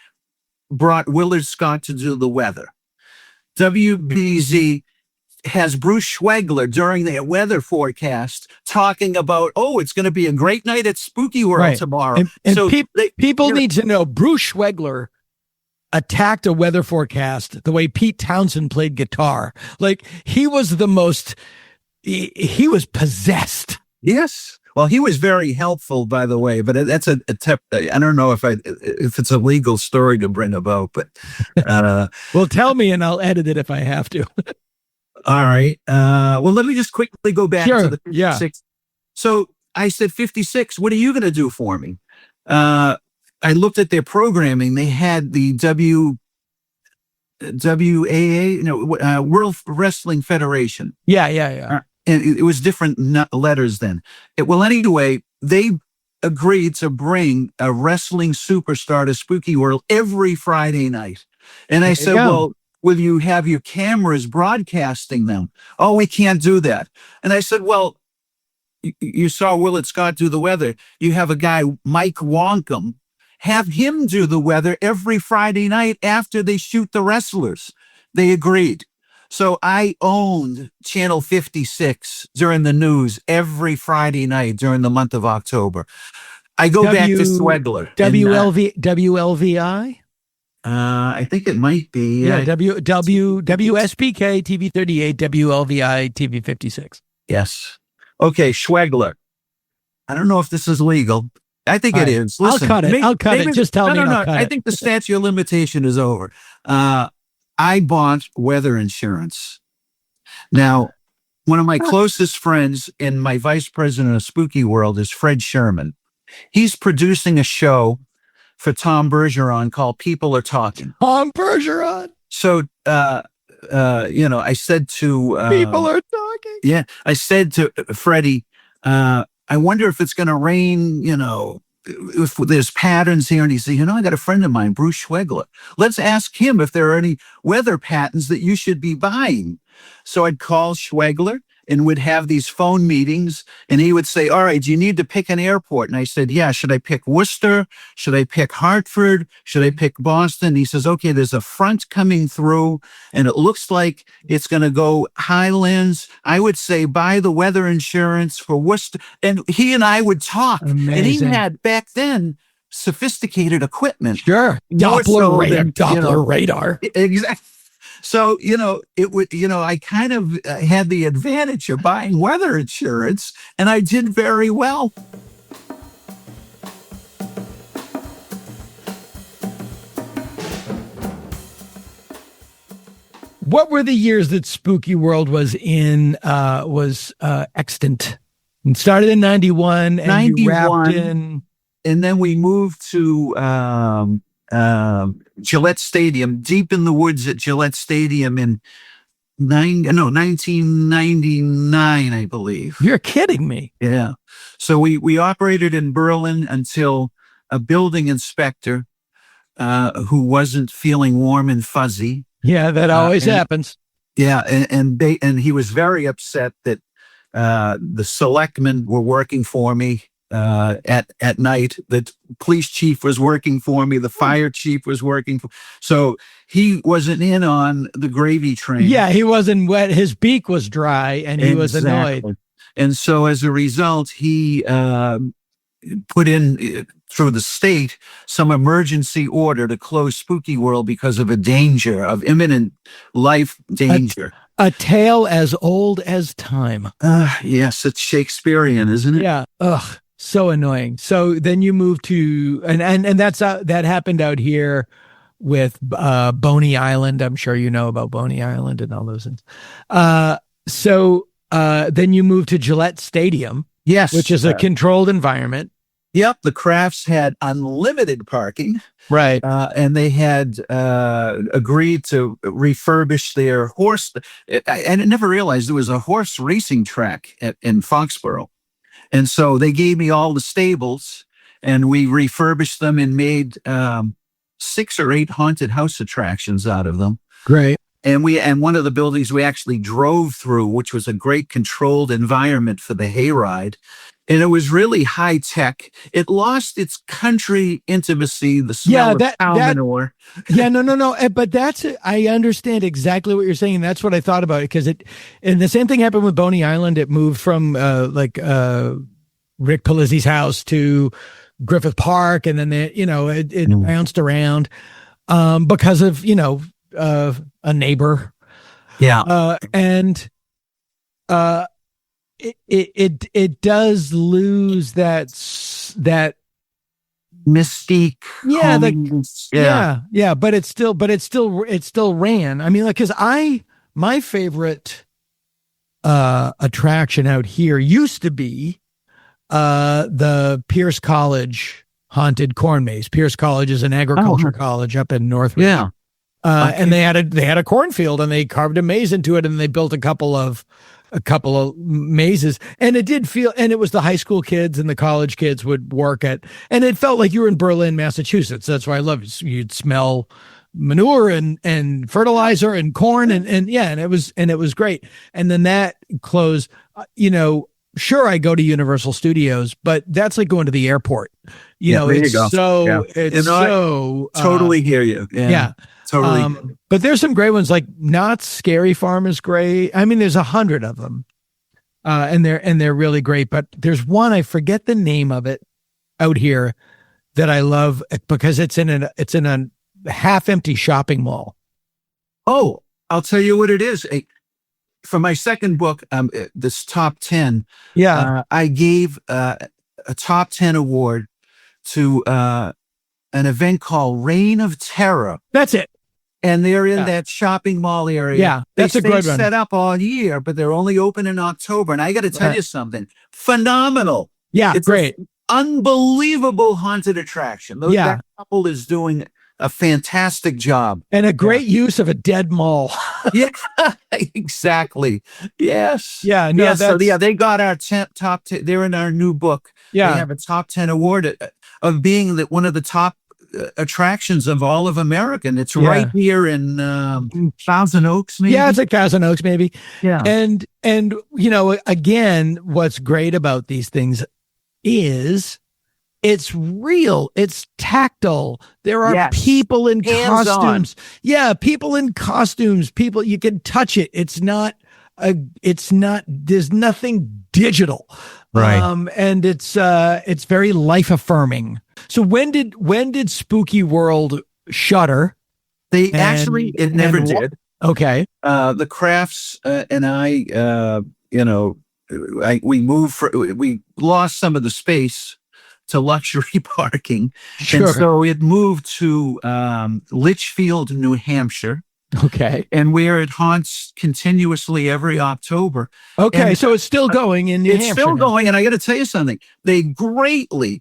brought Willard Scott to do the weather. WBZ has Bruce Schwegler during their weather forecast talking about, it's going to be a great night at Spooky World tomorrow. And so people need to know Bruce Schwegler attacked a weather forecast the way Pete Townsend played guitar. Like he was he was possessed. Yes. Well, he was very helpful, by the way, but that's a tip. I don't know if it's a legal story to bring about, but well, tell me and I'll edit it if I have to. All right. Well, let me just quickly go back to the 56. Yeah. So I said, 56, what are you going to do for me? I looked at their programming. They had the WAA, World Wrestling Federation. Yeah. And it was different letters then. Anyway, they agreed to bring a wrestling superstar to Spooky World every Friday night. And I said, well, will you have your cameras broadcasting them? Oh, we can't do that. And I said, well, you saw Willard Scott do the weather. You have a guy, Mike Wonkum, have him do the weather every Friday night after they shoot the wrestlers. They agreed. So I owned Channel 56 during the news every Friday night during the month of October. I go back to Swegler. WLVI? I think it might be. Yeah, WSPK TV 38, WLVI TV 56. Yes. Okay, Schwegler. I don't know if this is legal. I think it is. Listen, I'll cut it. Just tell me. No. I think the statute of limitation is over. I bought weather insurance. Now, one of my closest friends and my vice president of Spooky World is Fred Sherman. He's producing a show for Tom Bergeron called People Are Talking. Tom Bergeron. So, I said to People Are Talking. Yeah, I said to Freddie, I wonder if it's going to rain. If there's patterns here. And he said, I got a friend of mine, Bruce Schwegler. Let's ask him if there are any weather patterns that you should be buying. So I'd call Schwegler and would have these phone meetings, and he would say, all right, do you need to pick an airport? And I said, yeah, should I pick Worcester? Should I pick Hartford? Should I pick Boston? He says, okay, there's a front coming through, and it looks like it's going to go Highlands. I would say, buy the weather insurance for Worcester. And he and I would talk. Amazing. And he had, back then, sophisticated equipment. Sure. Doppler radar. Exactly. So, it would, I kind of had the advantage of buying weather insurance, and I did very well. What were the years that Spooky World was extant? It started in 91 and 91, you wrapped in. And then we moved to Gillette Stadium, deep in the woods at Gillette Stadium in 1999, I believe. You're kidding me. Yeah. So we operated in Berlin until a building inspector who wasn't feeling warm and fuzzy. Yeah, that always happens. Yeah, and he was very upset that the selectmen were working for me at night. The police chief was working for me. The fire chief was working for. So he wasn't in on the gravy train. Yeah, he wasn't wet. His beak was dry, and he was annoyed. And so as a result, he put in through the state some emergency order to close Spooky World because of imminent life danger. A tale as old as time. Yes, it's Shakespearean, isn't it? Yeah. Ugh. So annoying. So then you moved to, and that's that happened out here with Boney Island. I'm sure you know about Boney Island and all those things. So then you moved to Gillette Stadium. Yes. Which is a controlled environment. Yep. The Crafts had unlimited parking. Right. And they had agreed to refurbish their horse. I never realized there was a horse racing track in Foxborough. And so they gave me all the stables, and we refurbished them and made 6 or 8 haunted house attractions out of them. Great. And one of the buildings we actually drove through, which was a great controlled environment for the hayride. And it was really high tech. It lost its country intimacy, the smell of cow manure. Yeah, no. But I understand exactly what you're saying. That's what I thought about it, because and the same thing happened with Boney Island. It moved from Rick Palizzi's house to Griffith Park, and then it bounced around because of a neighbor. Yeah, It does lose that mystique. Yeah, but it still ran. I mean, because my favorite attraction out here used to be the Pierce College haunted corn maze. Pierce College is an agriculture college up in Northridge. Yeah. And they had a cornfield, and they carved a maze into it, and they built a couple of mazes, and it did feel, and it was the high school kids and the college kids would work at, and it felt like you were in Berlin, Massachusetts. That's why I love it. You'd smell manure and fertilizer and corn and it was great. And then that closed. Sure, I go to Universal Studios, but that's like going to the airport. Totally hear you. Yeah. Totally. But there's some great ones, like Knott's Scary Farm is great. I mean, there's 100 of them. And they're really great, but there's one, I forget the name of it. out here that I love because it's in a half-empty shopping mall. Oh, I'll tell you what it is. For my second book, this top 10, I gave a top 10 award to an event called Reign of Terror. That's it. And they're in that shopping mall area. Yeah, that's a good one. They set up all year, but they're only open in October. And I got to tell you something. Phenomenal. Yeah, it's great. Unbelievable haunted attraction. That couple is doing a fantastic job. And a great use of a dead mall. Yeah, exactly. Yes. Yeah. No, they got our top 10. They're in our new book. Yeah. They have a top 10 award of being one of the top attractions of all of America. And it's right here in Thousand Oaks, maybe? Yeah, it's like Thousand Oaks, maybe. Yeah. And again, what's great about these things is it's real. It's tactile. There are people in costumes. Yeah, people in costumes. People, you can touch it. It's not, there's nothing digital. Right. And it's very life affirming. So when did Spooky World shutter? It never did. Okay. The Crafts and I, we lost some of the space to luxury parking. Sure. And so it moved to Litchfield, New Hampshire. Okay. And where it haunts continuously every October. Okay, and so it's still going in New Hampshire. It's still going, and I got to tell you something. They greatly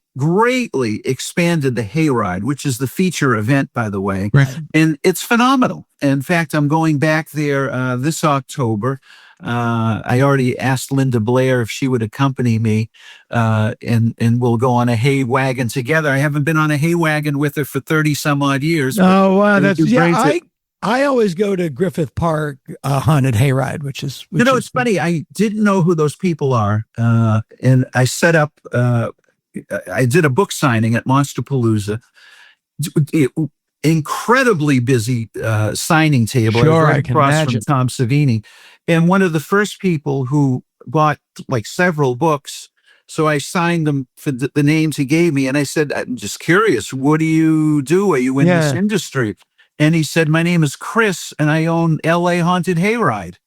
expanded the Hayride, which is the feature event, by the way. Right. And it's phenomenal. In fact, I'm going back there this October. I already asked Linda Blair if she would accompany me, and we'll go on a hay wagon together. I haven't been on a hay wagon with her for 30 some odd years. Oh, wow. I always go to Griffith Park Haunted Hayride, which is it's funny. I didn't know who those people are, and I set up. I did a book signing at Monsterpalooza. Incredibly busy signing table. Sure, right I can across imagine. from Tom Savini, and one of the first people who bought like several books. So I signed them for the names he gave me, and I said, "I'm just curious. What do you do? Are you in this industry?" And he said, "My name is Chris, and I own L.A. Haunted Hayride."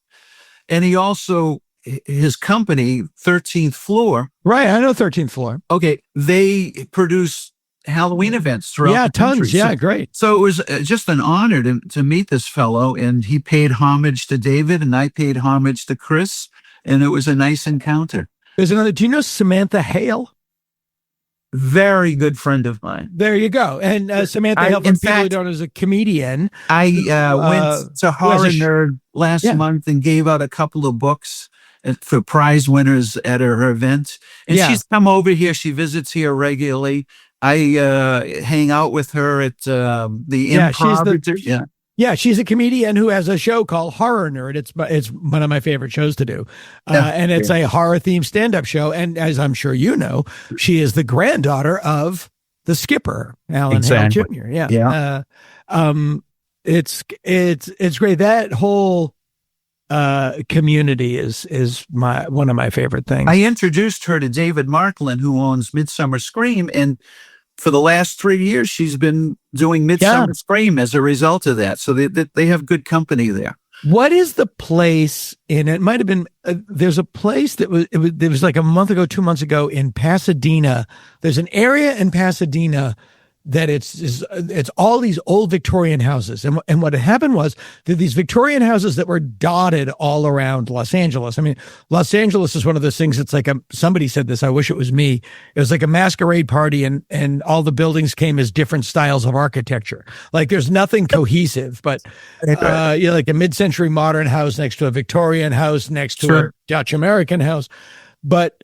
And he also, his company, 13th Floor. Right, I know 13th Floor. Okay, they produce Halloween events throughout the country. Tons. Yeah, great. So it was just an honor to meet this fellow, and he paid homage to David, and I paid homage to Chris, and it was a nice encounter. There's another. Do you know Samantha Hale? Very good friend of mine. There you go. And Samantha Hale, for people who don't know, is a comedian. I went to Horror Nerd last month and gave out a couple of books for prize winners at her event. And she's come over here. She visits here regularly. I hang out with her at the Improv. She's a comedian who has a show called Horror Nerd. It's one of my favorite shows to do. And it's a horror-themed stand-up show. And as I'm sure you know, she is the granddaughter of the skipper, Alan Hale Jr. Yeah. It's great. That whole community is one of my favorite things. I introduced her to David Marklin, who owns Midsummer Scream, and for the last 3 years, she's been doing Midsummer Scream as a result of that. So they have good company there. What is the place in it? Might have been there's a place that was like a month ago, 2 months ago in Pasadena. There's an area in Pasadena that it's all these old Victorian houses. And what had happened was that these Victorian houses that were dotted all around Los Angeles. I mean, Los Angeles is one of those things. It's like somebody said this. I wish it was me. It was like a masquerade party and all the buildings came as different styles of architecture. Like there's nothing cohesive, but like a mid-century modern house next to a Victorian house next to a Dutch American house. But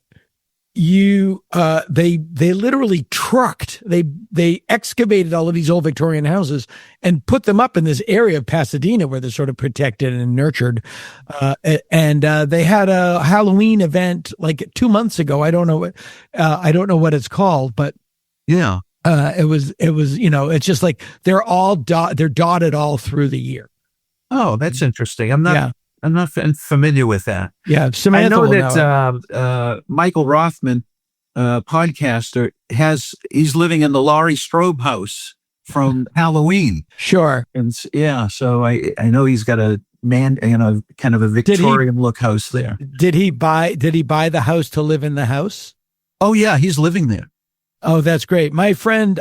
they literally trucked, they excavated all of these old Victorian houses and put them up in this area of Pasadena where they're sort of protected and nurtured. And they had a Halloween event like 2 months ago. I don't know what it's called, but yeah, it was, it's just like they're dotted all through the year. Oh, that's interesting. I'm not familiar with that. Yeah, Samantha I know that Michael Rothman podcaster, he's living in the Laurie Strode house from Halloween. Sure. And so I know he's got a kind of a Victorian look house there. Did he buy the house to live in the house? Oh yeah, he's living there. Oh, that's great. My friend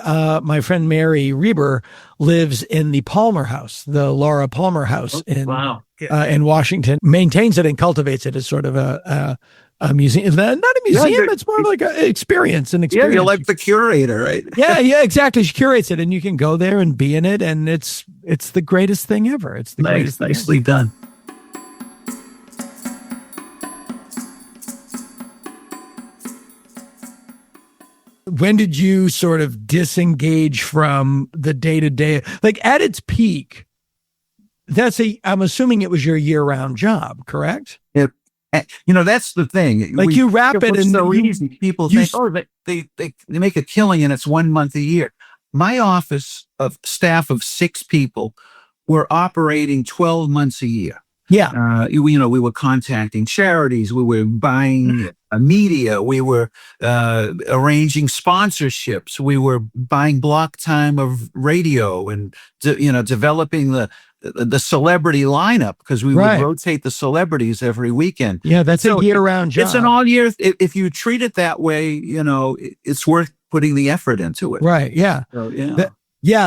Mary Reber lives in the Palmer House, the Laura Palmer House in Washington. Maintains it and cultivates it as sort of a museum. Not a museum. It's more like an experience. Yeah, you're like the curator, right? yeah, exactly. She curates it, and you can go there and be in it, and it's the greatest thing ever. It's the greatest thing nicely done. When did you sort of disengage from the day-to-day? Like at its peak, I'm assuming it was your year-round job, correct? That's the thing. Like you wrap it and so easy. People think, they make a killing and it's 1 month a year. My office of staff of 6 people were operating 12 months a year. Yeah. We were contacting charities. We were buying media. We were arranging sponsorships. We were buying block time of radio and, developing the celebrity lineup because we would rotate the celebrities every weekend. Yeah, that's a year-round job. It's an all year. If you treat it that way, it's worth putting the effort into it. Right. Yeah. So,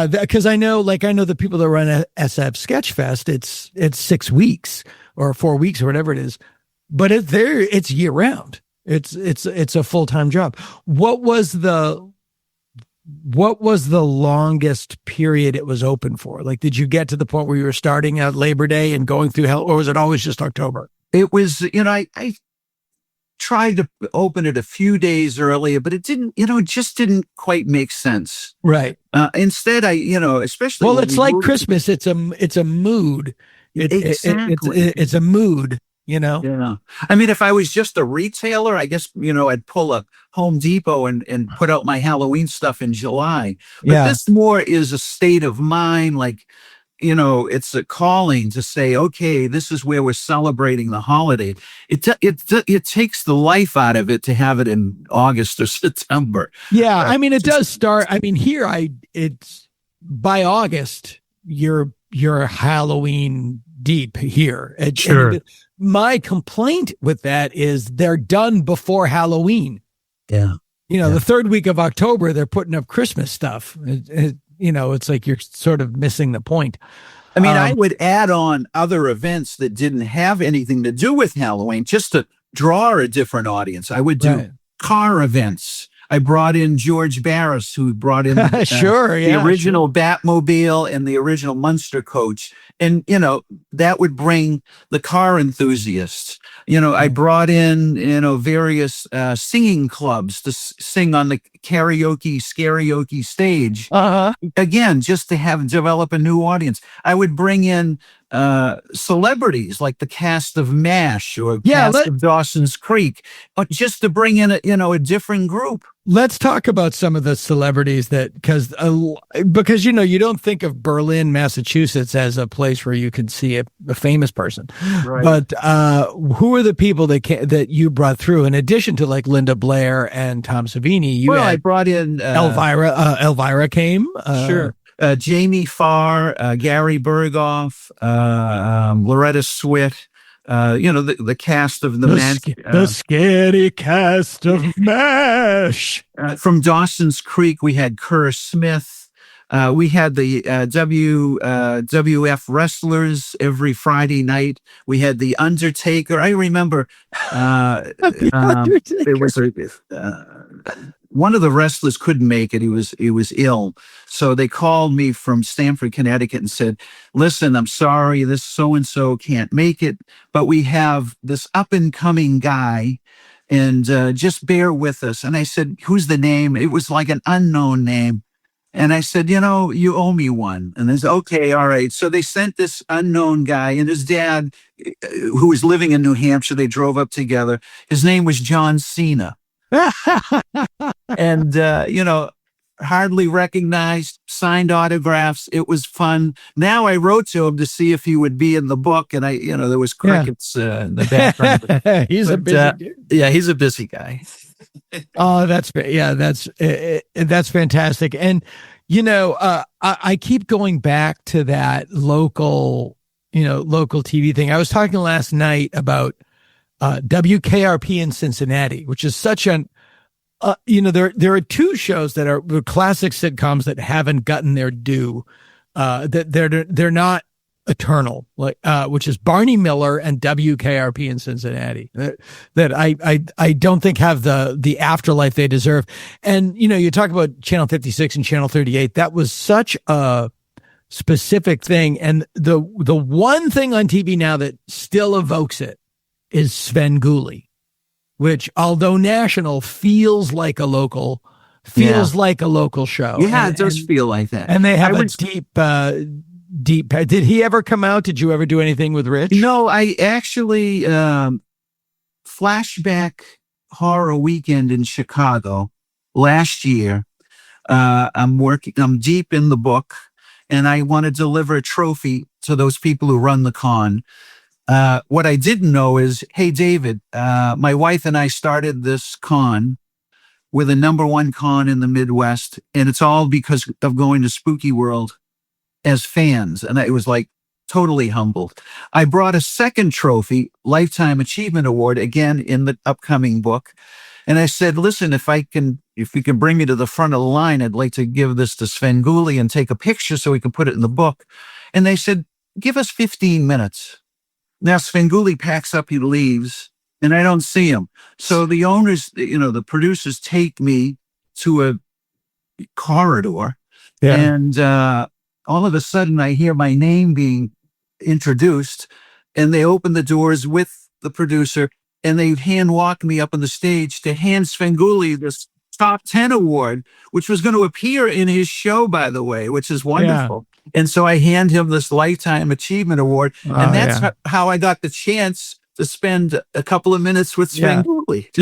because I know the people that run SF Sketchfest, it's 6 weeks or 4 weeks or whatever it is, but it's year round. It's a full-time job. What was the longest period it was open for? Like, did you get to the point where you were starting at Labor Day and going through hell, or was it always just October? It was, I tried to open it a few days earlier, but it just didn't quite make sense. Right. Instead, especially it's like Christmas. It's a mood. Exactly. It's a mood. Yeah. I mean, if I was just a retailer, I guess, I'd pull a Home Depot and put out my Halloween stuff in July. But this more is a state of mind. Like, it's a calling to say, okay, this is where we're celebrating the holiday. It takes the life out of it to have it in August or September. Yeah. I mean, it does start. I mean, here it's by August, you're Halloween deep here. Sure. And my complaint with that is they're done before Halloween. Yeah. The third week of October, they're putting up Christmas stuff. It's like you're sort of missing the point. I mean, I would add on other events that didn't have anything to do with Halloween just to draw a different audience. I would do car events. I brought in George Barris, who brought in the original Batmobile and the original Munster coach. And, that would bring the car enthusiasts. I brought in, various singing clubs to sing on the karaoke stage. Again, just to develop a new audience. I would bring in celebrities like the cast of MASH or cast of Dawson's Creek, just to bring in a different group. Let's talk about some of the celebrities because you don't think of Berlin, Massachusetts as a place where you can see a famous person, right? But who are the people that you brought through in addition to like Linda Blair and Tom Savini? I brought in Elvira. Elvira came. Sure. Jamie Farr, Gary Berghoff, Loretta Swit. The cast of the scary cast of MASH. From Dawson's Creek, we had Kerr Smith. We had the WF wrestlers every Friday night. We had the Undertaker. I remember there was one of the wrestlers couldn't make it. He was ill. So they called me from Stamford, Connecticut and said, listen, I'm sorry, this so-and-so can't make it, but we have this up-and-coming guy and just bear with us. And I said, who's the name? It was like an unknown name. And I said, you owe me one. And they said, okay, all right. So they sent this unknown guy and his dad, who was living in New Hampshire. They drove up together. His name was John Cena. And, hardly recognized, signed autographs. It was fun. Now I wrote to him to see if he would be in the book. And there was crickets in the background. He's a busy dude. Yeah, he's a busy guy. Oh, that's fantastic. And I keep going back to that local TV thing. I was talking last night about WKRP in Cincinnati, which is such an there are two shows that are classic sitcoms that haven't gotten their due. That they're not eternal, like which is Barney Miller and WKRP in Cincinnati, that I don't think have the afterlife they deserve. And you talk about Channel 56 and Channel 38. That was such a specific thing, and the one thing on TV now that still evokes it is Svengoolie, which, although national, feels like a local show. Yeah, it does feel like that. And they have deep. Did he ever come out? Did you ever do anything with Rich? No, I actually Flashback Horror Weekend in Chicago last year. I'm deep in the book, and I want to deliver a trophy to those people who run the con. What I didn't know is, hey, David, my wife and I started this con. We're the #1 con in the Midwest, and it's all because of going to Spooky World as fans. And I was like totally humbled. I brought a second trophy, Lifetime Achievement Award, again in the upcoming book. And I said, listen, if you can bring me to the front of the line, I'd like to give this to Svengoolie and take a picture so we can put it in the book. And they said, give us 15 minutes. Now Svengoolie packs up, he leaves, and I don't see him. So the owners, the producers take me to a corridor, and all of a sudden I hear my name being introduced, and they open the doors with the producer, and they hand walk me up on the stage to hand Svengoolie this top 10 award, which was going to appear in his show, by the way, which is wonderful. Yeah. And so I hand him this Lifetime Achievement Award, and that's how I got the chance to spend a couple of minutes with Svengoolie.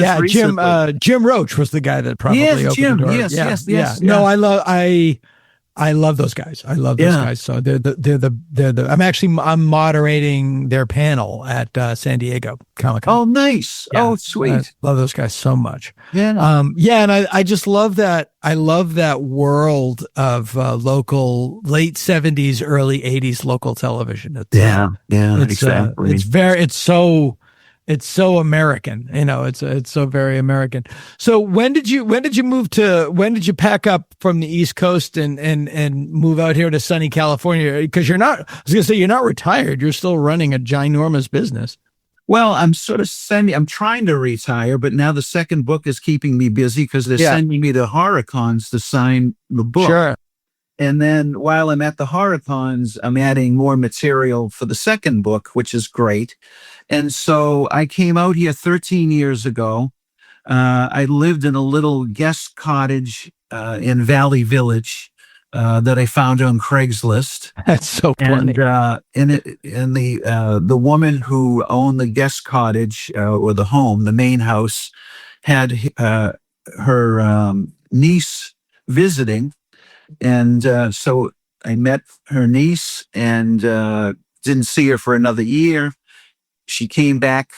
Jim Roach was the guy that probably opened the door. Yes. Yeah. No, I love those guys. I love those guys. So they're the I'm moderating their panel at San Diego Comic-Con. Oh, nice. Yeah. Oh, sweet. I love those guys so much. Yeah. And I just love that. I love that world of local late 70s, early 80s local television. Exactly. It's so American, it's so very American. So when did you pack up from the East Coast and move out here to sunny California? Because you're not retired. You're still running a ginormous business. Well, I'm I'm trying to retire, but now the second book is keeping me busy because they're sending me to horror cons to sign the book. Sure. And then while I'm at the horror cons, I'm adding more material for the second book, which is great. And so I came out here 13 years ago. I lived in a little guest cottage in Valley Village that I found on Craigslist. That's so funny. And the woman who owned the guest cottage or the home, the main house, had her niece visiting. And so I met her niece and didn't see her for another year. She came back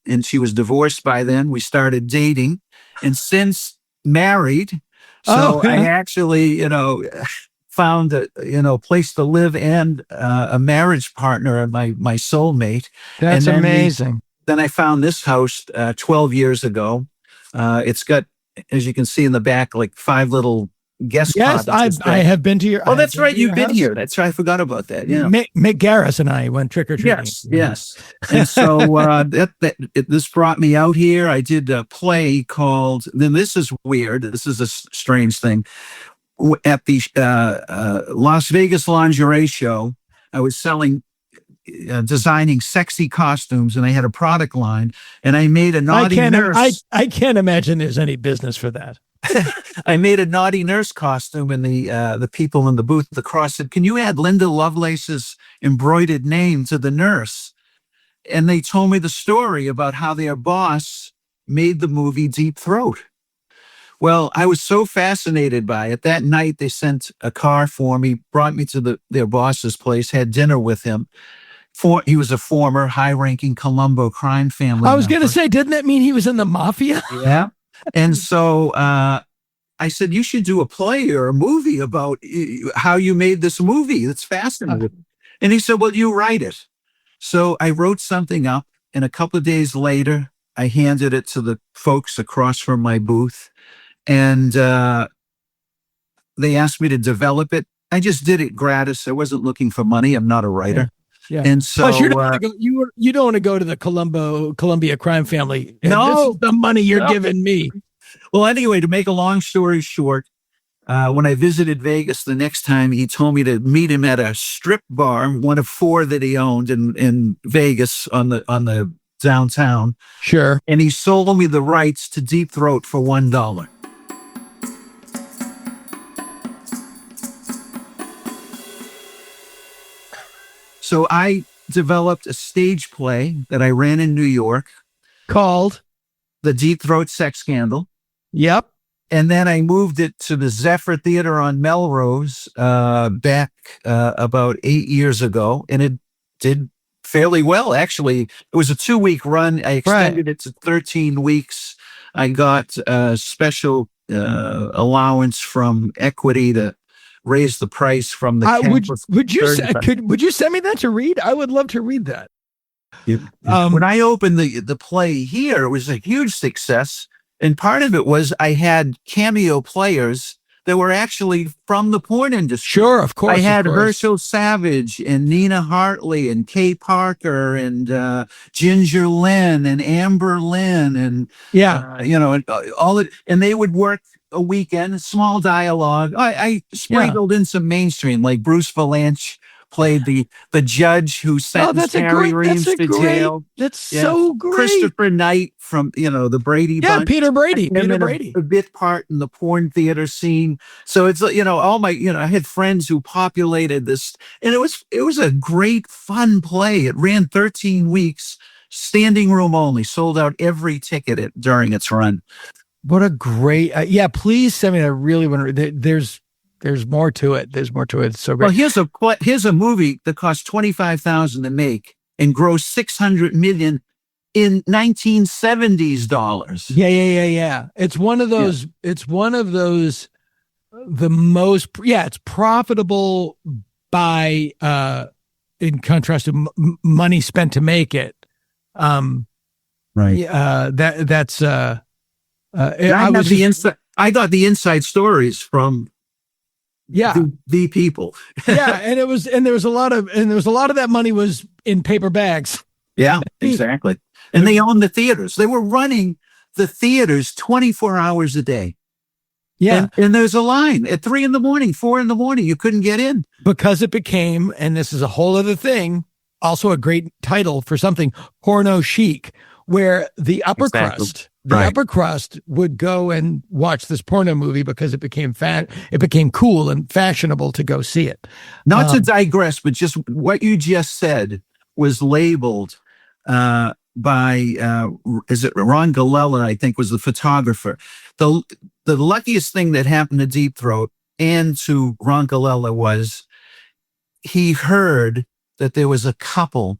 and she was divorced by then. We started dating and since married. So I actually, found a place to live and a marriage partner, my soulmate. That's amazing. Then I found this house 12 years ago. It's got, as you can see in the back, like 5 little guest cottages. I have been to your. Oh, that's right. You've been here. That's right. I forgot about that. Yeah. Mick Garris and I went trick or treating. Yes. And so this brought me out here. I did a play called. Then this is weird. This is a strange thing. At the Las Vegas lingerie show, I was designing sexy costumes, and I had a product line, and I made a naughty nurse. I can't imagine there's any business for that. I made a naughty nurse costume, and the people in the booth at the cross said, "Can you add Linda Lovelace's embroidered name to the nurse?" And they told me the story about how their boss made the movie Deep Throat. Well, I was so fascinated by it. That night, they sent a car for me, brought me to their boss's place, had dinner with him. He was a former high-ranking Colombo crime family I was going to say, didn't that mean he was in the mafia? Yeah. And so I said, you should do a play or a movie about how you made this movie. It's fascinating. And he said, well, you write it. So I wrote something up, and a couple of days later, I handed it to the folks across from my booth, and they asked me to develop it. I just did it gratis. I wasn't looking for money. I'm not a writer. Yeah. And so Plus, you don't want to go to the Columbia crime family. No. This is the money you're giving me. Well, anyway, to make a long story short, when I visited Vegas the next time, he told me to meet him at a strip bar, one of 4 that he owned in Vegas on the downtown. Sure. And he sold me the rights to Deep Throat for $1. So I developed a stage play that I ran in New York called The Deep Throat Sex Scandal. Yep. And then I moved it to the Zephyr Theater on Melrose back about 8 years ago. And it did fairly well, actually. It was a 2-week run. I extended it to 13 weeks. I got a special allowance from Equity to raise the price from the would you send me that to read? I would love to read that. When I opened the play here, it was a huge success. And part of it was I had cameo players that were actually from the porn industry. Sure, of course. I had Herschel Savage and Nina Hartley and Kay Parker and Ginger Lynn and Amber Lynn and all it, and they would work a weekend, small dialogue. I sprinkled in some mainstream, like Bruce Valanche played the judge who sentenced Harry Reeves to jail. That's so great. Christopher Knight from the Brady Bunch. Peter Brady. A bit part in the porn theater scene. So it's all my I had friends who populated this, and it was a great fun play. It ran 13 weeks, standing room only, sold out every ticket during its run. What a great please send me that. I really want to. There's more to it. There's more to it. It's so great. Well, here's a movie that cost $25,000 to make and grossed $600 million in 1970s dollars. Yeah. It's one of those. It's one of those. The most. It's profitable by in contrast to money spent to make it. Right. That's. I got the inside stories from. The people. And there was a lot of that money was in paper bags. Yeah, exactly. And they owned the theaters. They were running the theaters 24 hours a day. Yeah. And there's a line at 3 a.m, 4 a.m. You couldn't get in. Because it became, and this is a whole other thing, also a great title for something, porno chic, where the upper crust. The upper crust would go and watch this porno movie because it became cool and fashionable to go see it. Not to digress, but just what you just said was labeled by is it Ron Galella, I think was the photographer. The luckiest thing that happened to Deep Throat and to Ron Galella was he heard that there was a couple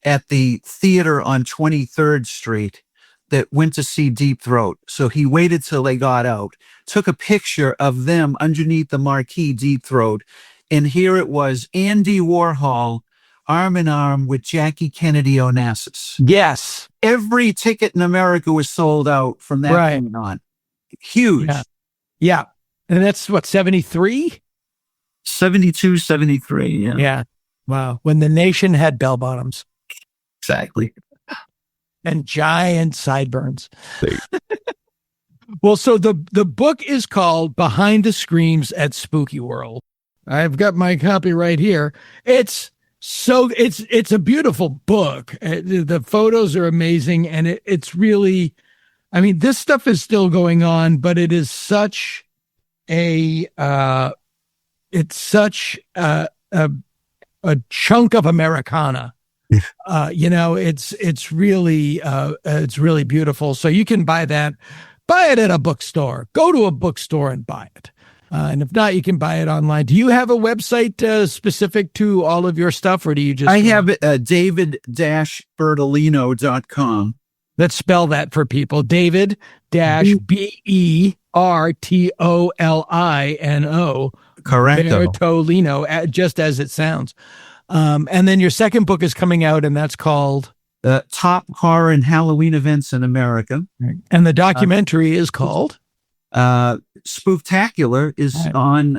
at the theater on 23rd Street that went to see Deep Throat. So he waited till they got out, took a picture of them underneath the marquee Deep Throat. And here it was, Andy Warhol, arm in arm with Jackie Kennedy Onassis. Yes. Every ticket in America was sold out from that point on. Huge. Yeah. And that's what, 73? 72, 73. Yeah. Wow. When the nation had bell bottoms. Exactly. And giant sideburns. Well, so the book is called Behind the Screams at Spooky World. I've got my copy right here. It's a beautiful book. The photos are amazing, and it's really, I mean, this stuff is still going on, but it is such a chunk of Americana. It's really beautiful. So you can buy it at a bookstore. Go to a bookstore and buy it. And if not, you can buy it online. Do you have a website specific to all of your stuff, or do you just? I have it, David-Bertolino.com. Let's spell that for people. David Bertolino. Correcto. Bertolino, just as it sounds. And then your second book is coming out, and that's called Top Horror and Halloween Events in America. And the documentary is called Spooktacular is on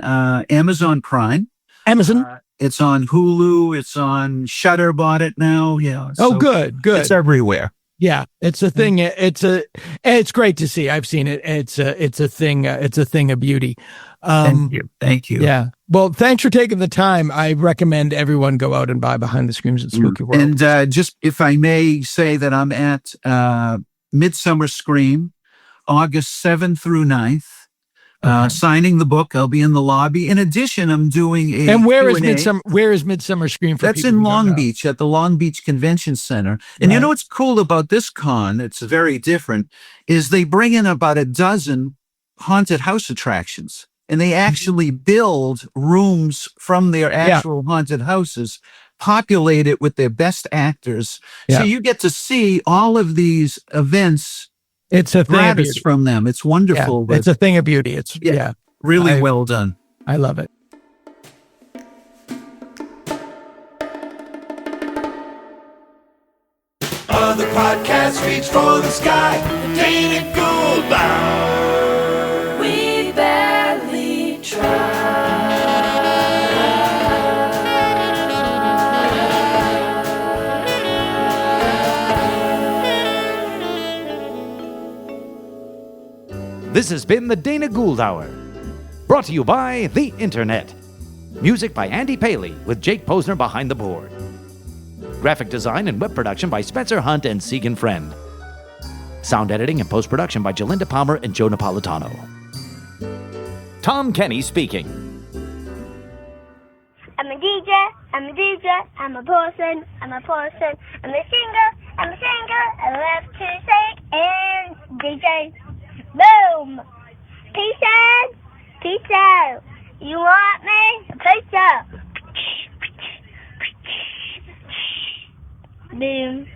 Amazon Prime. Amazon. It's on Hulu. It's on Shudder. Bought it now. Yeah. Oh, good. It's everywhere. Yeah, it's a thing. It's great to see. I've seen it. It's a thing. It's a thing of beauty. Thank you. Yeah. Well, thanks for taking the time. I recommend everyone go out and buy Behind the Screams at Spooky World. And just if I may say that I'm at Midsummer Scream, August 7th through 9th. Signing the book. I'll be in the lobby. In addition, I'm doing a And where Q&A. is Midsummer Scream for That's people in who don't Long know? Beach at the Long Beach Convention Center. And you know what's cool about this con? It's very different. Is they bring in about a dozen haunted house attractions, and they actually build rooms from their actual haunted houses, populate it with their best actors. Yeah. So you get to see all of these events. It's a thing of gratis beauty. from them. It's wonderful. Yeah, it's a thing of beauty. It's really well done. I love it. Other podcasts reach for the sky. Dana Gould. We barely This has been the Dana Gould Hour, brought to you by the Internet. Music by Andy Paley with Jake Posner behind the board. Graphic design and web production by Spencer Hunt and Segan Friend. Sound editing and post-production by Jalinda Palmer and Joe Napolitano. Tom Kenny speaking. I'm a DJ, I'm a DJ, I'm a person, I'm a person, I'm a singer, I love to sing and DJ. Boom! Peace out! You want me? Peace out! Boom.